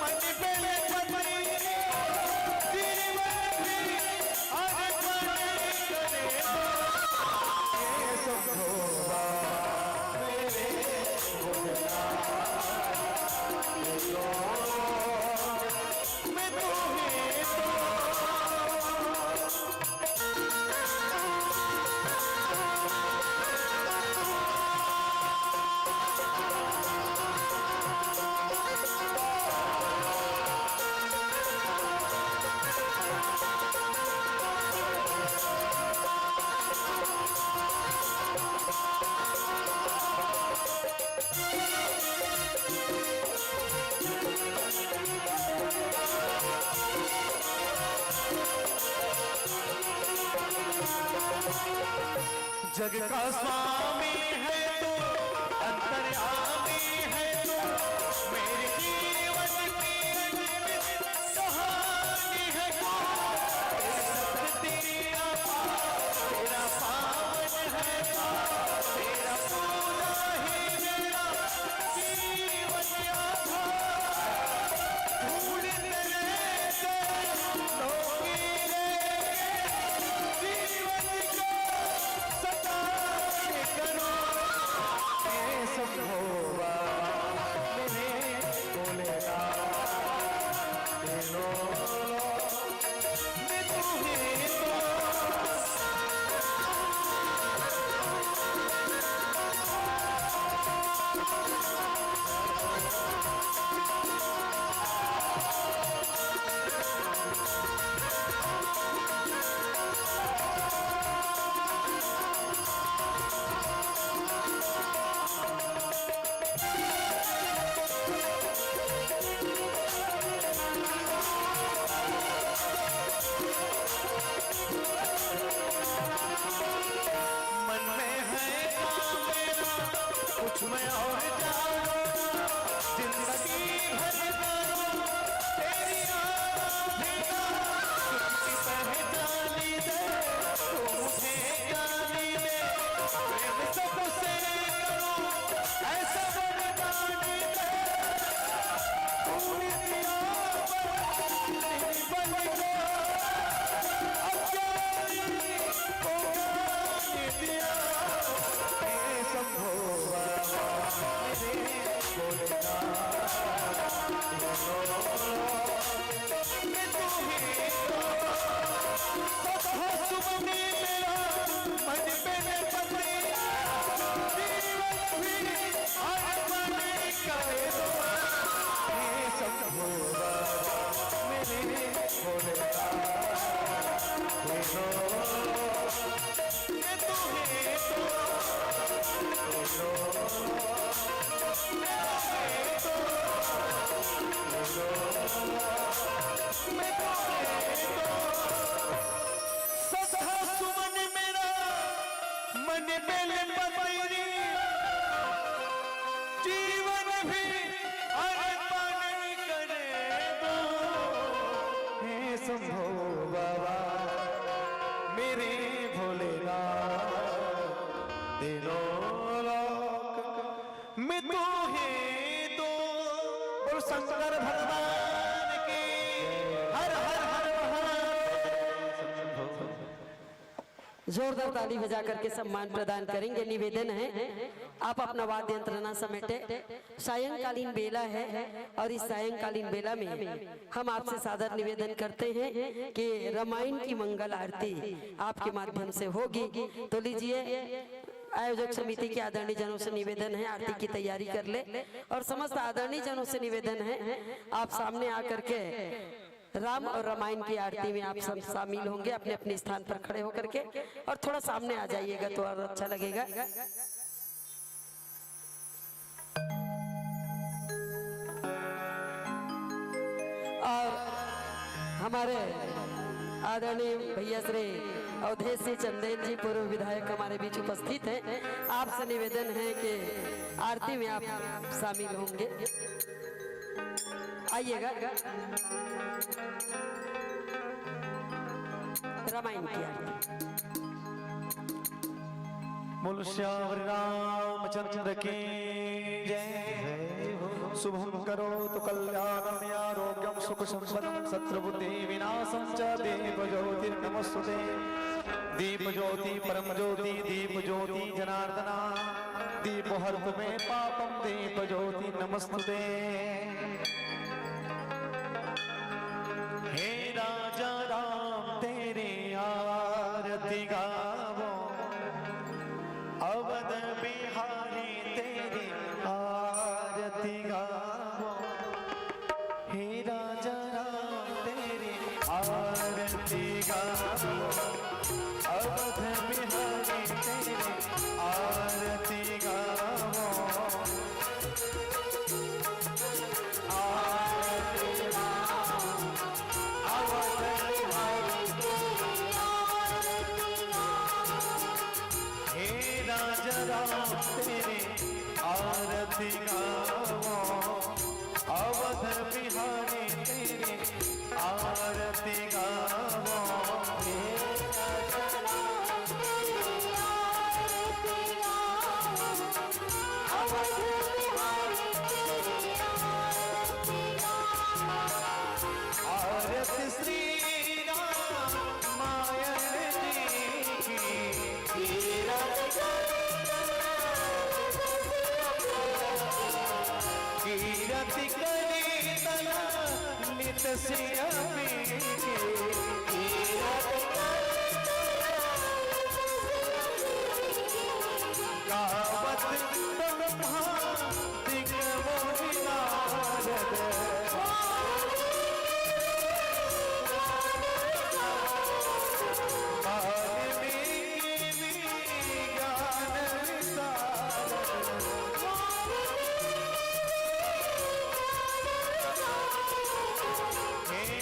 मन बेले पत्री जीवन आगे करे ये शंभो बाबा मेरे भोलेनाथ मैं तो ही तो जग का स्वामी है तो अंतर्यामी है तो मेरे जीवन की कहानी है तो तेरा पावन है तो तेरा पूरा ही मेरा जीवन आधार भूल तेरे लोगी रे जीवन को सदा करो शंकर भगवान की हर हर हर जोरदार ताली बजा करके सम्मान प्रदान करेंगे। निवेदन है आप अपना वाद्य यंत्र न समेटे। सायंकालीन बेला है और इस सायंकालीन बेला में हम आपसे सादर निवेदन करते हैं कि रामायण की मंगल आरती आपके माध्यम से होगी। तो लीजिए, आयोजक समिति के आदरणीय जनों से निवेदन है आरती की तैयारी कर ले, और समस्त आदरणीय जनों से निवेदन है आप सामने आकर के राम और रामायण की आरती में आप सब शामिल होंगे। अपने अपने स्थान पर खड़े होकर के और थोड़ा सामने आ जाइएगा तो और अच्छा लगेगा। और हमारे आदरणीय भैया श्री अवधेश सिंह चंदेल जी पूर्व विधायक हमारे बीच उपस्थित हैं। आपसे निवेदन है कि आरती में आप शामिल होंगे, आइएगा। रामायण की आरती। बोल श्याम रामचंद्र की जय। शुभम करो तो कल्याणम आरोग्यम सुख संपदम शत्रुबुद्धि विनाशम च दीप ज्योति नमस्तुते। दीप ज्योति परम ज्योति दीप ज्योति जनार्दना दीप हर्त में पापम दीप ज्योति नमस्तुते। हे राजा राम तेरे आरती गावो, अवध बिहारी तेरी आरती गावो। हे राजा राम तेरी आरती गावो, अवध बिहारी तेरी आरती गावो। आरती गावो, अवध बिहारी तेरी आरती गावो। हे राजा राम तेरे आरती गावो, अवध बिहारी तेरे आरती गावो। हे राजा राम तेरे आरती गावो, अवध बिहारी तेरे आरती गावो। आरती श्री रामायण जी की कीरति करी तना नित सिया गावत ब्रह्मा दिग्गो विनारद। हे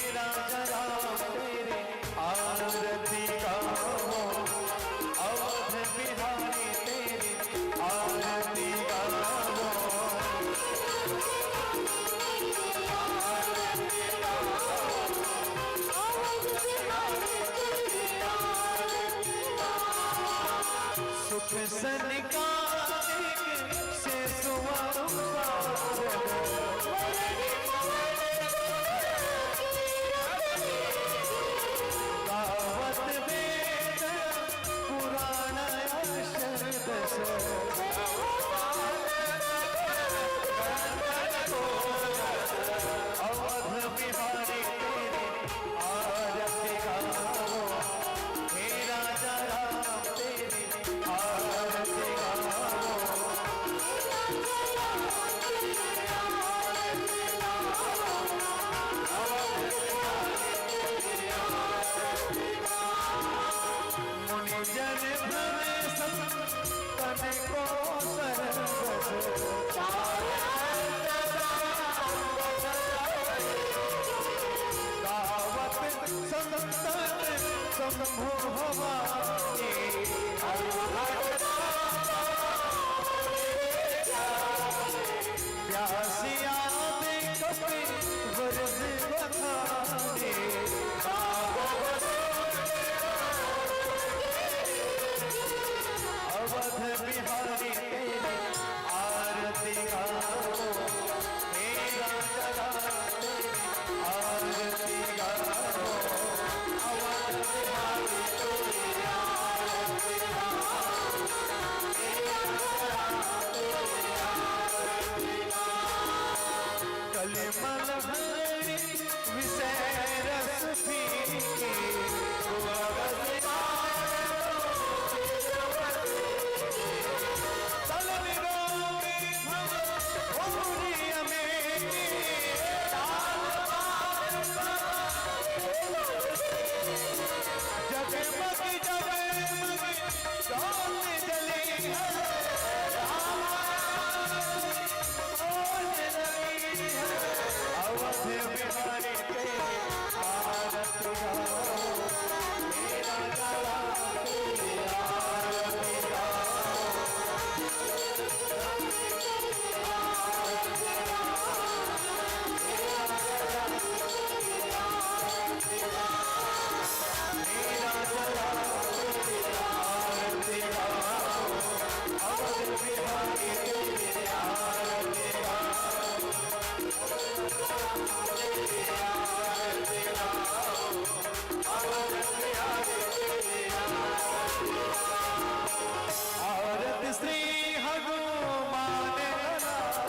शंभो भवानी प्यासिया दे कपि बरस बखाने अवध बिहारी तेरी आरती गाओ मेरा जगा आरती गाओ अवध बिहारी तेरी आरती गाओ मेरा जगा कलिमल हरि विषय रस पीके अवध बिहारी तेरी आरती गाओ मेरा जगा तेरी आरती गाओ अवध बिहारी तेरी आरती गाओ मेरा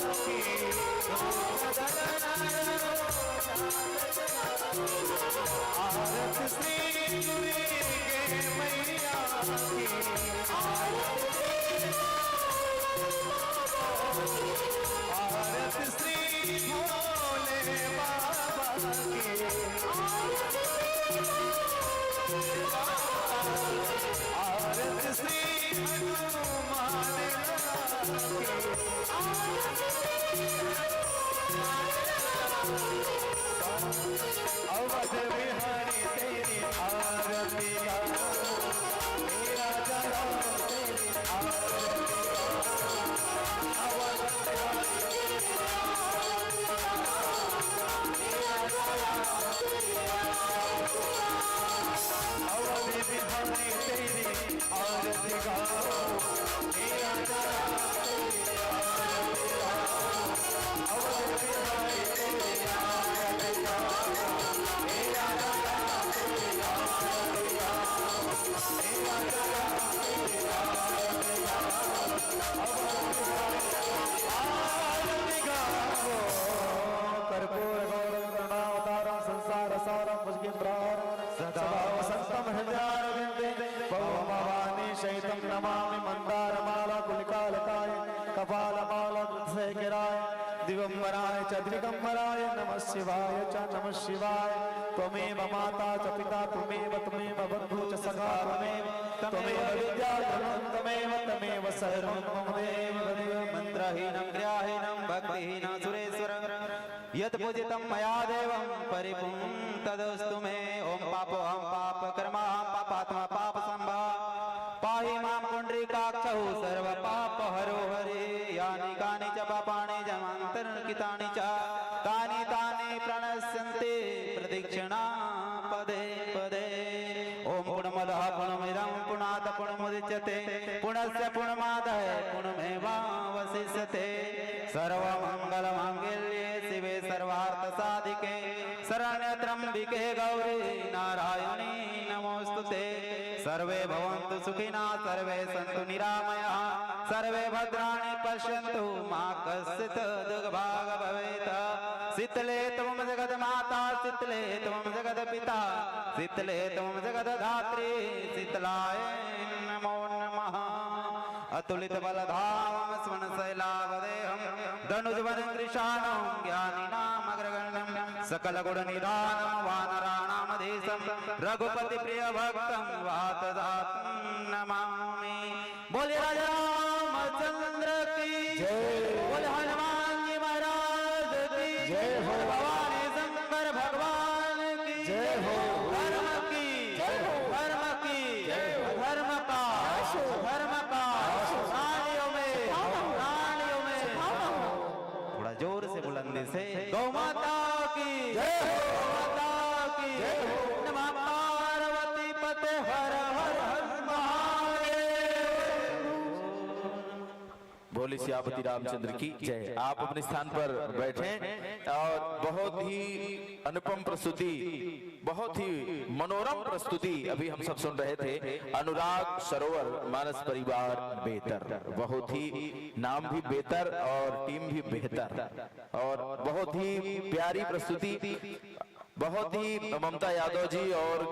जगा अवध बिहारी तेरी आरती गाओ मेरा जगा तेरी आरती गाओ अवध बिहारी तेरी आरती गाओ मेरा जगा तेरी आरती गाओ मेरा जगा तेरी आरती गाओ अवध बिहारी आरती गाओ कर्पूर गौरव करुणावतारं संसार सारं भुजगेन्द्रारं सदा वसन्तं हृदयारविन्दे भवभवानी शैतं नमामि मन्दारमाला कुलिकालकाय कपालमाला दुर्धेकिराय दिगंबराय च दिगंबराय नमः शिवाय च नमः शिवाय त्वमेव माता च पिता त्वमेव बन्धु च सखा त्वमेव विद्या त्वमेव सर्वं मम देव मंत्रहीनं क्रियाहीनं भक्तिहीनं सुरेश्वरं यत् पूजितं मया देवं परिपूर्णं तदस्तु मे ओम पापोऽहं पापकर्माहं पापात्मा पापसंभव पाहि मां पुण्डरीकाक्षौ सर्वपापहरो हरे यानि कानि च पापानि जन्मान्तरकृतानि च तानि तानि प्रणश्यन्ति प्रदक्षिणा पदे पदे ओम पुण्यमदः पुण्यमिदं पुण्यात् पुण्यमुदच्यते पुण्यस्य पुण्यमादाय पुण्यमेवावशिष्यते सर्वमङ्गलमाङ्गल्ये शिवे सर्वार्थसाधिके शरण्यत्र्यम्बिके गौरी नारायणी नमोस्तुते सर्वे भवन्तु सुखिनः सर्वे सन्तु निरामयाः सर्वे भद्राणि पश्यन्तु मा कश्चित् दुर्भाग भवेत् शीतले त्वं जगन्माता शीतले त्वं जगत्पिता शीतले त्वं जगद्धात्री शीतलाय नमो नमः अतुलित बलधामं स्वर्णशैलावदेहं धनुजवनं कृशानं ज्ञानिनामग्रगण्यं सकलगुणनिधानं वानराणामधीशं रघुपतिप्रियभक्तं वातजातं नमामि। बोले राजा रामचंद्र की जय, बोले हनुमान जी महाराज की जय हो, भवानी शंकर भगवान की जय हो, धर्म की जय हो, धर्म जय हो माता की जय हो। नमः पार्वती पते हर हर महादेव। बोले सियापति रामचंद्र की जय। आप अपने स्थान पर बैठें और बहुत ही अनुपम प्रस्तुति, बहुत ही मनोरम प्रस्तुति अभी हम सब सुन रहे थे। अनुराग सरोवर मानस परिवार बेहतर, बहुत ही नाम भी बेहतर और टीम भी बेहतर और बहुत ही प्यारी प्रस्तुति। बहुत ही ममता यादव जी और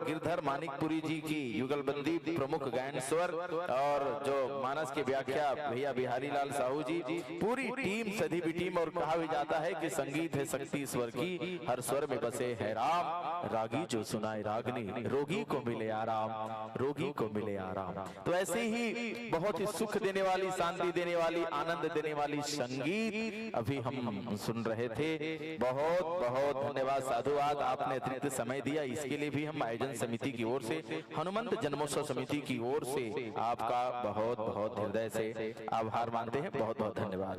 गिरधर मानिकपुरी जी की युगलबंदी प्रमुख गायन स्वर और जो मानस के व्याख्या भैया बिहारी लाल साहू जी, पूरी टीम सधी भी टीम। और कहा भी जाता है कि संगीत है शक्ति स्वर की, हर स्वर में बसे है राम, रागी जो सुनाए रागनी, रोगी को मिले आराम, रोगी को मिले आराम। तो ऐसे ही बहुत ही सुख देने वाली, शांति देने वाली, आनंद देने वाली संगीत अभी हम सुन रहे थे। बहुत बहुत धन्यवाद साधुवाद, आपने अतिरिक्त समय दिया, इसके लिए भी हम आयोजन समिति की ओर से, हनुमंत जन्मोत्सव समिति की ओर से आपका बहुत बहुत हृदय से आभार मानते हैं। बहुत बहुत धन्यवाद।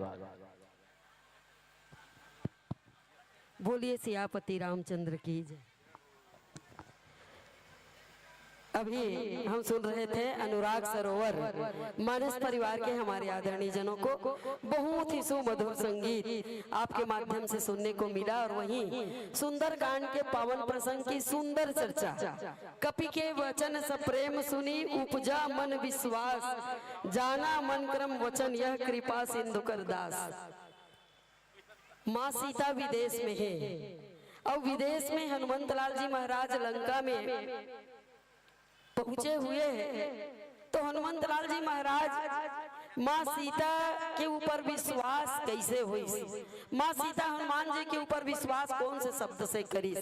बोलिए सियापति रामचंद्र की जय। अभी हम सुन रहे थे अनुराग सरोवर मानस परिवार के हमारे आदरणीय जनों को बहुत ही सुमधुर संगीत आपके माध्यम से सुनने को मिला। और वहीं सुंदर कांड के पावन प्रसंग की सुंदर चर्चा, कपि के वचन सब प्रेम सुनी, उपजा मन विश्वास, जाना मन क्रम वचन, यह कृपा सिंधु कर दास। माँ सीता विदेश में है और विदेश में हनुमंत लाल जी महाराज लंका में पहुंचे हुए हैं। तो हनुमंत लाल जी महाराज माँ सीता के ऊपर विश्वास कैसे हुई? माँ सीता हनुमान जी के ऊपर विश्वास कौन से शब्द से करी?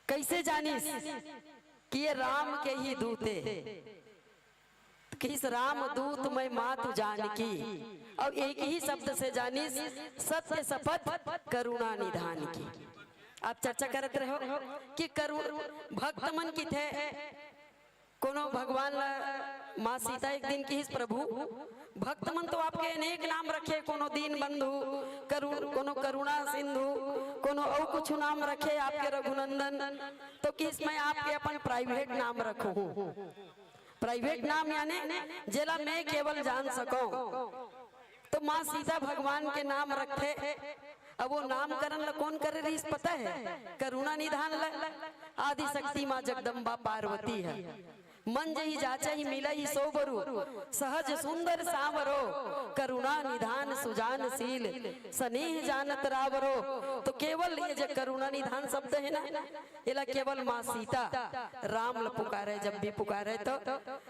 कैसे जानी कि ये राम के ही दूते? किस राम दूत मैं मातु जानकी, और एक ही शब्द से जानी सत्य शपथ करुणा निधान की। आप चर्चा करते रहो कि भक्त मन की थे कोनो भगवान माँ सीता एक दिन की प्रभु भक्त मन तो आपके अनेक नाम रखे, कोनो दीन बंधु, कोनो करुणा सिंधु, कोनो और कुछ नाम रखे आपके रघुनंदन। तो किस मैं आपके अपन प्राइवेट नाम रखूं? प्राइवेट नाम यानी जेला मैं केवल जान सकूं। तो माँ सीता भगवान के नाम रखे। अब वो नामकरण ला कौन करे रही पता है? करुणा निधान ला आदि शक्ति माँ जगदम्बा पार्वती है। मन जही जाचा ही मिला ही सोबरू, सहज सुंदर सावरो, करुणा निधान सुजानशील, स्नेह जानत रावरो। तो केवल ये जो करुणा निधान शब्द है ना, ये केवल माँ सीता राम ला पुकारे, जब भी पुकारे तो।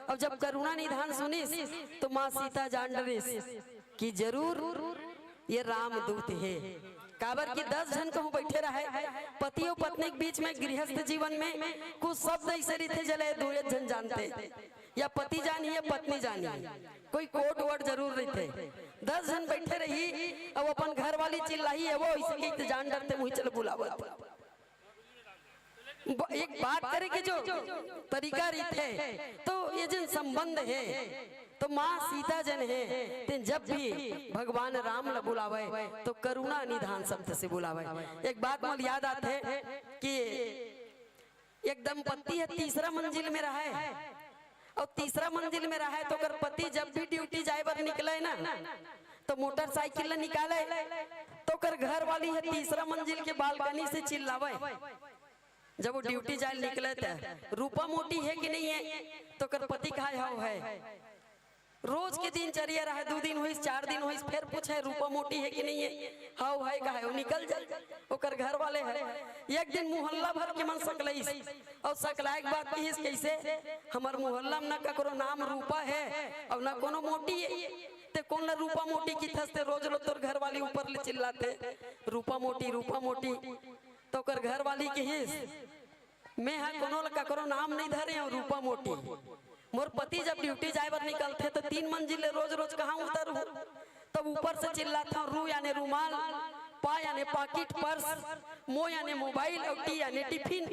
अब जब करुणा निधान सुनिस तो माँ सीता जान डरिस कि जरूर ये राम दूत है। काबर की 10 जन कहूँ बैठे रहे, पति और पत्नी के बीच में गृहस्थ जीवन में कुछ शब्द ऐसे रहते जले दूर जन जानते, या पति जानी या पत्नी जानी, कोई कोट वोट जरूर रहते। 10 जन बैठे रही, अब अपन घर वाली चिल्लाई है वो ऐसे के जान डरते मुझे चल बुलावा। एक बात करे कि जो तरीका रहते, तो ये जो संबंध है तो माँ सीता जन है, तो जब भी भगवान राम ला बुलावे तो करुणा निधान शब्द से बुलावे। एक बात मुझे याद आते है कि एक दंपत्ति है, तीसरा मंजिल में रहा है, और तीसरा मंजिल में रहा है तो कर पति जब भी ड्यूटी जाए बार निकले ना तो मोटरसाइकिल निकाले, तो कर घर वाली है तीसरा मंजिल के बालकनी से चिल्लावे। जब वो ड्यूटी जाए निकले थे, रूपा मोटी है कि नहीं है? तो कर पति कहा है। रोज के दिनचर्या रहा, 2 दिन हुई, 4 दिन हुई, फिर पूछे रूपा मोटी है कि नहीं है? हाउ है कहा है, वो निकल जाए। ओकर घर वाले है एक दिन मोहल्ला भर के मन सकलईस, और सकलाए के बात कहिस कैसे? हमार मोहल्ला में न ककरो नाम रूपा है और न कोनो मोटी है, ते कौन रूपा मोटी की थसते रोज लो तोर घर वाली ऊपर ले चिल्लाते रूपा मोटी रूपा मोटी। तो कर घर वाली कहिस मैं हाँ कोनो ककरो नाम नहीं धरे और रूपा मोटी। मोर पति जब ड्यूटी जाए बार निकलते तो 3 मंजिल रोज रोज कहाँ उतरू, तब ऊपर से चिल्लाता रू यानी रूमाल, पा यानी पाकिट, पर्स, मो यानी मोबाइल, और टी यानी टिफिन।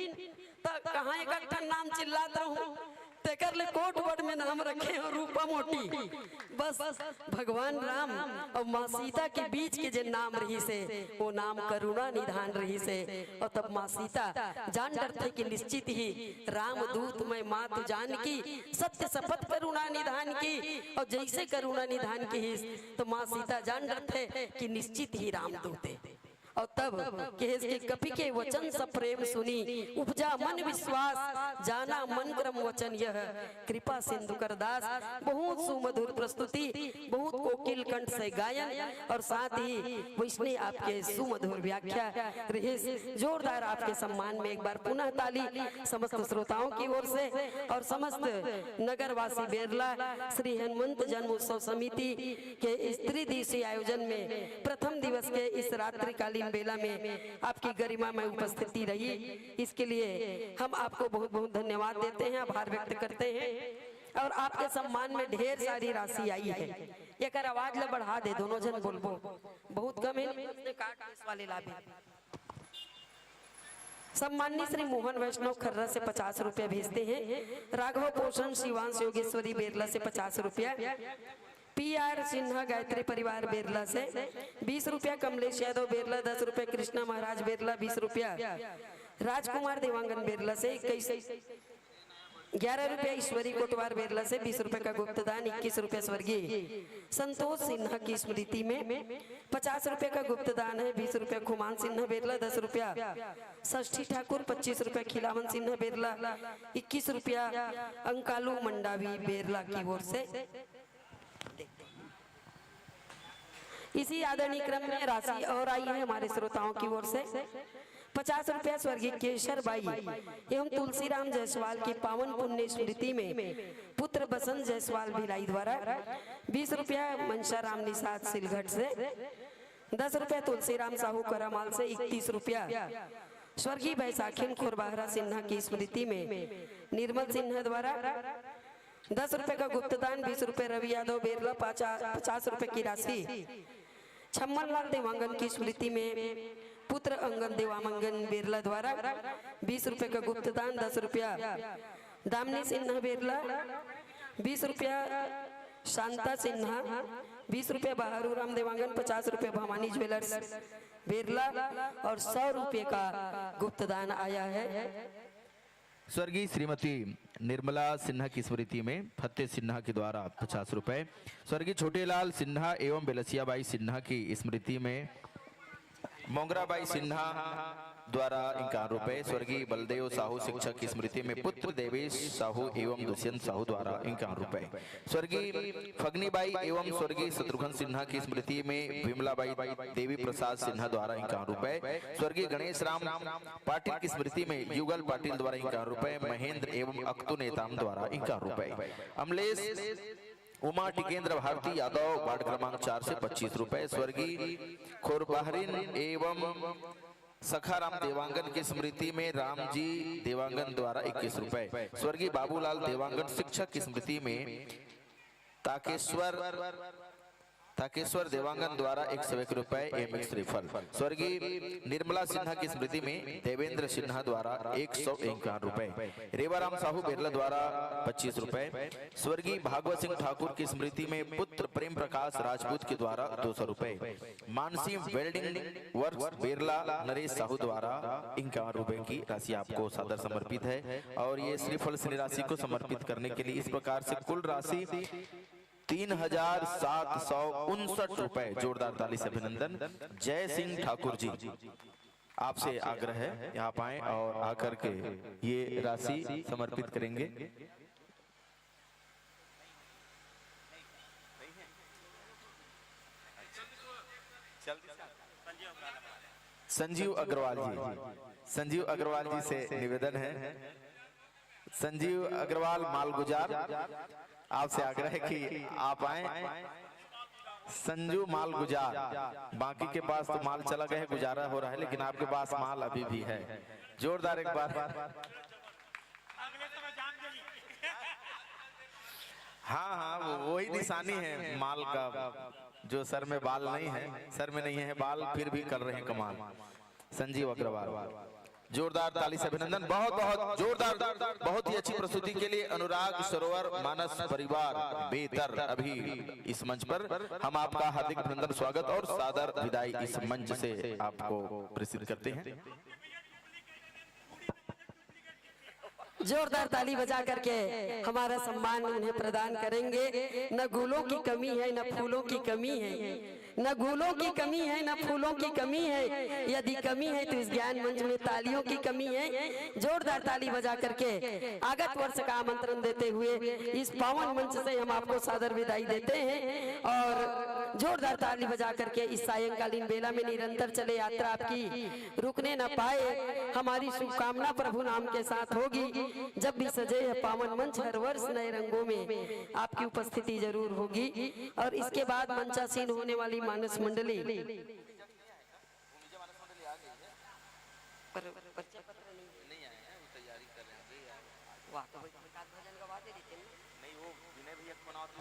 तो कहाँ एक नाम चिल्लाता हूँ तेकर ले कोट वट में नाम रखे और रूपा मोटी। बस भगवान राम और माँ सीता के बीच के जे नाम रही से वो नाम करुणा निधान रही से। और तब माँ सीता जान डर थे कि निश्चित ही राम दूत मैं माँ तू जान की, सत्य शपथ करुणा निधान की। और जैसे करुणा निधान की तो माँ सीता जान डर थे कि निश्चित ही राम दूत है। और तब केस के कपि के वचन सब प्रेम सुनी, उपजा मन विश्वास जाना मन क्रम वचन यह कृपा सिंधु कर दास। बहुत सुमधुर प्रस्तुति, बहुत कोकिल कंठ से गायन और साथ ही वैष्णव आपके सुमधुर व्याख्या रही। जोरदार आपके सम्मान में एक बार पुनः ताली समस्त श्रोताओं की ओर से और समस्त नगरवासी बेरला श्री हनुमंत जन्म उत्सव समिति के स्त्री दिवसीय आयोजन में प्रथम दिवस के इस रात्रिकालीन बेला में आपकी गरिमा में उपस्थिति रही। इसके लिए हम आपको बहुत बहुत धन्यवाद देते हैं, आभार व्यक्त करते हैं। और आपके सम्मान में ढेर सारी राशि आई है। एक आवाज ले बढ़ा दे, दोनों जन बोलबो, बहुत कम है वाले लाभे। सम्माननीय श्री मोहन वैष्णव खर्रा से 50 रुपया भेजते हैं। राघव पोषण शिवांश योगेश्वरी बेरला से 50 रुपया। PR सिन्हा गायत्री परिवार बेरला से 20 रुपया। कमलेश यादव बेरला 10 रुपया। कृष्णा महाराज बेरला 20 रुपया। राजकुमार देवांगन बेरला से 11 रुपया। ईश्वरी कोटवार बेरला से 20 रुपए का गुप्तदान। 21 रुपया स्वर्गीय संतोष सिन्हा की स्मृति में 50 रुपए का गुप्तदान है। 20 रुपया खुमान सिन्हा बेरला। 10 रुपया षष्ठी ठाकुर। 25 रुपया खिलावन सिन्हा बेरला। 21 रुपया अंकालू मंडावी बेरला की ओर से। इसी आदरणीय क्रम में राशि और आई है हमारे श्रोताओं की ओर से। 50 रुपया स्वर्गीय केशर बाई एवं तुलसीराम जायसवाल की पावन पुण्य स्मृति में पुत्र बसंत जायसवाल भिलाई द्वारा। 20 रुपया मनसा राम निषाद सिलघट से। 10 रुपया तुलसीराम साहू करामाल से। 31 रुपया स्वर्गीय बैसाखिन खुरबाहरा सिन्हा की स्मृति में निर्मल सिन्हा द्वारा। 10 रुपए का गुप्तदान। 20 रुपए रवि यादव बेरला। 50 रुपए की राशि छम्मन लाल देवांगन की स्मृति में पुत्र अंगन देवांगन बेरला द्वारा। 20 रुपए का गुप्तदान। 10 रुपया दामनी सिन्हा बेरला। 20 रुपया शांता सिन्हा। 20 रुपया बहारू राम देवांगन। 50 रुपया भवानी ज्वेलर्स बेरला और 100 रुपये का गुप्तदान आया है। स्वर्गीय श्रीमती निर्मला सिन्हा की स्मृति में फतेह सिन्हा के द्वारा 50 रुपए। स्वर्गीय छोटेलाल सिन्हा एवं बेलसियाबाई सिन्हा की स्मृति में मोंगराबाई सिन्हा द्वारा 51 रुपए। स्वर्गीय बलदेव साहू शिक्षक की स्मृति में पुत्र देवेश साहू एवं दुष्यंत साहू द्वारा 51 रुपए। स्वर्गीय फगनीबाई एवं स्वर्गीय शत्रुघ्न सिन्हा की स्मृति में विमलाबाई देवी प्रसाद सिन्हा द्वारा 51 रुपए। स्वर्गीय गणेश राम पाटिल की स्मृति में युगल पाटिल द्वारा 51 रुपए। महेंद्र एवं अक्तु नेताम द्वारा 51 रुपए। अमलेश उमा टिकेंद्र भारती यादव वार्ड क्रमांक 4 से 25 रुपए। स्वर्गीय खोरबाहरीन एवं सखाराम देवांगन की स्मृति में रामजी देवांगन द्वारा 21 रुपए। स्वर्गीय बाबूलाल देवांगन शिक्षक की स्मृति में ताकेश्वर देवांगन द्वारा 101 रुपए एम श्रीफल। स्वर्गीय निर्मला सिन्हा की स्मृति में देवेंद्र सिन्हा द्वारा 151 रुपए। रेवाराम साहू बेरला द्वारा 25 रुपए। स्वर्गीय भागवत सिंह ठाकुर की स्मृति में पुत्र प्रेम प्रकाश राजपूत के द्वारा 200 रुपए। मानसी वेल्डिंग वर्क्स बेरला नरेश साहू द्वारा 51 रुपए की राशि आपको सादर समर्पित है। और ये श्रीफल श्री राशि को समर्पित करने के लिए इस प्रकार से कुल राशि 3759 रुपए। जोरदार ताली से अभिनंदन। जय सिंह ठाकुर जी, आपसे आग्रह है यहाँ आए और आकर के ये राशि समर्पित करेंगे। संजीव अग्रवाल जी, संजीव अग्रवाल जी से निवेदन है। संजीव अग्रवाल मालगुजार, आपसे आग्रह है कि आप आए। संजू माल गुजार, बाकी के पास तो माल चला गया है, गुजारा हो रहा है, लेकिन आपके पास माल अभी भी है। जोरदार एक बार। हाँ हाँ, वही निशानी है माल का, जो सर में बाल नहीं है, सर में नहीं है बाल, फिर भी कर रहे हैं कमाल। संजीव अग्रवाल जोरदार ताली से अभिनंदन। बहुत बहुत जोरदार, बहुत ही अच्छी प्रस्तुति के लिए अनुराग सरोवर मानस परिवार बेहतर अभी इस मंच पर हम आपका हार्दिक अभिनंदन, स्वागत और सादर विदाई इस मंच से आपको प्रसिद्ध करते हैं। जोरदार ताली बजा करके हमारा सम्मान उन्हें प्रदान करेंगे। न गुलों की कमी है न फूलों की कमी है, न गुलों की कमी है न फूलों की कमी है, यदि कमी है तो इस ज्ञान मंच में तालियों की कमी है। जोरदार ताली बजा करके आगत वर्ष का आमंत्रण देते हुए इस पावन मंच से हम आपको सादर विदाई देते हैं और जोरदार ताली बजा करके इस सायंकालीन बेला में निरंतर चले यात्रा आपकी रुकने न पाए, हमारी शुभकामना प्रभु नाम के साथ होगी। जब भी सजे है पावन मंच हर वर्ष नए रंगों में आपकी उपस्थिति जरूर होगी। और इसके बाद मंचासीन होने वाली मानस मंडली नहीं, वो विनय भैया को बनाओ तो